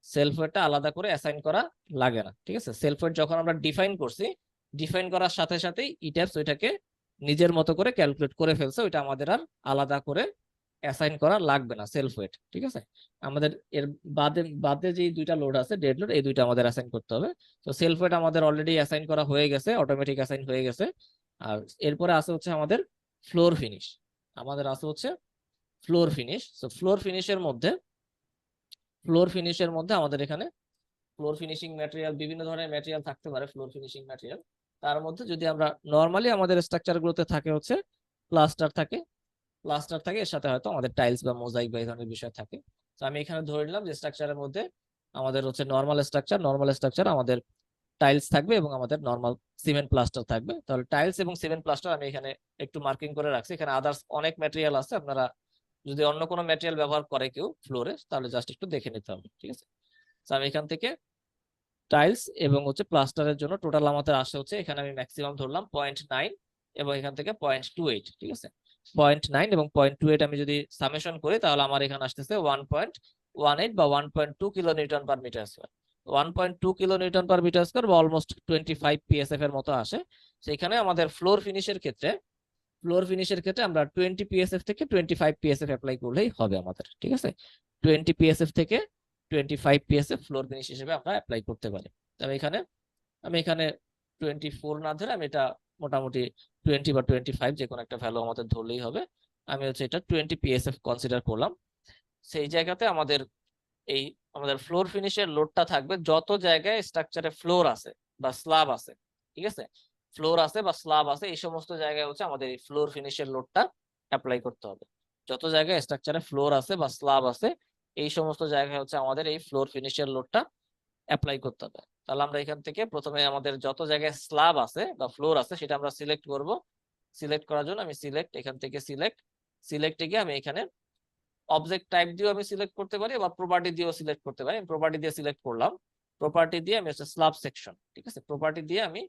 সেলফ ওয়েটটা আলাদা করে অ্যাসাইন করা লাগে না, ঠিক আছে। সেলফ ওয়েট যখন আমরা ডিফাইন করছি, ডিফাইন করার সাথে সাথেই ইট্যাবস ওইটাকে নিজের মতো করে ক্যালকুলেট করে ফেলছে, ওইটা আমাদের আর আলাদা করে অ্যাসাইন করা লাগবে না সেলফ ওয়েট, ঠিক আছে। আমাদের এর বাদে বাদে যে দুইটা লোড আছে ডেড লোড, এই দুইটা আমাদের অ্যাসাইন করতে হবে। তো সেলফ ওয়েট আমাদের অলরেডি অ্যাসাইন করা হয়ে গেছে, অটোমেটিক অ্যাসাইন হয়ে গেছে। আর এরপরে আছে হচ্ছে আমাদের ফ্লোর ফিনিশ, আমাদের আছে হচ্ছে ফ্লোর ফিনিশ। তো ফ্লোর ফিনিশের মধ্যে আমাদের এখানে ফ্লোর ফিনিশিং ম্যাটেরিয়াল, বিভিন্ন ধরনের ম্যাটেরিয়াল থাকতে পারে ফ্লোর ফিনিশিং ম্যাটেরিয়াল। তার মধ্যে যদি আমরা নর্মালি আমাদের স্ট্রাকচারগুলোতে থাকে হচ্ছে প্লাস্টার থাকে, এর সাথে হয়তো আমাদের টাইলস বা মোজাইক বা এই ধরনের বিষয় থাকে। তো আমি এখানে ধরে নিলাম যে স্ট্রাকচারের মধ্যে আমাদের হচ্ছে নর্মাল স্ট্রাকচার আমাদের টাইলস থাকবে এবং আমাদের নর্মাল সিমেন্ট প্লাস্টার থাকবে। তাহলে টাইলস এবং সিমেন্ট প্লাস্টার আমি এখানে একটু মার্কিং করে রাখছি। এখানে আদার্স অনেক ম্যাটেরিয়াল আছে, আপনারা যদি অন্য কোনো ম্যাটেরিয়াল ব্যবহার করে কেউ ফ্লোরে, তাহলে জাস্ট একটু দেখে নিতে হবে, ঠিক আছে। তো আমি এখান থেকে টাইলস এবং হচ্ছে প্লাস্টারের জন্য টোটাল আমাদের আসে হচ্ছে, এখানে আমি ম্যাক্সিমাম ধরলাম 0.9 এবং এখান থেকে 0.28, ঠিক আছে। 0.9 এবং 0.28 আমি যদি সামেশন করি তাহলে আমার এখানে আসতেছে 1.18 বা 1.2 kilo newton per metre square. 1.2 kilo newton per metre square বা অলমোস্ট 25 পিএসএফ এর মতো আসে। সেখানে আমাদের ফ্লোর ফিনিশের ক্ষেত্রে আমরা 20 পিএসএফ থেকে 25 পিএসএফ অ্যাপ্লাই করলেই হবে আমাদের, ঠিক আছে। 20 পিএসএফ থেকে 25 পিএসএফ ফ্লোর ফিনিশ হিসেবে আমরা অ্যাপ্লাই করতে পারি। তবে আমি এখানে 24 না ধরে আমি এটা মোটামুটি 20 বা 25 যে কোনো একটা ভ্যালু আমাদের ধরলেই হবে। আমি হচ্ছে এটা 20 পিএসএফ কনসিডার করলাম। সেই জায়গাতে আমাদের ফ্লোর ফিনিশের লোডটা থাকবে যত জায়গায় স্ট্রাকচারে ফ্লোর আছে বা স্ল্যাব আছে, ঠিক আছে। ফ্লোর আছে বা স্ল্যাব আছে, এই সমস্ত জায়গায় হচ্ছে আমাদের এই ফ্লোর ফিনিশের লোডটা অ্যাপ্লাই করতে হবে। যত জায়গায় স্ট্রাকচারে ফ্লোর আছে বা স্ল্যাব আছে, এই সমস্ত জায়গায় হচ্ছে আমাদের এই ফ্লোর ফিনিশের লোডটা অ্যাপ্লাই করতে হবে। তাহলে আমরা এখান থেকে প্রথমে আমাদের যত জায়গায় স্ল্যাব আছে বা ফ্লোর আছে সেটা আমরা সিলেক্ট করব। সিলেক্ট করার জন্য আমি এখান থেকে সিলেক্টে গিয়ে আমি এখানে অবজেক্ট টাইপ দিয়েও আমি সিলেক্ট করতে পারি বা প্রপার্টি দিয়েও সিলেক্ট করতে পারি। আমি প্রপার্টি দিয়ে সিলেক্ট করলাম। প্রপার্টি দিয়ে আমি হচ্ছে স্ল্যাব সেকশন, ঠিক আছে। প্রপার্টি দিয়ে আমি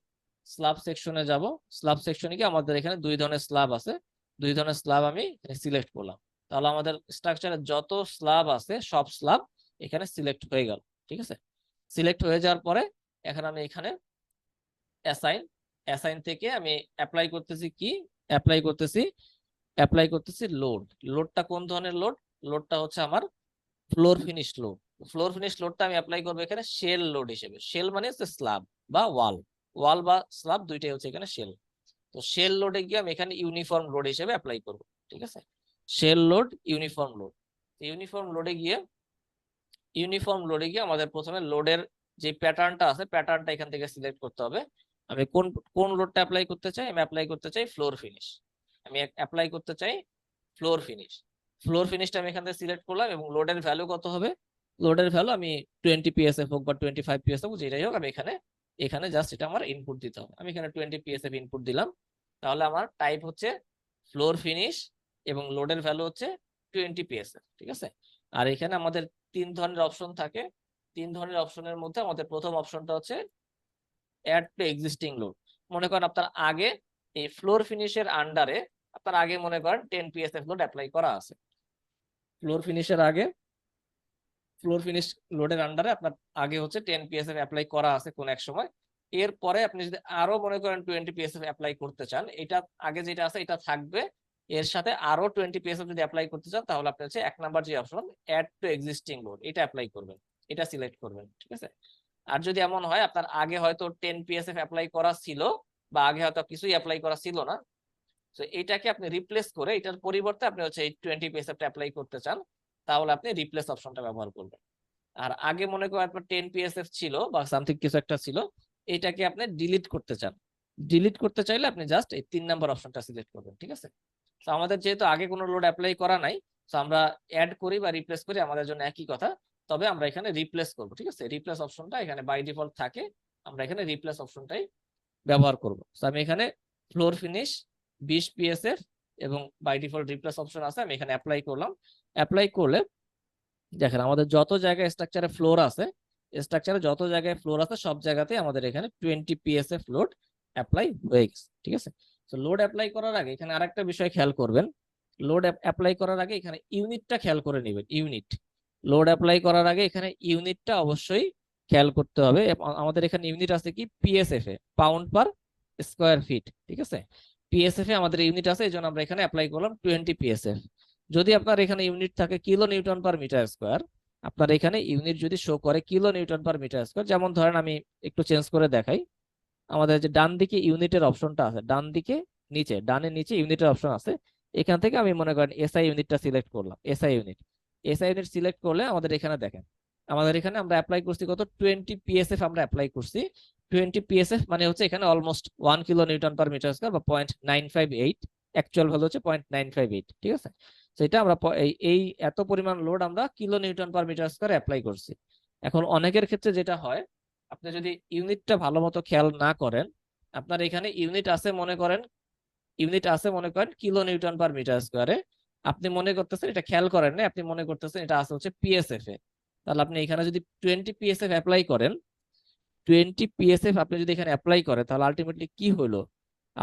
স্ল্যাব সেকশনে যাব। স্ল্যাব সেকশনে গিয়ে আমাদের এখানে দুই ধরনের স্ল্যাব আছে, দুই ধরনের স্ল্যাব আমি সিলেক্ট করলাম। তাহলে আমাদের স্ট্রাকচারে যত স্ল্যাব আছে সব স্ল্যাব এখানে সিলেক্ট হয়ে গেল, ঠিক আছে। সিলেক্ট হয়ে যাওয়ার পরে এখন আমি এখানে অ্যাসাইন থেকে আমি অ্যাপ্লাই করতেছি লোডটা কোন ধরনের লোডটা হচ্ছে আমার ফ্লোর ফিনিশ লোডটা আমি অ্যাপ্লাই করবো এখানে শেল লোড হিসেবে। শেল মানে হচ্ছে স্ল্যাব বা ওয়াল বা স্ল্যাব দুইটাই হচ্ছে এখানে শেল। তো শেল লোডে গিয়ে আমি এখানে ইউনিফর্ম লোড হিসেবে অ্যাপ্লাই করবো, ঠিক আছে। শেল লোড ইউনিফর্ম লোডে গিয়ে আমাদের প্রথমে লোডের যে প্যাটার্নটা আছে প্যাটার্নটা এখান থেকে সিলেক্ট করতে হবে। আমি কোন লোডটা অ্যাপ্লাই করতে চাই, আমি অ্যাপ্লাই করতে চাই ফ্লোর ফিনিশটা আমি এখান থেকে সিলেক্ট করলাম এবং লোডের ভ্যালু কত হবে, লোডের ভ্যালু আমি 20 পিএসএফ হোক বা 25 পিএসএফ হোক যেটাই হোক, আমি এখানে জাস্ট এটা আমার ইনপুট দিতে হবে। আমি এখানে 20 পিএসএফ ইনপুট দিলাম। তাহলে আমার টাইপ হচ্ছে ফ্লোর ফিনিশ এবং লোডের ভ্যালু হচ্ছে 20 পিএসএফ, ঠিক আছে। আর এখানে আমাদের তিন ধরনের অপশন থাকে। তিন ধরনের অপশনের মধ্যে আমাদের প্রথম অপশনটা হচ্ছে অ্যাড টু এক্সিস্টিং লোড। মনে করেন আপনার আগে এই ফ্লোর ফিনিশের আন্ডারে আপনার আগে মনে করেন 10 পিএসএফ লোড অ্যাপ্লাই করা আছে। ফ্লোর ফিনিশ লোডের আন্ডারে আপনার আগে হচ্ছে 10 পিএসএফ অ্যাপ্লাই করা আছে কোন এক সময়। এরপরে আপনি যদি আরো মনে করেন 20 পিএসএফ অ্যাপ্লাই করতে চান, এটা আগে যেটা আছে এটা থাকবে, এর সাথে আরো 20 পিএসএফ যদি অ্যাপ্লাই করতে চান তাহলে আপনি হচ্ছে 1 নাম্বার যে option add to existing load এটা অ্যাপ্লাই করবেন, এটা সিলেক্ট করবেন, ঠিক আছে। আর যদি এমন হয় আপনার আগে হয়তো 10 পিএসএফ অ্যাপ্লাই করা ছিল বা আগে হয়তো কিছুই অ্যাপ্লাই করা ছিল না, তো এটাকে আপনি রিপ্লেস করে এটার পরিবর্তে আপনি হচ্ছে এই 20 পিএসএফ অ্যাপ্লাই করতে চান, তাহলে আপনি রিপ্লেস অপশনটা ব্যবহার করবেন। আর আগে মনে করেন আপনার 10 পিএসএফ ছিল বা সামথিং কিছু একটা ছিল, এটাকে আপনি ডিলিট করতে চান, ডিলিট করতে চাইলে আপনি জাস্ট এই 3 নাম্বার অপশনটা সিলেক্ট করবেন, ঠিক আছে। তো আমাদের যেহেতু আগে কোনো লোড অ্যাপ্লাই করা নাই, তো আমরা অ্যাড করি বা রিপ্লেস করি আমাদের জন্য একই কথা, তবে আমরা এখানে রিপ্লেস করব, ঠিক আছে। রিপ্লেস অপশনটা এখানে বাই ডিফল্ট থাকে, আমরা এখানে রিপ্লেস অপশনটাই ব্যবহার করব। তো আমি এখানে ফ্লোর ফিনিশ 20 পিএসএফ এবং বাই ডিফল্ট রিপ্লেস অপশন আছে, আমি এখানে অ্যাপ্লাই করলাম। অ্যাপ্লাই করলে দেখেন আমাদের যত জায়গায় স্ট্রাকচারে ফ্লোর আছে সব জায়গাতে আমাদের এখানে 20 পিএসএফ লোড অ্যাপ্লাই হয়ে গেছে, ঠিক আছে। তো লোড অ্যাপ্লাই করার আগে এখানে আরেকটা বিষয় খেয়াল করবেন, লোড অ্যাপ্লাই করার আগে এখানে ইউনিটটা খেয়াল করে নেবেন। লোড অ্যাপ্লাই করার আগে এখানে ইউনিটটা অবশ্যই খেয়াল করতে হবে। আমাদের এখানে ইউনিট আছে কি পিএসএফ এ, পাউন্ড পার স্কয়ার ফিট, ঠিক আছে। পিএসএফ এ আমাদের ইউনিট আছে, এই জন্য আমরা এখানে অ্যাপ্লাই করলাম 20 পিএসএফ। যদি আপনার এখানে ইউনিট থাকে kilo newton per metre square, আপনার এখানে ইউনিট যদি শো করে kilo newton per metre square, যেমন ধরেন আমি একটু চেঞ্জ করে দেখাই, আমাদের যে ডান দিকে ইউনিটের অপশনটা আছে, ডান দিকে নিচে, ডানের নিচে ইউনিটের অপশন আছে, এখান থেকে আমি মনে করেন এসআই ইউনিটটা সিলেক্ট করলাম। এসআই ইউনিট সিলেক্ট করলে আমাদের এখানে দেখেন, আমাদের এখানে আমরা অ্যাপ্লাই করছি কত, 20 পিএসএফ আমরা অ্যাপ্লাই করছি। 20 পিএসএফ মানে হচ্ছে এখানে almost 1 kilo newton per metre square বা 0.958, অ্যাকচুয়াল ভ্যালু হচ্ছে 0.958, ঠিক আছে। তো এটা আমরা এই এত পরিমাণ লোড আমরা kilo newton per metre square apply করছি। এখন অনেকের ক্ষেত্রে যেটা হয়, আপনি যদি ইউনিটটা ভালো মতো খেয়াল না করেন, আপনার এখানে ইউনিট আছে মনে করেন কিলো নিউটন পার মিটার স্কোয়ারে, আপনি মনে করতেছেন, এটা খেয়াল করেন না, আপনি মনে করতেছেন এটা আছে হচ্ছে পিএসএফ এ। তাহলে আপনি এখানে যদি 20 পিএসএফ অ্যাপ্লাই করেন, 20 পিএসএফ আপনি যদি এখানে অ্যাপ্লাই করেন, তাহলে আলটিমেটলি কি হলো,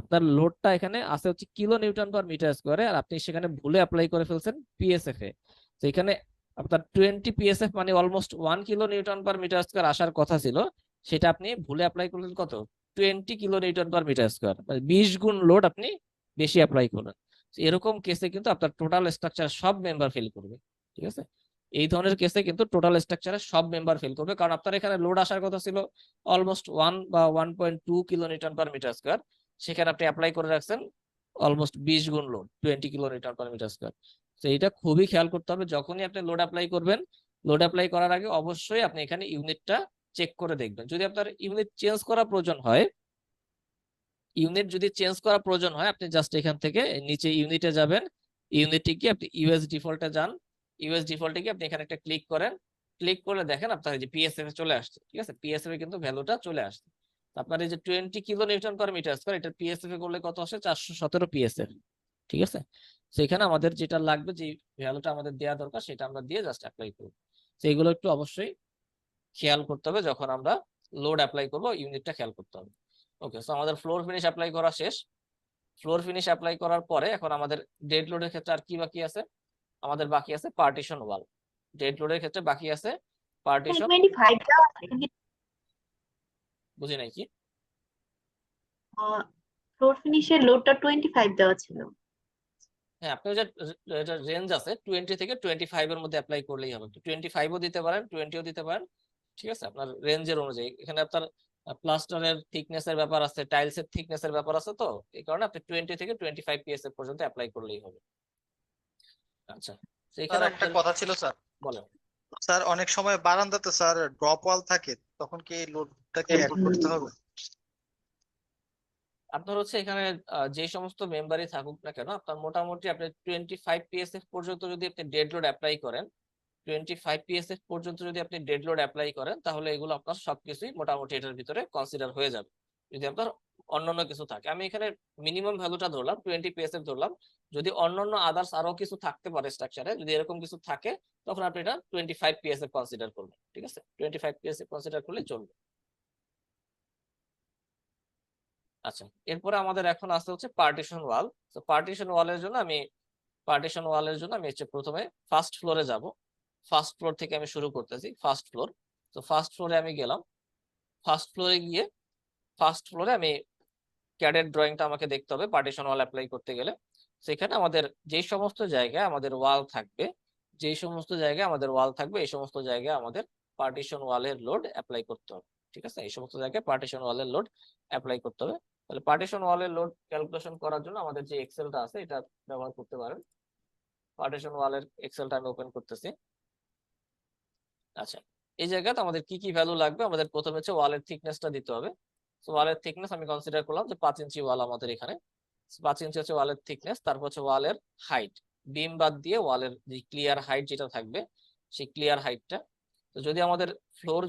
আপনার লোডটা এখানে আছে হচ্ছে কিলো নিউটন পার মিটার স্কোয়ারে, আর আপনি সেখানে ভুলে অ্যাপ্লাই করে ফেলছেন পিএসএফ এ। তো এখানে আপনার 20 পিএসএফ মানে almost 1 kilo newton per metre square আসার কথা ছিল, সেটা আপনি ভুলে অ্যাপ্লাই করলেন কত, 20 kilo newton per metre square, মানে 20 গুণ লোড আপনি বেশি অ্যাপ্লাই করলেন। এরকম কেসে কিন্তু আপনার টোটাল স্ট্রাকচার সব মেম্বার ফেল করবে, ঠিক আছে। এই ধরনের কেসে কিন্তু টোটাল স্ট্রাকচারে সব মেম্বার ফেল করবে, কারণ আপনার এখানে লোড আসার কথা ছিল অলমোস্ট 1 বা 1.2 kilo newton per metre square, সেখানে আপনি অ্যাপ্লাই করে রাখছেন অলমোস্ট 20 গুণ load, 20 kilo newton per metre square. তো এটা খুবই খেয়াল করতে হবে, যখনই আপনি লোড অ্যাপ্লাই করবেন, লোড অ্যাপ্লাই করার আগে অবশ্যই আপনি এখানে ইউনিটটা চেক করে দেখবেন। যদি আপনার ইউনিট চেঞ্জ করা প্রয়োজন হয়, আপনি জাস্ট এখান থেকে নিচে ইউনিটে যাবেন, ইউনিটে গিয়ে আপনি ইউএস ডিফল্টে যান, ইউএস ডিফল্টে গিয়ে আপনি এখানে একটা ক্লিক করেন, ক্লিক করলে দেখেন আপনার এই যে পিএসএফ এ চলে আসছে, ঠিক আছে, পিএসএফ এ কিন্তু ভ্যালুটা চলে আসছে। আপনার এই যে 20 kilo newton per metre square, এটা পিএসএফ এ করলে কত আসে, 417 পিএসএফ, ঠিক আছে। তো এখানে আমাদের যেটা লাগবে, যে ভ্যালুটা আমাদের দেওয়া দরকার, সেটা আমরা দিয়ে জাস্ট অ্যাপ্লাই করব। তো এইগুলো একটু অবশ্যই খেয়াল করতে হবে, যখন আমরা লোড অ্যাপ্লাই করব ইউনিটটা খেয়াল করতে হবে। ওকে, সো আমাদের ফ্লোর ফিনিশ অ্যাপ্লাই করা শেষ। ফ্লোর ফিনিশ অ্যাপ্লাই করার পরে এখন আমাদের ডেড লোডের ক্ষেত্রে আর কি বাকি আছে, আমাদের বাকি আছে পার্টিশন ওয়াল। ডেড লোডের ক্ষেত্রে বাকি আছে পার্টিশন, 25 দেওয়া আছে বুঝি নাই কি, ফ্লোর ফিনিশের লোডটা 25 দেওয়া ছিল। হ্যাঁ আপনি যে রেঞ্জ আছে 20 থেকে 25 এর মধ্যে অ্যাপ্লাই করলেই হবে। 25ও দিতে পারেন, 20ও দিতে পারেন, ঠিক আছে, আপনার রেঞ্জের অনুযায়ী। এখানে আপনার প্লাস্টারের থিকনেস এর ব্যাপার আছে, টাইলস এর থিকনেস এর ব্যাপার আছে, তো এই কারণে আপনি 20 থেকে 25 পিএসএফ পর্যন্ত অ্যাপ্লাই করলেই হবে। আচ্ছা, তো এখানে স্যার একটা কথা ছিল স্যার। বলেন। স্যার অনেক সময় বারান্দাতে স্যার ড্রপ ওয়াল থাকে, তখন কি এই লোডটা কি অ্যাড করতে হবে? আপনার হচ্ছে এখানে যে সমস্ত মেম্বারই থাকুক না কেন, আপনার মোটামুটি আপনি 25 পিএসএফ পর্যন্ত যদি আপনি ডেড লোড অ্যাপ্লাই করেন, 25 পিএসএফ পর্যন্ত যদি আপনি ডেড লোড অ্যাপ্লাই করেন, তাহলে এগুলো আপনার সবকিছুই মোটামুটি এটার ভিতরে কনসিডার হয়ে যাবে। যদি আপনার অন্যান্য কিছু থাকে, আমি এখানে মিনিমাম ভ্যালুটা ধরলাম, 20 পিএসএফ ধরলাম, যদি অন্যান্য আদার্স আরো কিছু থাকতে পারে স্ট্রাকচারে, যদি এরকম কিছু থাকে, তখন আপনি এটা 25 পিএসএফ কনসিডার করবেন, ঠিক আছে, 25 পিএসএফ কনসিডার করলে চলবে। আচ্ছা, এরপরে আমাদের এখন আসতে হচ্ছে পার্টিশন ওয়াল। তো পার্টিশন ওয়ালের জন্য আমি হচ্ছে প্রথমে ফার্স্ট ফ্লোরে যাব। ফার্স্ট ফ্লোর থেকে আমি শুরু করতেছি, ফার্স্ট ফ্লোর। তো ফার্স্ট ফ্লোরে আমি গেলাম, ফার্স্ট ফ্লোরে গিয়ে ফার্স্ট ফ্লোরে আমি ক্যাডেট ড্রয়িংটা আমাকে দেখতে হবে পার্টিশন ওয়াল অ্যাপ্লাই করতে গেলে। সেখানে আমাদের যে সমস্ত জায়গায় আমাদের ওয়াল থাকবে, এই সমস্ত জায়গায় আমাদের পার্টিশন ওয়ালের লোড অ্যাপ্লাই করতে হবে, ঠিক আছে, এই সমস্ত জায়গায় পার্টিশন ওয়ালের লোড অ্যাপ্লাই করতে হবে। তাহলে পার্টিশন ওয়ালের লোড ক্যালকুলেশন করার জন্য আমাদের যে এক্সেলটা আছে, এটা ব্যবহার করতে পারেন। পার্টিশন ওয়ালের এক্সেলটা আমি ওপেন করতেছি। আচ্ছা, এই জায়গাতে আমাদের কি কি ভ্যালু লাগবে, আমাদের প্রথমে হচ্ছে ওয়ালের থিকনেসটা দিতে হবে। তো ওয়ালের থিকনেস আমি কনসিডার করলাম যে 5 ইঞ্চি ওয়াল আমাদের এখানে, 5 ইঞ্চি হচ্ছে ওয়ালের থিকনেস। তারপর হচ্ছে ওয়ালের হাইট, বিম বাদ দিয়ে ওয়ালের যে ক্লিয়ার হাইট যেটা থাকবে, সেই ক্লিয়ার হাইটটা। তো যদি আমাদের floor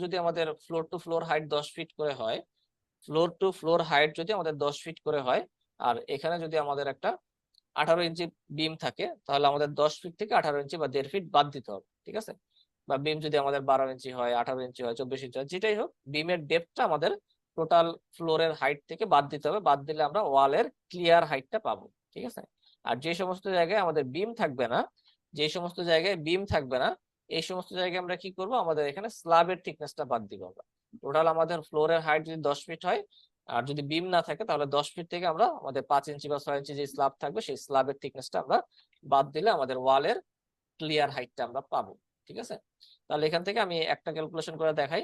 to floor height 10 feet করে হয়, ফ্লোর টু ফ্লোর হাইট যদি আমাদের 10 ফিট করে হয়, আর এখানে যদি আমাদের একটা 18 ইঞ্চি বিম থাকে, তাহলে আমাদের 10 ফিট থেকে 18 ইঞ্চি বা 1.5 ফিট বাদ দিতে হবে, ঠিক আছে। বা বিম যদি আমাদের 12 ইঞ্চি হয়, 18 ইঞ্চি হয়, 24 ইঞ্চি হয়, যেটাই হোক, বিমের ডেপথটা আমাদের টোটাল ফ্লোরের হাইট থেকে বাদ দিতে হবে। বাদ দিলে আমরা ওয়ালের ক্লিয়ার হাইটটা পাবো, ঠিক আছে। আর যে সমস্ত জায়গায় আমাদের বিম থাকবে না, এই সমস্ত জায়গায় আমরা কি করব, আমাদের এখানে স্ল্যাবের থিকনেসটা বাদ দিব আমরা। টোটাল আমাদের ফ্লোরের হাইট যদি 10 ফিট হয়, আর যদি বিম না থাকে, তাহলে 10 ফিট থেকে আমরা আমাদের 5 ইঞ্চি বা 6 ইঞ্চি যে স্ল্যাব থাকবে, সেই স্ল্যাবের থিকনেসটা আমরা বাদ দিলে আমাদের ওয়ালের ক্লিয়ার হাইটটা আমরা পাবো। ঠিক আছে, তাহলে এখান থেকে আমি একটা ক্যালকুলেশন করে দেখাই।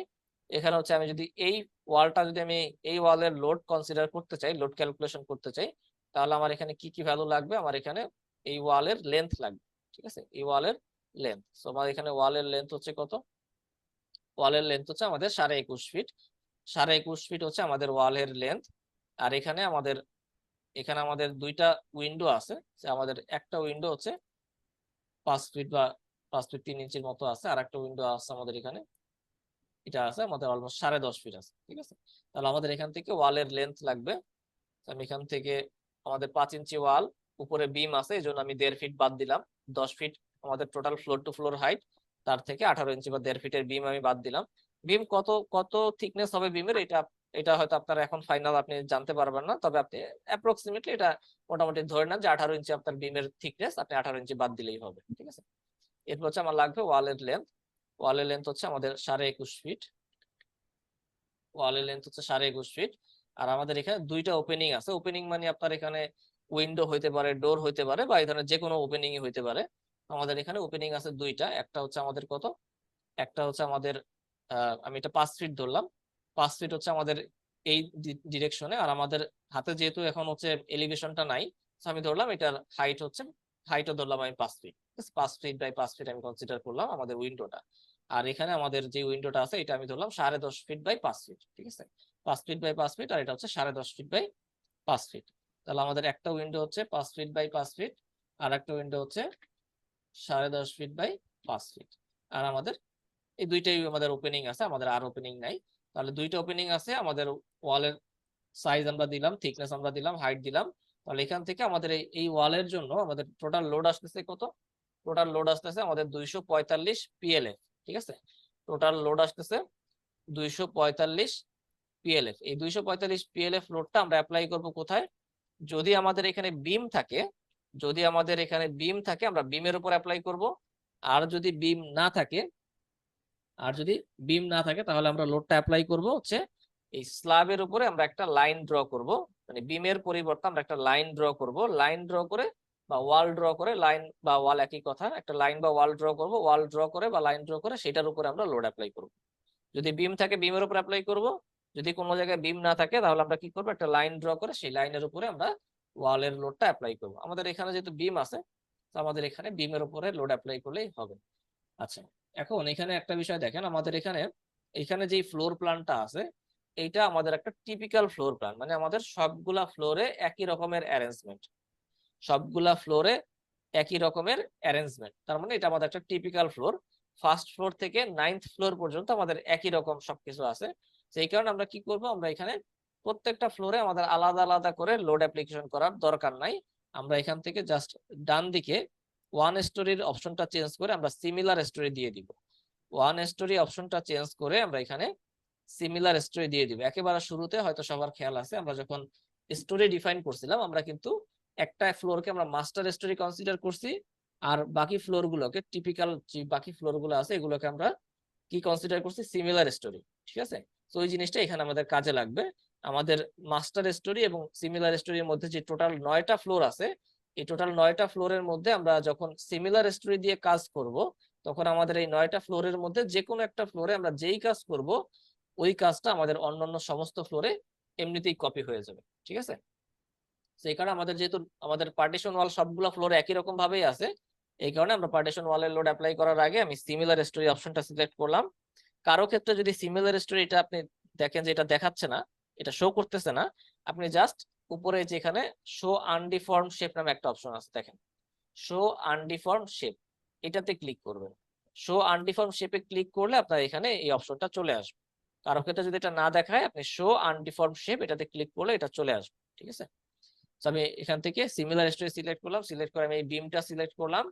এখানে হচ্ছে আমি যদি এই ওয়ালটা যদি আমি এই ওয়ালের লোড কনসিডার করতে চাই, লোড ক্যালকুলেশন করতে চাই, তাহলে আমার এখানে কি কি ভ্যালু লাগবে? আমার এখানে এই ওয়ালের লেন্থ লাগবে। ঠিক আছে, এই ওয়ালের লেন্থ। সো আমার এখানে ওয়ালের লেন্থ হচ্ছে কত? ওয়ালের লেন্থ হচ্ছে আমাদের 21.5 ফিট। 21.5 ফিট হচ্ছে আমাদের ওয়ালের লেন্থ। আর এখানে আমাদের দুইটা উইন্ডো আছে। আমাদের একটা উইন্ডো হচ্ছে 5 ফিট বা 5 ফিট 3 ইঞ্চির মতো আছে, আর একটা উইন্ডো আছে আমাদের এখানে, এটা আছে আমাদের অলমোস্ট 10.5 ফিট আছে। ঠিক আছে, তাহলে আমাদের এখান থেকে ওয়ালের লেন্থ লাগবে। আমি এখান থেকে আমাদের 5 ইঞ্চি ওয়াল, উপরে বিম আছে, এই জন্য আমি 1.5 ফিট বাদ দিলাম। 10 ফিট আমাদের total floor to floor height, তার থেকে 18 ইঞ্চি বা 1.5 ফিটের বিম আমি বাদ দিলাম। বিম কত কত থিকনেস হবে বিমের, এটা হয়তো আপনারা এখন ফাইনাল আপনি জানতে পারবেন না, তবে আপনি অ্যাপ্রক্সিমেটলি এটা মোটামুটি ধরে নেন যে 18 ইঞ্চি আপনার বিমের থিকনেস, আপনি 18 ইঞ্চি বাদ দিলেই হবে। ঠিক আছে, এরপর হচ্ছে আমার লাগবে ওয়ালের লেন্থ। ওয়ালের লেন্থ হচ্ছে আমাদের 21.5 ফিট। ওয়ালের লেন্থ হচ্ছে 21.5 ফিট। আর আমাদের এখানে দুইটা ওপেনিং আছে। ওপেনিং মানে আপনার এখানে উইন্ডো হইতে পারে, ডোর হইতে পারে, বা এই ধরনের যে কোনো ওপেনিং হইতে পারে। আমাদের এখানে ওপেনিং আছে দুইটা। একটা হচ্ছে আমাদের কত? একটা হচ্ছে আমাদের আমি এটা 5 ফিট ধরলাম। 5 ফিট হচ্ছে আমাদের এই ডিরেকশনে, আর আমাদের হাতে যেহেতু এখন হচ্ছে এলিভেশনটা নাই, তো আমি ধরলাম এটার হাইটও ধরলাম আমি 5 ফিট। 5 ফিট বাই 5 ফিট আমি কনসিডার করলাম আমাদের উইন্ডোটা। আর এখানে আমাদের যে উইন্ডোটা আছে এটা আমি ধরলাম 10.5 ফিট বাই 5 ফিট। ঠিক আছে, 5 ফিট বাই 5 ফিট, আর এটা হচ্ছে 10.5 ফিট বাই 5 ফিট। তাহলে আমাদের একটা উইন্ডো হচ্ছে 5 ফিট বাই 5 ফিট, আর একটা উইন্ডো হচ্ছে 10.5 ফিট বাই 5 ফিট। আর আমাদের এই দুইটাই আমাদের ওপেনিং আছে, আমাদের আর ওপেনিং নাই। তাহলে দুইটা ওপেনিং আছে, আমাদের ওয়ালের সাইজ আমরা দিলাম, থিকনেস আমরা দিলাম, হাইট দিলাম। তাহলে এখান থেকে আমাদের এই ওয়ালের জন্য আমাদের টোটাল লোড আসতেছে কত? টোটাল লোড আসতেছে আমাদের 245 পিএলএফ। ঠিক আছে, টোটাল লোড আসতেছে 245 পিএলএফ। এই 245 পিএলএফ লোডটা আমরা অ্যাপ্লাই করব কোথায়? যদি আমাদের এখানে বিম থাকে, আমরা বিমের উপর অ্যাপ্লাই করব। আর যদি বিম না থাকে, তাহলে আমরা লোডটা অ্যাপ্লাই করব হচ্ছে এই স্ল্যাবের উপরে। আমরা একটা লাইন ড্র করব, মানে বিমের পরিবর্তে আমরা একটা লাইন ড্র করব। লাইন ড্র করে বা ওয়াল ড্র করে, লাইন বা ওয়াল একই কথা, একটা লাইন বা ওয়াল ড্র করব, ওয়াল ড্র করে বা লাইন ড্র করে সেটার উপরে আমরা লোড অ্যাপ্লাই করব। যদি বিম থাকে বিমের উপর অ্যাপ্লাই করব, যদি কোনো জায়গায় বিম না থাকে তাহলে আমরা কি করব? একটা লাইন ড্র করে সেই লাইনের উপরে আমরা ওয়ালের লোডটা অ্যাপ্লাই করব। আমাদের এখানে যেহেতু বিম আছে, তো আমাদের এখানে বিমের উপরে লোড অ্যাপ্লাই করলেই হবে। আচ্ছা, এখন এখানে একটা বিষয় দেখেন, আমাদের এখানে যে ফ্লোর প্ল্যানটা আছে, এইটা আমাদের একটা টিপিক্যাল ফ্লোর প্ল্যান, মানে আমাদের সবগুলা ফ্লোরে একই রকমের অ্যারেঞ্জমেন্ট। তার মানে এটা আমাদের একটা টিপিক্যাল ফ্লোর। ফার্স্ট ফ্লোর থেকে 9th ফ্লোর পর্যন্ত আমাদের একই রকম সবকিছু আছে। সেই কারণে আমরা কি করব? আমরা এখানে প্রত্যেকটা ফ্লোরে আমাদের আলাদা আলাদা করে লোড অ্যাপ্লিকেশন করার দরকার নাই। আমরা এখান থেকে জাস্ট ডান দিকে 1 স্টোরির অপশনটা চেঞ্জ করে আমরা সিমিলার স্টোরি দিয়ে দিব। 1 স্টোরি অপশনটা চেঞ্জ করে আমরা এখানে সিমিলার স্টোরি দিয়ে দিব। একেবারে শুরুতে হয়তো সবার খেয়াল আছে, আমরা যখন স্টোরি ডিফাইন করছিলাম, আমরা কিন্তু একটা ফ্লোরকে আমরা মাস্টার স্টোরি কনসিডার করছি, আর বাকি ফ্লোর গুলোকে, টিপিক্যাল যে বাকি ফ্লোর গুলো আছে, এগুলোকে আমরা কি কনসিডার করছি? Similar story. ঠিক আছে, তো ওই জিনিসটা এখানে আমাদের কাজে লাগবে। আমাদের মাস্টার স্টোরি এবং সিমিলার স্টোরির মধ্যে যে টোটাল 9টা ফ্লোর আছে, এই টোটাল 9টা ফ্লোরের মধ্যে আমরা যখন সিমিলার স্টোরি দিয়ে কাজ করব, তখন আমাদের এই 9টা ফ্লোরের মধ্যে যে কোনো একটা ফ্লোরে আমরা যেই কাজ করব, ওই কাজটা আমাদের অন্যান্য সমস্ত ফ্লোরে এমনিতেই কপি হয়ে যাবে। ঠিক আছে, সেই কারণে আমাদের যেহেতু আমাদের পার্টিশন ওয়াল সবগুলো ফ্লোরে একই রকম ভাবেই আছে, এই কারণে আমরা পার্টিশন ওয়ালের লোড অ্যাপ্লাই করার আগে আমি সিমিলার স্টোরি অপশনটা সিলেক্ট করলাম। কারো ক্ষেত্রে যদি সিমিলার স্টোরি এটা আপনি দেখেন যে এটা দেখাচ্ছে না, এটা শো করতেছে না, আপনি জাস্ট উপরে যেখানে শো আনডিফর্ম শেপ নামে একটা অপশন আছে, দেখেন শো আনডিফর্ম শেপ, এটাতে ক্লিক করবেন। শো আনডিফর্ম শেপে ক্লিক করলে আপনার এখানে এই অপশনটা চলে আসবে। কারো ক্ষেত্রে যদি এটা না দেখায়, আপনি শো আনডিফর্ম শেপ এটাতে ক্লিক করলে এটা চলে আসবে। ঠিক আছে, তো আমি এখান থেকে সিমিলার স্টোরি সিলেক্ট করলাম। সিলেক্ট করে আমি এই বিমটা সিলেক্ট করলাম।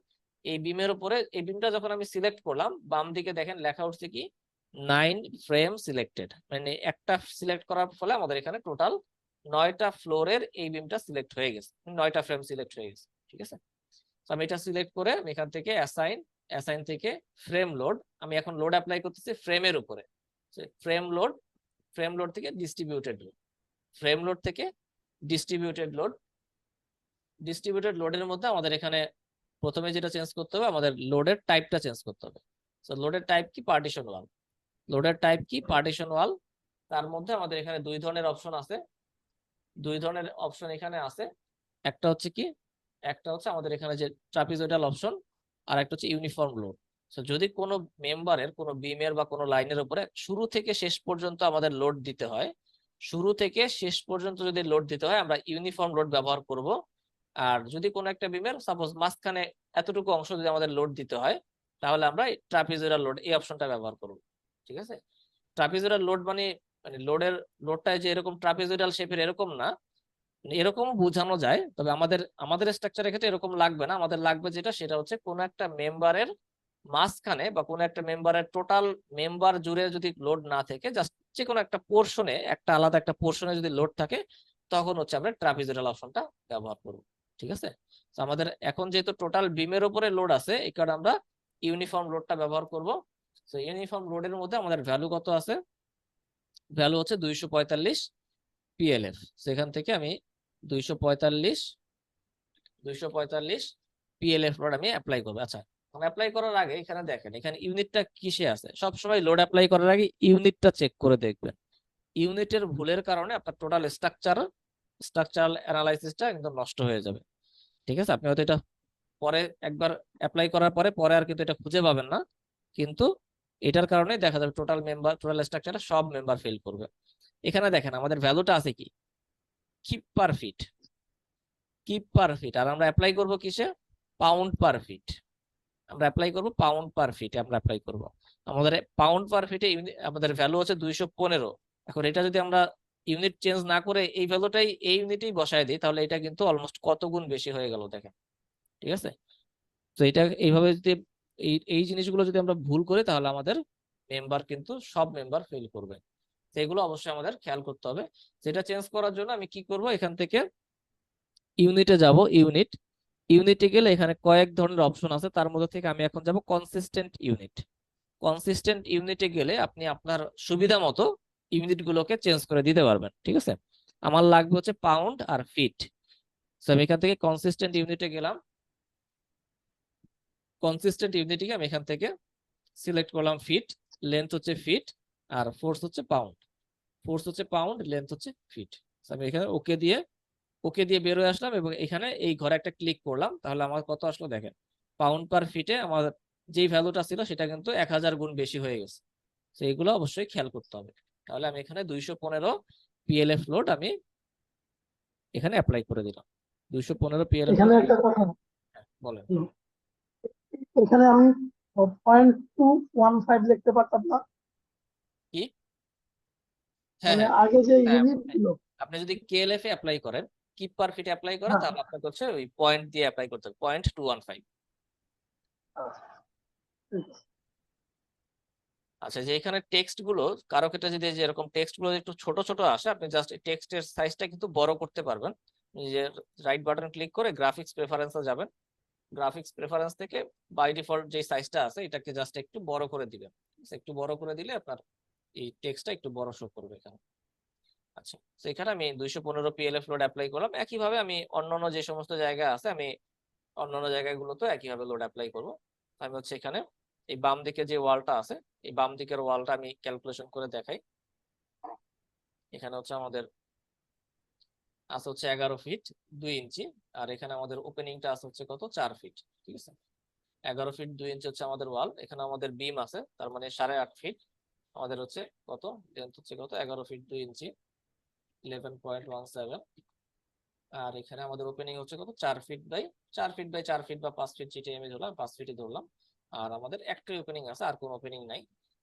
এই বিমের উপরে এই বিমটা যখন আমি সিলেক্ট করলাম, বাম দিকে দেখেন লেখা উঠছে কি 9 ফ্রেম সিলেক্টেড, মানে একটা সিলেক্ট করার ফলে আমাদের এখানে টোটাল 9টা ফ্লোরের এই বিমটা সিলেক্ট হয়ে গেছে, 9টা ফ্রেম সিলেক্ট হয়ে গেছে। ঠিক আছে, তো আমি এটা সিলেক্ট করে আমি এখান থেকে অ্যাসাইন থেকে ফ্রেম লোড, আমি এখন লোড অ্যাপ্লাই করতেছি ফ্রেমের উপরে। ফ্রেম লোড থেকে ডিস্ট্রিবিউটেড লোডের মধ্যে আমাদের এখানে প্রথমে যেটা চেঞ্জ করতে হবে, আমাদের লোডের টাইপটা চেঞ্জ করতে হবে। তো লোডের টাইপ কি? পার্টিশন ওয়াল। লোডের টাইপ কি? পার্টিশন ওয়াল। তার মধ্যে আমাদের এখানে দুই ধরনের অপশন আছে, দুই ধরনের অপশন এখানে আছে। একটা হচ্ছে কি, একটা হচ্ছে আমাদের এখানে যে ট্রাপিজয়েডাল অপশন, আর একটা হচ্ছে ইউনিফর্ম লোড। তো যদি কোনো মেম্বারের, কোনো বিমের বা কোনো লাইনের উপরে শুরু থেকে শেষ পর্যন্ত আমাদের লোড দিতে হয়, শুরু থেকে শেষ পর্যন্ত যদি লোড দিতে হয়, আমরা ইউনিফর্ম লোড ব্যবহার করব। আর যদি কোনো একটা বিমের সাপোজ মাঝখানে এতটুকু অংশ যদি আমাদের লোড দিতে হয়, তাহলে আমরা ট্রাপিজয়েডাল লোড এই অপশনটা ব্যবহার করব। ঠিক আছে? ট্রাপিজয়েডাল লোড মানে লোডের লোডটা যে এরকম ট্রাপিজয়েডাল শেপের এরকম না, এরকম বোঝানো যায়, তবে আমাদের স্ট্রাকচারের ক্ষেত্রে এরকম লাগবে না। আমাদের লাগবে যেটা, সেটা হচ্ছে কোন একটা মেম্বারের মাঝখানে বা কোন একটা মেম্বারের টোটাল মেম্বার জুড়ে যদি লোড না থেকে, জাস্ট যে কোনো একটা পোর্শনে, একটা আলাদা একটা পোর্শনে যদি লোড থাকে, তখন হচ্ছে আমরা ট্রাপিজয়েডাল অপশনটা ব্যবহার করব। ঠিক আছে? তো আমাদের এখন যেহেতু টোটাল বিমের উপরে লোড আছে, এই কারণে আমরা ইউনিফর্ম লোডটা ব্যবহার করব। তো ইউনিফর্ম লোডের মধ্যে আমাদের ভ্যালু কত আছে? ভ্যালু হচ্ছে 245 পিএলএফ। সেখান থেকে আমি 245 পিএলএফ লোড আমি অ্যাপ্লাই করবো। আচ্ছা, অ্যাপ্লাই করার আগে এখানে দেখেন, এখানে ইউনিটটা কিসে আছে। সবসময় লোড অ্যাপ্লাই করার আগে ইউনিটটা চেক করে দেখবেন। ইউনিটের ভুলের কারণে আপনার টোটাল স্ট্রাকচারাল অ্যানালাইসিসটা একদম নষ্ট হয়ে যাবে। ঠিক আছে? আপনি হয়তো এটা পরে একবার অ্যাপ্লাই করার পরে আর কিন্তু এটা খুঁজে পাবেন না, কিন্তু এটার কারণে দেখা যাবে টোটাল স্ট্রাকচারে সব মেম্বার ফেল করবে। এখানে দেখেন আমাদের ভ্যালুটা আছে কি? Kip per feet. Kip per feet. আর আমরা অ্যাপ্লাই করব কিসে? Pound per feet. আমরা অ্যাপ্লাই করব পাউন্ড পার ফিটে। আমরা অ্যাপ্লাই করব আমাদের পাউন্ড পার ফিটে। আমাদের ভ্যালু হচ্ছে 215। এখন এটা যদি আমরা ইউনিট চেঞ্জ না করে এই ভ্যালুটাই এই ইউনিটেই বসায় দিই, তাহলে এটা কিন্তু অলমোস্ট কত গুণ বেশি হয়ে গেল দেখেন। ঠিক আছে? তো এটা এইভাবে যদি এই জিনিসগুলো যদি আমরা ভুল করি, তাহলে আমাদের মেম্বার কিন্তু সব মেম্বার ফেল করবে। তো এগুলো অবশ্যই আমাদের খেয়াল করতে হবে। সেটা চেঞ্জ করার জন্য আমি কি করব, এখান থেকে ইউনিটে যাব। ইউনিটে গেলে এখানে কয়েক ধরনের অপশন আছে, তার মধ্যে থেকে আমি এখন যাব কনসিস্টেন্ট ইউনিট। কনসিস্টেন্ট ইউনিটে গেলে আপনি আপনার সুবিধা মতো ইউনিট গুলোকে চেঞ্জ করে দিতে পারবেন। ঠিক আছে? আমার লাগবে হচ্ছে পাউন্ড আর ফিট। আমি এখান থেকে কনসিস্টেন্ট ইউনিটে গেলাম। কনসিস্টেন্ট ইউনিটকে আমি এখান থেকে সিলেক্ট করলাম ফিট, লেন্থ হচ্ছে ফিট, আর ফোর্স হচ্ছে পাউন্ড। ফোর্স হচ্ছে পাউন্ড, লেন্থ হচ্ছে ফিট। আমি এখানে ওকে দিয়ে বের হয়ে আসলাম, এবং এখানে এই ঘরে একটা ক্লিক করলাম। তাহলে আমার কত আসলো দেখেন, পাউন্ড পার ফিটে আমার যেই ভ্যালুটা ছিল সেটা কিন্তু 1000 গুণ বেশি হয়ে গেছে। তো এইগুলো অবশ্যই খেয়াল করতে হবে। তাহলে আমি এখানে 215 পিএলএফ লোড আমি এখানে অ্যাপ্লাই করে দিলাম। 215 পিএলএফ এখানে একটা কথা, বলেন। এখানে আমি 0.215 লিখতে পারতাম না? কি? হ্যাঁ, মানে হ্যাঁ, আগে যে হ্যাঁ, ইউনিট ছিল। আপনি যদি কেএলএফ এ অ্যাপ্লাই করেন, কিপ পার ফিট অ্যাপ্লাই করেন, হ্যাঁ। তাহলে আপনাকে হচ্ছে ওই পয়েন্ট দিয়ে অ্যাপ্লাই করতে হবে, 0.215। আচ্ছা, যে এখানে টেক্সট গুলো কারো ক্ষেত্রে যদি যে এরকম টেক্সট গুলো একটু ছোট ছোট আসে, আপনি জাস্ট টেক্সটের সাইজটা কিন্তু বড় করতে পারবেন। নিজের রাইট বাটন ক্লিক করে গ্রাফিক্স প্রেফারেন্সে যাবেন। গ্রাফিক্স প্রেফারেন্স থেকে বাই ডিফল্ট যে সাইজটা আছে এটাকে জাস্ট একটু বড় করে দিবেন। একটু বড় করে দিলে আপনার এই টেক্সটটা একটু বড় শো করবে এখানে। আচ্ছা, তো এখানে আমি 215 পিএলএফ লোড অ্যাপ্লাই করলাম। একইভাবে আমি অন্যান্য যে সমস্ত জায়গা আছে, আমি অন্যান্য জায়গাগুলোতে একইভাবে লোড অ্যাপ্লাই করবো। আমি হচ্ছে এখানে এই বাম দিকে যে ওয়ালটা আছে, এই বাম দিকের ওয়ালটা আমি ক্যালকুলেশন করে দেখাই। এখানে হচ্ছে আমাদের আছে হচ্ছে 11 ফিট 2 ইঞ্চি, আর এখানে আমাদের ওপেনিংটা আছে হচ্ছে কত, 4 ফিট। ঠিক আছে? 11 ফিট 2 ইঞ্চি হচ্ছে আমাদের ওয়াল। এখানে আমাদের বিম আছে, তার মানে 8.5 ফিট। আমাদের হচ্ছে কত, লেন্থ হচ্ছে কত, 11 ফিট 2 ইঞ্চি, 11.17। আর এখানে আমাদের ওপেনিং হচ্ছে কত, 4 feet by 4 feet by 4 feet বা 5 ফিট, যেটা আমি ধরলাম 5 ফিটই ধরলাম। আর আমাদের একটাই ওপেনিং আছে, আর কোনো ওপেনিং নাই।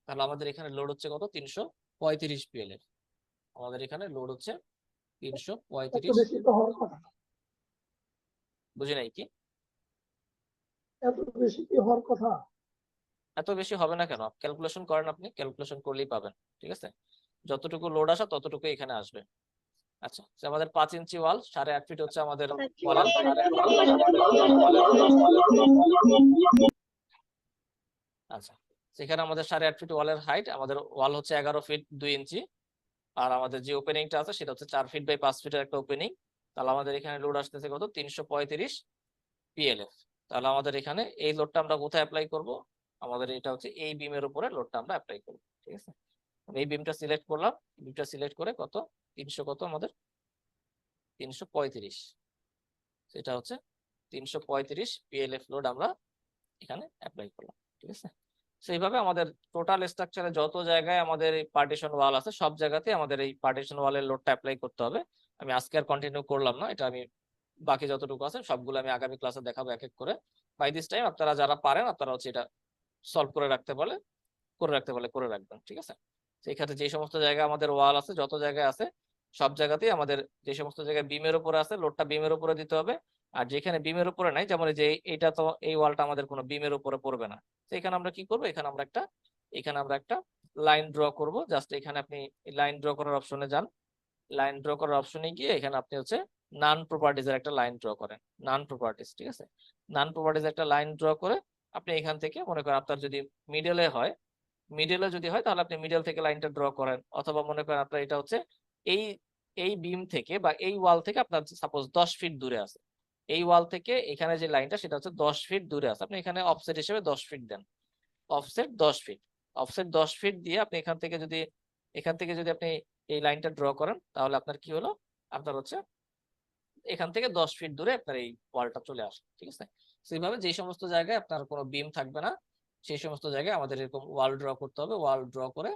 তাহলে আমাদের এখানে লোড হচ্ছে কত, 335 পিএলএফ। আমাদের এখানে লোড হচ্ছে এত 335। বেশি তো হওয়ার কথা না। বুঝি নাই কি? এত বেশি কি হওয়ার কথা? এত বেশি হবে না কেন? ক্যালকুলেশন করেন, আপনি ক্যালকুলেশন করলেই পাবেন। ঠিক আছে? যতটুকু লোড আসা ততটুকু এখানে আসবে। আচ্ছা, তো আমাদের 5 ইঞ্চি ওয়াল, 8.5 ফিট হচ্ছে আমাদের ওয়াল। আচ্ছা, সেখানে আমাদের 8.5 ফিট ওয়ালের হাইট। আমাদের ওয়াল হচ্ছে 11 ফিট 2 ইঞ্চি, আর আমাদের যে ওপেনিংটা আছে সেটা হচ্ছে 4 ফিট বাই 5 ফিটের একটা ওপেনিং। তাহলে আমাদের এখানে লোড আসতেছে কত, 335 পিএলএফ। তাহলে আমাদের এখানে এই লোডটা আমরা কোথায় অ্যাপ্লাই করব? আমাদের এটা হচ্ছে এই বিমের উপরে লোডটা আমরা অ্যাপ্লাই করব, ঠিক আছে। এই বিমটা সিলেক্ট করলাম, বিমটা সিলেক্ট করে কত 300 কত আমাদের 335, সেটা হচ্ছে 335 পিএলএফ লোড আমরা এখানে অ্যাপ্লাই করলাম, ঠিক আছে। সেইভাবে আমাদের টোটাল স্ট্রাকচারে যত জায়গায় আমাদের এই পার্টিশন ওয়াল আছে সব জায়গাতে আমাদের এই পার্টিশন ওয়ালের লোডটা অ্যাপ্লাই করতে হবে। আমি আজকে আর কন্টিনিউ করলাম না, এটা আমি বাকি যতটুকু আছে সবগুলো আমি আগামী ক্লাসে দেখাবো এক এক করে। বাই দিস টাইম আপনারা যারা পারেন আপনারা হচ্ছে এটা সলভ করে রাখতে বলে করে রাখবেন, ঠিক আছে। সেই ক্ষেত্রে যে সমস্ত জায়গায় আমাদের ওয়াল আছে যত জায়গায় আছে সব জায়গাতেই আমাদের যে সমস্ত জায়গায় বিমের উপরে আছে লোডটা বিমের উপরে দিতে হবে। আর যেখানে বিমের উপরে নাই, যেমন এই যে এইটা তো এই ওয়ালটা আমাদের কোনো বিমের উপরে পড়বে না, তো এখানে আমরা কি করবো, এখানে আমরা একটা লাইন ড্র করব। জাস্ট এখানে আপনি লাইন ড্র করার অপশনে যান, লাইন ড্র করার অপশনে গিয়ে এখানে আপনি হচ্ছে নান প্রপার্টিজ এর একটা লাইন ড্র করেন, নান প্রপার্টিজ, ঠিক আছে। নান প্রপার্টিজ একটা লাইন ড্র করে আপনি এখান থেকে মনে করেন আপনার যদি মিডলে হয় তাহলে আপনি মিডল থেকে লাইনটা ড্র করেন, অথবা মনে করেন আপনার এটা হচ্ছে এই এই বিম থেকে বা এই ওয়াল থেকে আপনার সাপোজ 10 ফিট দূরে আছে, এই ওয়াল থেকে এখানে যে লাইনটা সেটা হচ্ছে 10 ফিট দূরে আছে, আপনি এখানে অফসেট হিসেবে 10 ফিট দেন, অফসেট 10 ফিট, অফসেট 10 ফিট দিয়ে আপনি এখান থেকে যদি আপনি এই লাইনটা ড্র করেন তাহলে আপনার কি হলো, আপনার হচ্ছে এখান থেকে 10 ফিট দূরে আপনার এই ওয়ালটা চলে আসে, ঠিক আছে। সেইভাবে যে সমস্ত জায়গায় আপনার কোনো বিম থাকবে না সেই সমস্ত জায়গায় আমাদের এরকম ওয়াল ড্র করতে হবে, ওয়াল ড্র করে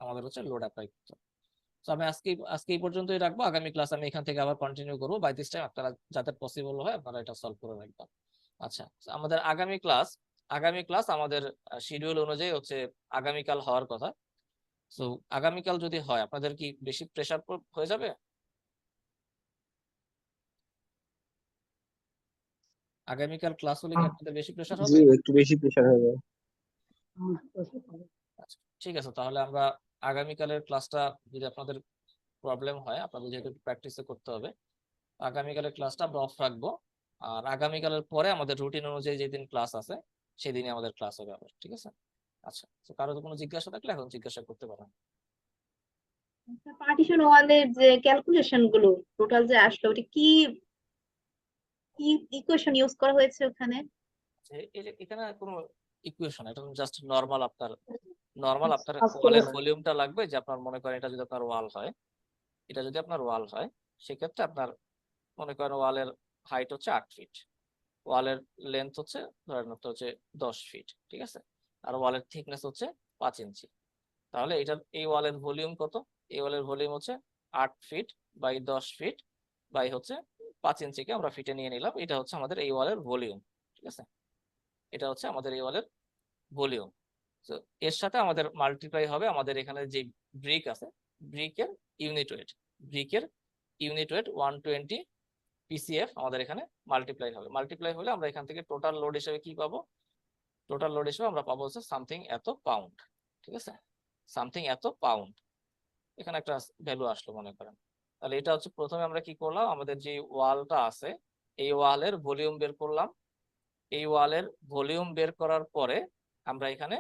আমাদের হচ্ছে লোড অ্যাপ্লাই করতে হবে। তো আমি আজকে এই পর্যন্তই রাখবো, আগামী ক্লাস আমি এখান থেকে আবার কন্টিনিউ করবো। বাই দিস টাইম আপনারা যাতে পসিবল হয় আপনারা এটা সলভ করে রাখবেন। আচ্ছা, আমাদের আগামী ক্লাস আমাদের শিডিউল অনুযায়ী হচ্ছে আগামীকাল হওয়ার কথা। তো আগামীকাল যদি হয় আপনাদের কি বেশি প্রেসার হয়ে যাবে? আগামীকাল ক্লাস হলে কি আপনাদের বেশি প্রেসার হবে? একটু বেশি প্রেশার হবে। আচ্ছা, ঠিক আছে, তাহলে আমরা আগামীকালের ক্লাসটা যদি আপনাদের প্রবলেম হয়, আপনাদের যেহেতু প্র্যাকটিসে করতে হবে, আগামীকালের ক্লাসটা আমরা অফ রাখবো। আর আগামীকালের পরে আমাদের রুটিন অনুযায়ী যেদিন ক্লাস আছে সেদিনই আমাদের ক্লাস হবে আবার, ঠিক আছে। আচ্ছা, তো কারো কোনো জিজ্ঞাসা থাকলে এখন জিজ্ঞাসা করতে পারেন। পার্টিশন ওয়ালের যে ক্যালকুলেশন গুলো টোটাল যে আসলো ওটা কি কি ইকুয়েশন ইউজ করা হয়েছে ওখানে? এখানে কোনো ইকুয়েশন, এটা জাস্ট নরমাল আপনার আজকে ওয়ালের ভলিউমটা লাগবে। যে আপনার মনে করেন এটা যদি আপনার ওয়াল হয়, সেক্ষেত্রে আপনার মনে করেন ওয়ালের হাইট হচ্ছে 8 ফিট, ওয়ালের লেন্থ হচ্ছে ধরেন আপনার হচ্ছে 10 ফিট, ঠিক আছে, আর ওয়ালের থিকনেস হচ্ছে 5 ইঞ্চি। তাহলে এই ওয়ালের ভলিউম কত? এই ওয়ালের ভলিউম হচ্ছে 8 ফিট বাই 10 ফিট বাই হচ্ছে 5 ইঞ্চিকে আমরা ফিটে নিয়ে নিলাম, এটা হচ্ছে আমাদের এই ওয়ালের ভলিউম, ঠিক আছে। এটা হচ্ছে আমাদের এই ওয়ালের ভলিউম। তো এর সাথে আমাদের মাল্টিপ্লাই হবে আমাদের এখানে যে ব্রিক আছে, ব্রিকের ইউনিট ওয়েট 120 পিসিএফ আমাদের এখানে মাল্টিপ্লাই হলে আমরা এখান থেকে টোটাল লোড হিসেবে কি পাবো? টোটাল লোড হিসেবে আমরা পাবো হচ্ছে সামথিং এত পাউন্ড, ঠিক আছে, সামথিং এত পাউন্ড। এখানে একটা ভ্যালু আসলো মনে করেন। তাহলে এটা হচ্ছে প্রথমে আমরা কি করলাম, আমাদের যে ওয়ালটা আছে এই ওয়ালের ভলিউম বের করলাম। এই ওয়ালের ভলিউম বের করার পরে আমরা এখানে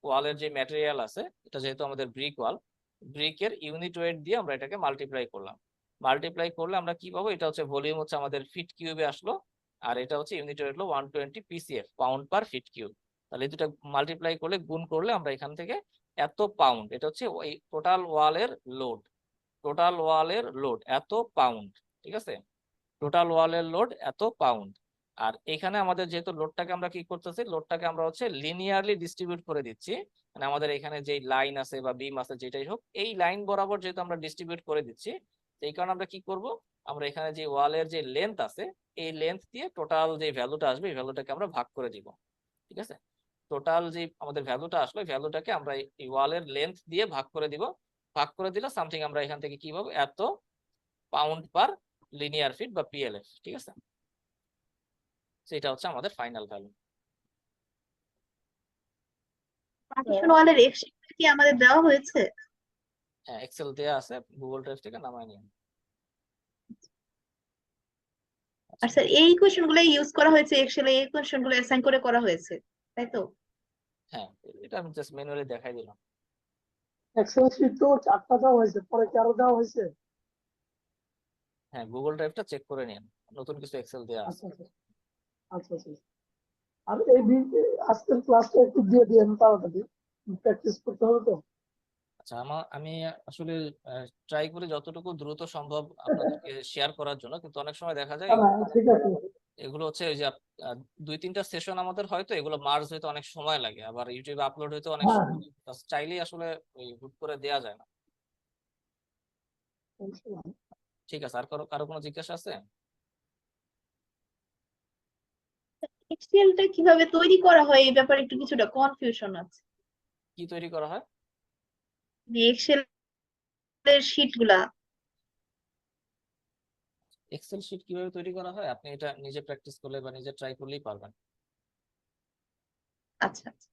ওয়ালের যে ম্যাটেরিয়াল আছে, এটা যেহেতু আমাদের ব্রিক ওয়াল, ব্রিকের ইউনিট ওয়েট দিয়ে আমরা এটাকে মাল্টিপ্লাই করলাম। মাল্টিপ্লাই করলে আমরা কি পাবো? এটা হচ্ছে ভলিউম হচ্ছে আমাদের ফিট কিউবে আসলো, আর এটা হচ্ছে ইউনিট ওয়েট হলো 120 PCF, pound per fit cube. তাহলে এই দুটো মাল্টিপ্লাই করলে গুণ করলে আমরা এখান থেকে এত পাউন্ড, এটা হচ্ছে ওই টোটাল ওয়ালের লোড এত পাউন্ড, ঠিক আছে, টোটাল ওয়ালের লোড এত পাউন্ড। আর এখানে আমাদের যেহেতু লোডটাকে আমরা কি করতেছি, লোডটাকে আমরা হচ্ছে লিনিয়ারলি ডিস্ট্রিবিউট করে দিচ্ছি, মানে আমাদের এখানে যে লাইন আছে বা বিম আছে যেটাই হোক, এই লাইন বরাবর যেহেতু আমরা ডিস্ট্রিবিউট করে দিচ্ছি, এই কারণে আমরা কি করব, আমরা এখানে যে ওয়ালের যে লেন্থ আছে এই লেন্থ দিয়ে টোটাল যে ভ্যালুটা আসবে এই ভ্যালুটাকে আমরা ভাগ করে দিব, ঠিক আছে। টোটাল যে আমাদের ভ্যালুটা আসলো ভ্যালুটাকে আমরা এই ওয়ালের লেন্থ দিয়ে ভাগ করে দিলে সামথিং আমরা এখান থেকে কি পাবো, এত পাউন্ড পার লিনিয়ার ফিট বা পিএলএফ, ঠিক আছে। সেটা হচ্ছে আমাদের ফাইনাল ভ্যালু। পার্টিশন ওয়ালের এক্সেল কি আমাদের দেওয়া হয়েছে? হ্যাঁ, এক্সেল দেয়া আছে, গুগল ড্রাইভ থেকে নামায় নিন। আর স্যার এই ইকুয়েশন গুলো ইউজ করা হয়েছে এক্সেলে, এই ইকুয়েশন গুলো অ্যাসাইন করে করা হয়েছে, তাই তো? হ্যাঁ, এটা আমি জাস্ট ম্যানুয়ালি দেখাই দিলাম। এক্সেল শিট তো 4টা দেওয়া হয়েছে, পরে কি আরো দেওয়া হয়েছে? হ্যাঁ, গুগল ড্রাইভটা চেক করে নিন, নতুন কিছু এক্সেল দেয়া আছে। আচ্ছা আচ্ছা আচ্ছা আচ্ছা। আর এই আজকের ক্লাসটা একটু দিয়ে দিয়েন তাড়াতাড়ি, প্র্যাকটিস করতে হবে তো। আচ্ছা, আমি আসলে ট্রাই করি যতটুকু দ্রুত সম্ভব আপনাদেরকে শেয়ার করার জন্য, কিন্তু অনেক সময় দেখা যায় না না, ঠিক আছে। এগুলো হচ্ছে ওই যে 2-3টা সেশন আমাদের হয়তো এগুলো মার্জ হইতে অনেক সময় লাগে, আবার ইউটিউবে আপলোড হইতে অনেক হ্যাঁ সময় লাগে। চাইলেই আসলে ওই হুট করে দেয়া যায় না। হ্যাঁ। ঠিক আছে, আর কারো কারো কোনো জিজ্ঞাসা আছে? এক্সেলটা কিভাবে তৈরি করা হয় এই ব্যাপারে একটু কিছুটা কনফিউশন আছে। কি তৈরি করা হয়? এক্সেল এর শিট গুলা। এক্সেল শিট কিভাবে তৈরি করা হয় আপনি এটা নিজে প্র্যাকটিস করলে বা নিজে ট্রাই করলেই পারবেন। আচ্ছা আচ্ছা।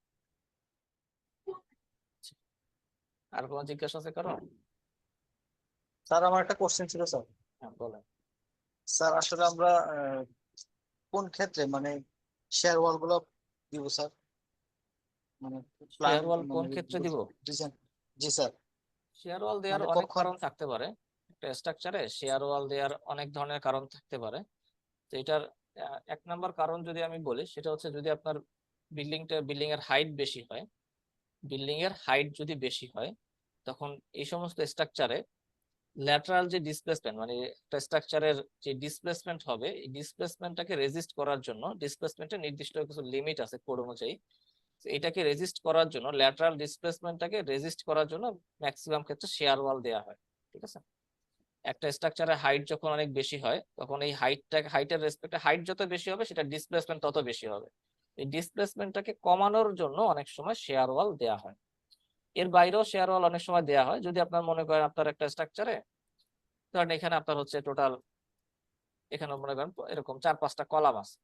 আর কোনো জিজ্ঞাসা আছে কারো? স্যার আমার একটা কোশ্চেন ছিল স্যার। হ্যাঁ, বলেন। স্যার আসলে আমরা কোন ক্ষেত্রে মানে শেয়ার ওয়াল গুলো দিব স্যার, মানে প্ল্যান শেয়ার ওয়াল কোন মানে ক্ষেত্রে দিব? ডিজাইন? জি স্যার। শেয়ার ওয়াল দেওয়ার মানে অনেক কখন? কারণ থাকতে পারে। একটা স্ট্রাকচারে শেয়ার ওয়াল দেওয়ার অনেক ধরনের কারণ থাকতে পারে। তো এটার এক নাম্বার কারণ যদি আমি বলি, সেটা হচ্ছে যদি আপনার বিল্ডিং এর হাইট বেশি হয়, বিল্ডিং এর হাইট যদি বেশি হয়, তখন এই সমস্ত স্ট্রাকচারে ল্যাটারাল যে ডিসপ্লেসমেন্ট, মানে একটা স্ট্রাকচারের যে ডিসপ্লেসমেন্ট হবে, এই ডিসপ্লেসমেন্টটাকে রেজিস্ট করার জন্য ডিসপ্লেসমেন্টের নির্দিষ্ট কিছু লিমিট আছে কোড অনুযায়ী। তো এটাকে রেজিস্ট করার জন্য, ল্যাটারাল ডিসপ্লেসমেন্টটাকে রেজিস্ট করার জন্য ম্যাক্সিমাম ক্ষেত্রে শেয়ার ওয়াল দেওয়া হয়। ঠিক আছে, একটা স্ট্রাকচারের হাইট যখন অনেক বেশি হয়, তখন এই হাইটের রেসপেক্টে হাইট যত বেশি হবে সেটা ডিসপ্লেসমেন্ট তত বেশি হবে। এই ডিসপ্লেসমেন্টটাকে কমানোর জন্য অনেক সময় শেয়ার ওয়াল দেওয়া হয়। এর বাইরেও শেয়ার ওয়াল অনেক সময় দেওয়া হয় যদি আপনার মনে করেন আপনার একটা স্ট্রাকচারে, ধরেন এখানে আপনার হচ্ছে টোটাল, এখানে মনে করেন এরকম 4-5টা কলাম আছে,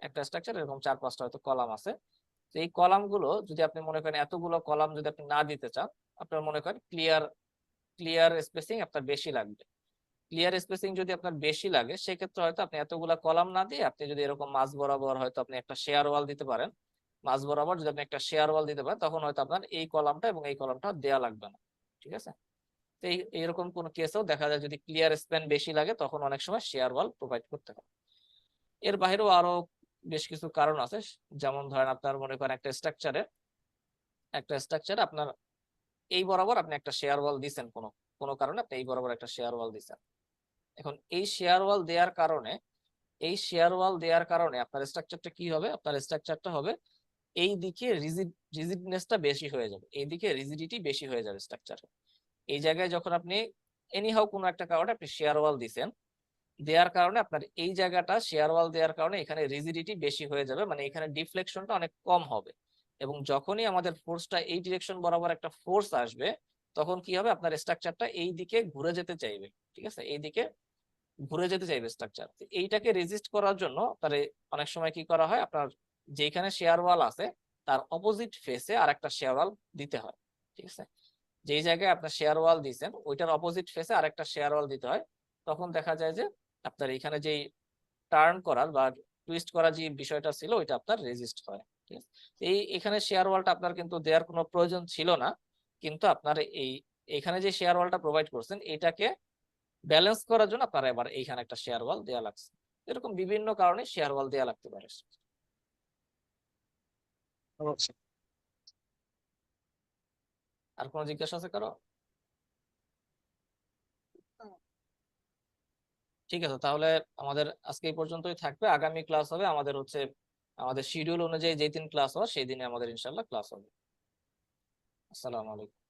একটা স্ট্রাকচার এরকম 4-5টা হয়তো কলাম আছে। তো এই কলাম গুলো যদি আপনি মনে করেন এতগুলো কলাম যদি আপনি না দিতে চান, আপনার মনে করেন ক্লিয়ার স্পেসিং আপনার বেশি লাগবে। ক্লিয়ার স্পেসিং যদি আপনার বেশি লাগে, সেক্ষেত্রে হয়তো আপনি এতগুলা কলাম না দিয়ে আপনি যদি এরকম মাঝ বরাবর হয়তো আপনি একটা শেয়ার ওয়াল দিতে পারেন। মাঝ বরাবর যদি আপনি একটা শেয়ার ওয়াল দিতে পারেন, তখন হয়তো আপনার এই কলামটা এবং এই কলামটা দেয়া লাগবে না। ঠিক আছে, তো এইরকম কোন কেসেও দেখা যায় যদি ক্লিয়ার স্প্যান বেশি লাগে, তখন অনেক সময় শেয়ার ওয়াল প্রোভাইড করতে হয়। এর বাইরেও আরো বেশ কিছু কারণ আছে, যেমন ধরেন আপনার মনে করেন একটা স্ট্রাকচারে আপনার এই বরাবর আপনি একটা শেয়ার ওয়াল দিচ্ছেন, কোনো কোনো কারণে আপনি এই বরাবর একটা শেয়ার ওয়াল দিচ্ছেন। এখন এই শেয়ার ওয়াল দেওয়ার কারণে আপনার স্ট্রাকচারটা কি হবে? আপনার স্ট্রাকচারটা হবে এই দিকে রিজিডনেসটা বেশি হয়ে যাবে, এই দিকে রিজিডিটি বেশি হয়ে যাবে স্ট্রাকচারে। এই জায়গায় যখন আপনি এনিহাউ কোনো একটা কারণে আপনি শেয়ার ওয়াল দিচ্ছেন, দেওয়ার কারণে আপনার এই জায়গাটা শেয়ার ওয়াল দেওয়ার কারণে এখানে রিজিডিটি বেশি হয়ে যাবে, মানে এখানে ডিফ্লেকশনটা অনেক কম হবে। এবং যখনই আমাদের ফোর্সটা এই ডিরেকশন বরাবর একটা ফোর্স আসবে, তখন কি হবে? আপনার স্ট্রাকচারটা এই দিকে ঘুরে যেতে চাইবে। ঠিক আছে, এই দিকে ঘুরে যেতে চাইবে স্ট্রাকচার। এইটাকে রেজিস্ট করার জন্য তার অনেক সময় কি করা হয়, আপনার যেখানে শেয়ার ওয়াল আছে তার অপোজিট ফেসে আর একটা শেয়ার ওয়াল দিতে হয়। ঠিক আছে, যেই জায়গায় আপনার শেয়ার ওয়াল দিয়েছেন ওইটার অপোজিট ফেসে আর একটা শেয়ার ওয়াল দিতে হয়। তখন দেখা যায় যে আপনার এখানে যেই টার্ন করার বা টুইস্ট করার যে বিষয়টা ছিল ওইটা আপনার রেজিস্ট হয়। ঠিক আছে, এখানে শেয়ার ওয়ালটা আপনার কিন্তু দেওয়ার কোনো প্রয়োজন ছিল না, কিন্তু আপনার এইখানে যে শেয়ার ওয়ালটা প্রোভাইড করছেন এটাকে ব্যালেন্স করার জন্য আপনার এবার এইখানে একটা শেয়ার ওয়াল দেওয়া লাগছে। এরকম বিভিন্ন কারণে শেয়ার ওয়াল দেওয়া লাগতে পারে। আচ্ছা। আর কোনো জিজ্ঞাসা আছে কারো? ঠিক আছে, তাহলে আমাদের আজকে এই পর্যন্তই থাকবে। আগামী ক্লাস হবে আমাদের হচ্ছে আমাদের শিডিউল অনুযায়ী যেই দিন ক্লাস হয় সেই দিনে আমাদের ইনশাল্লাহ ক্লাস হবে। আসসালামু আলাইকুম।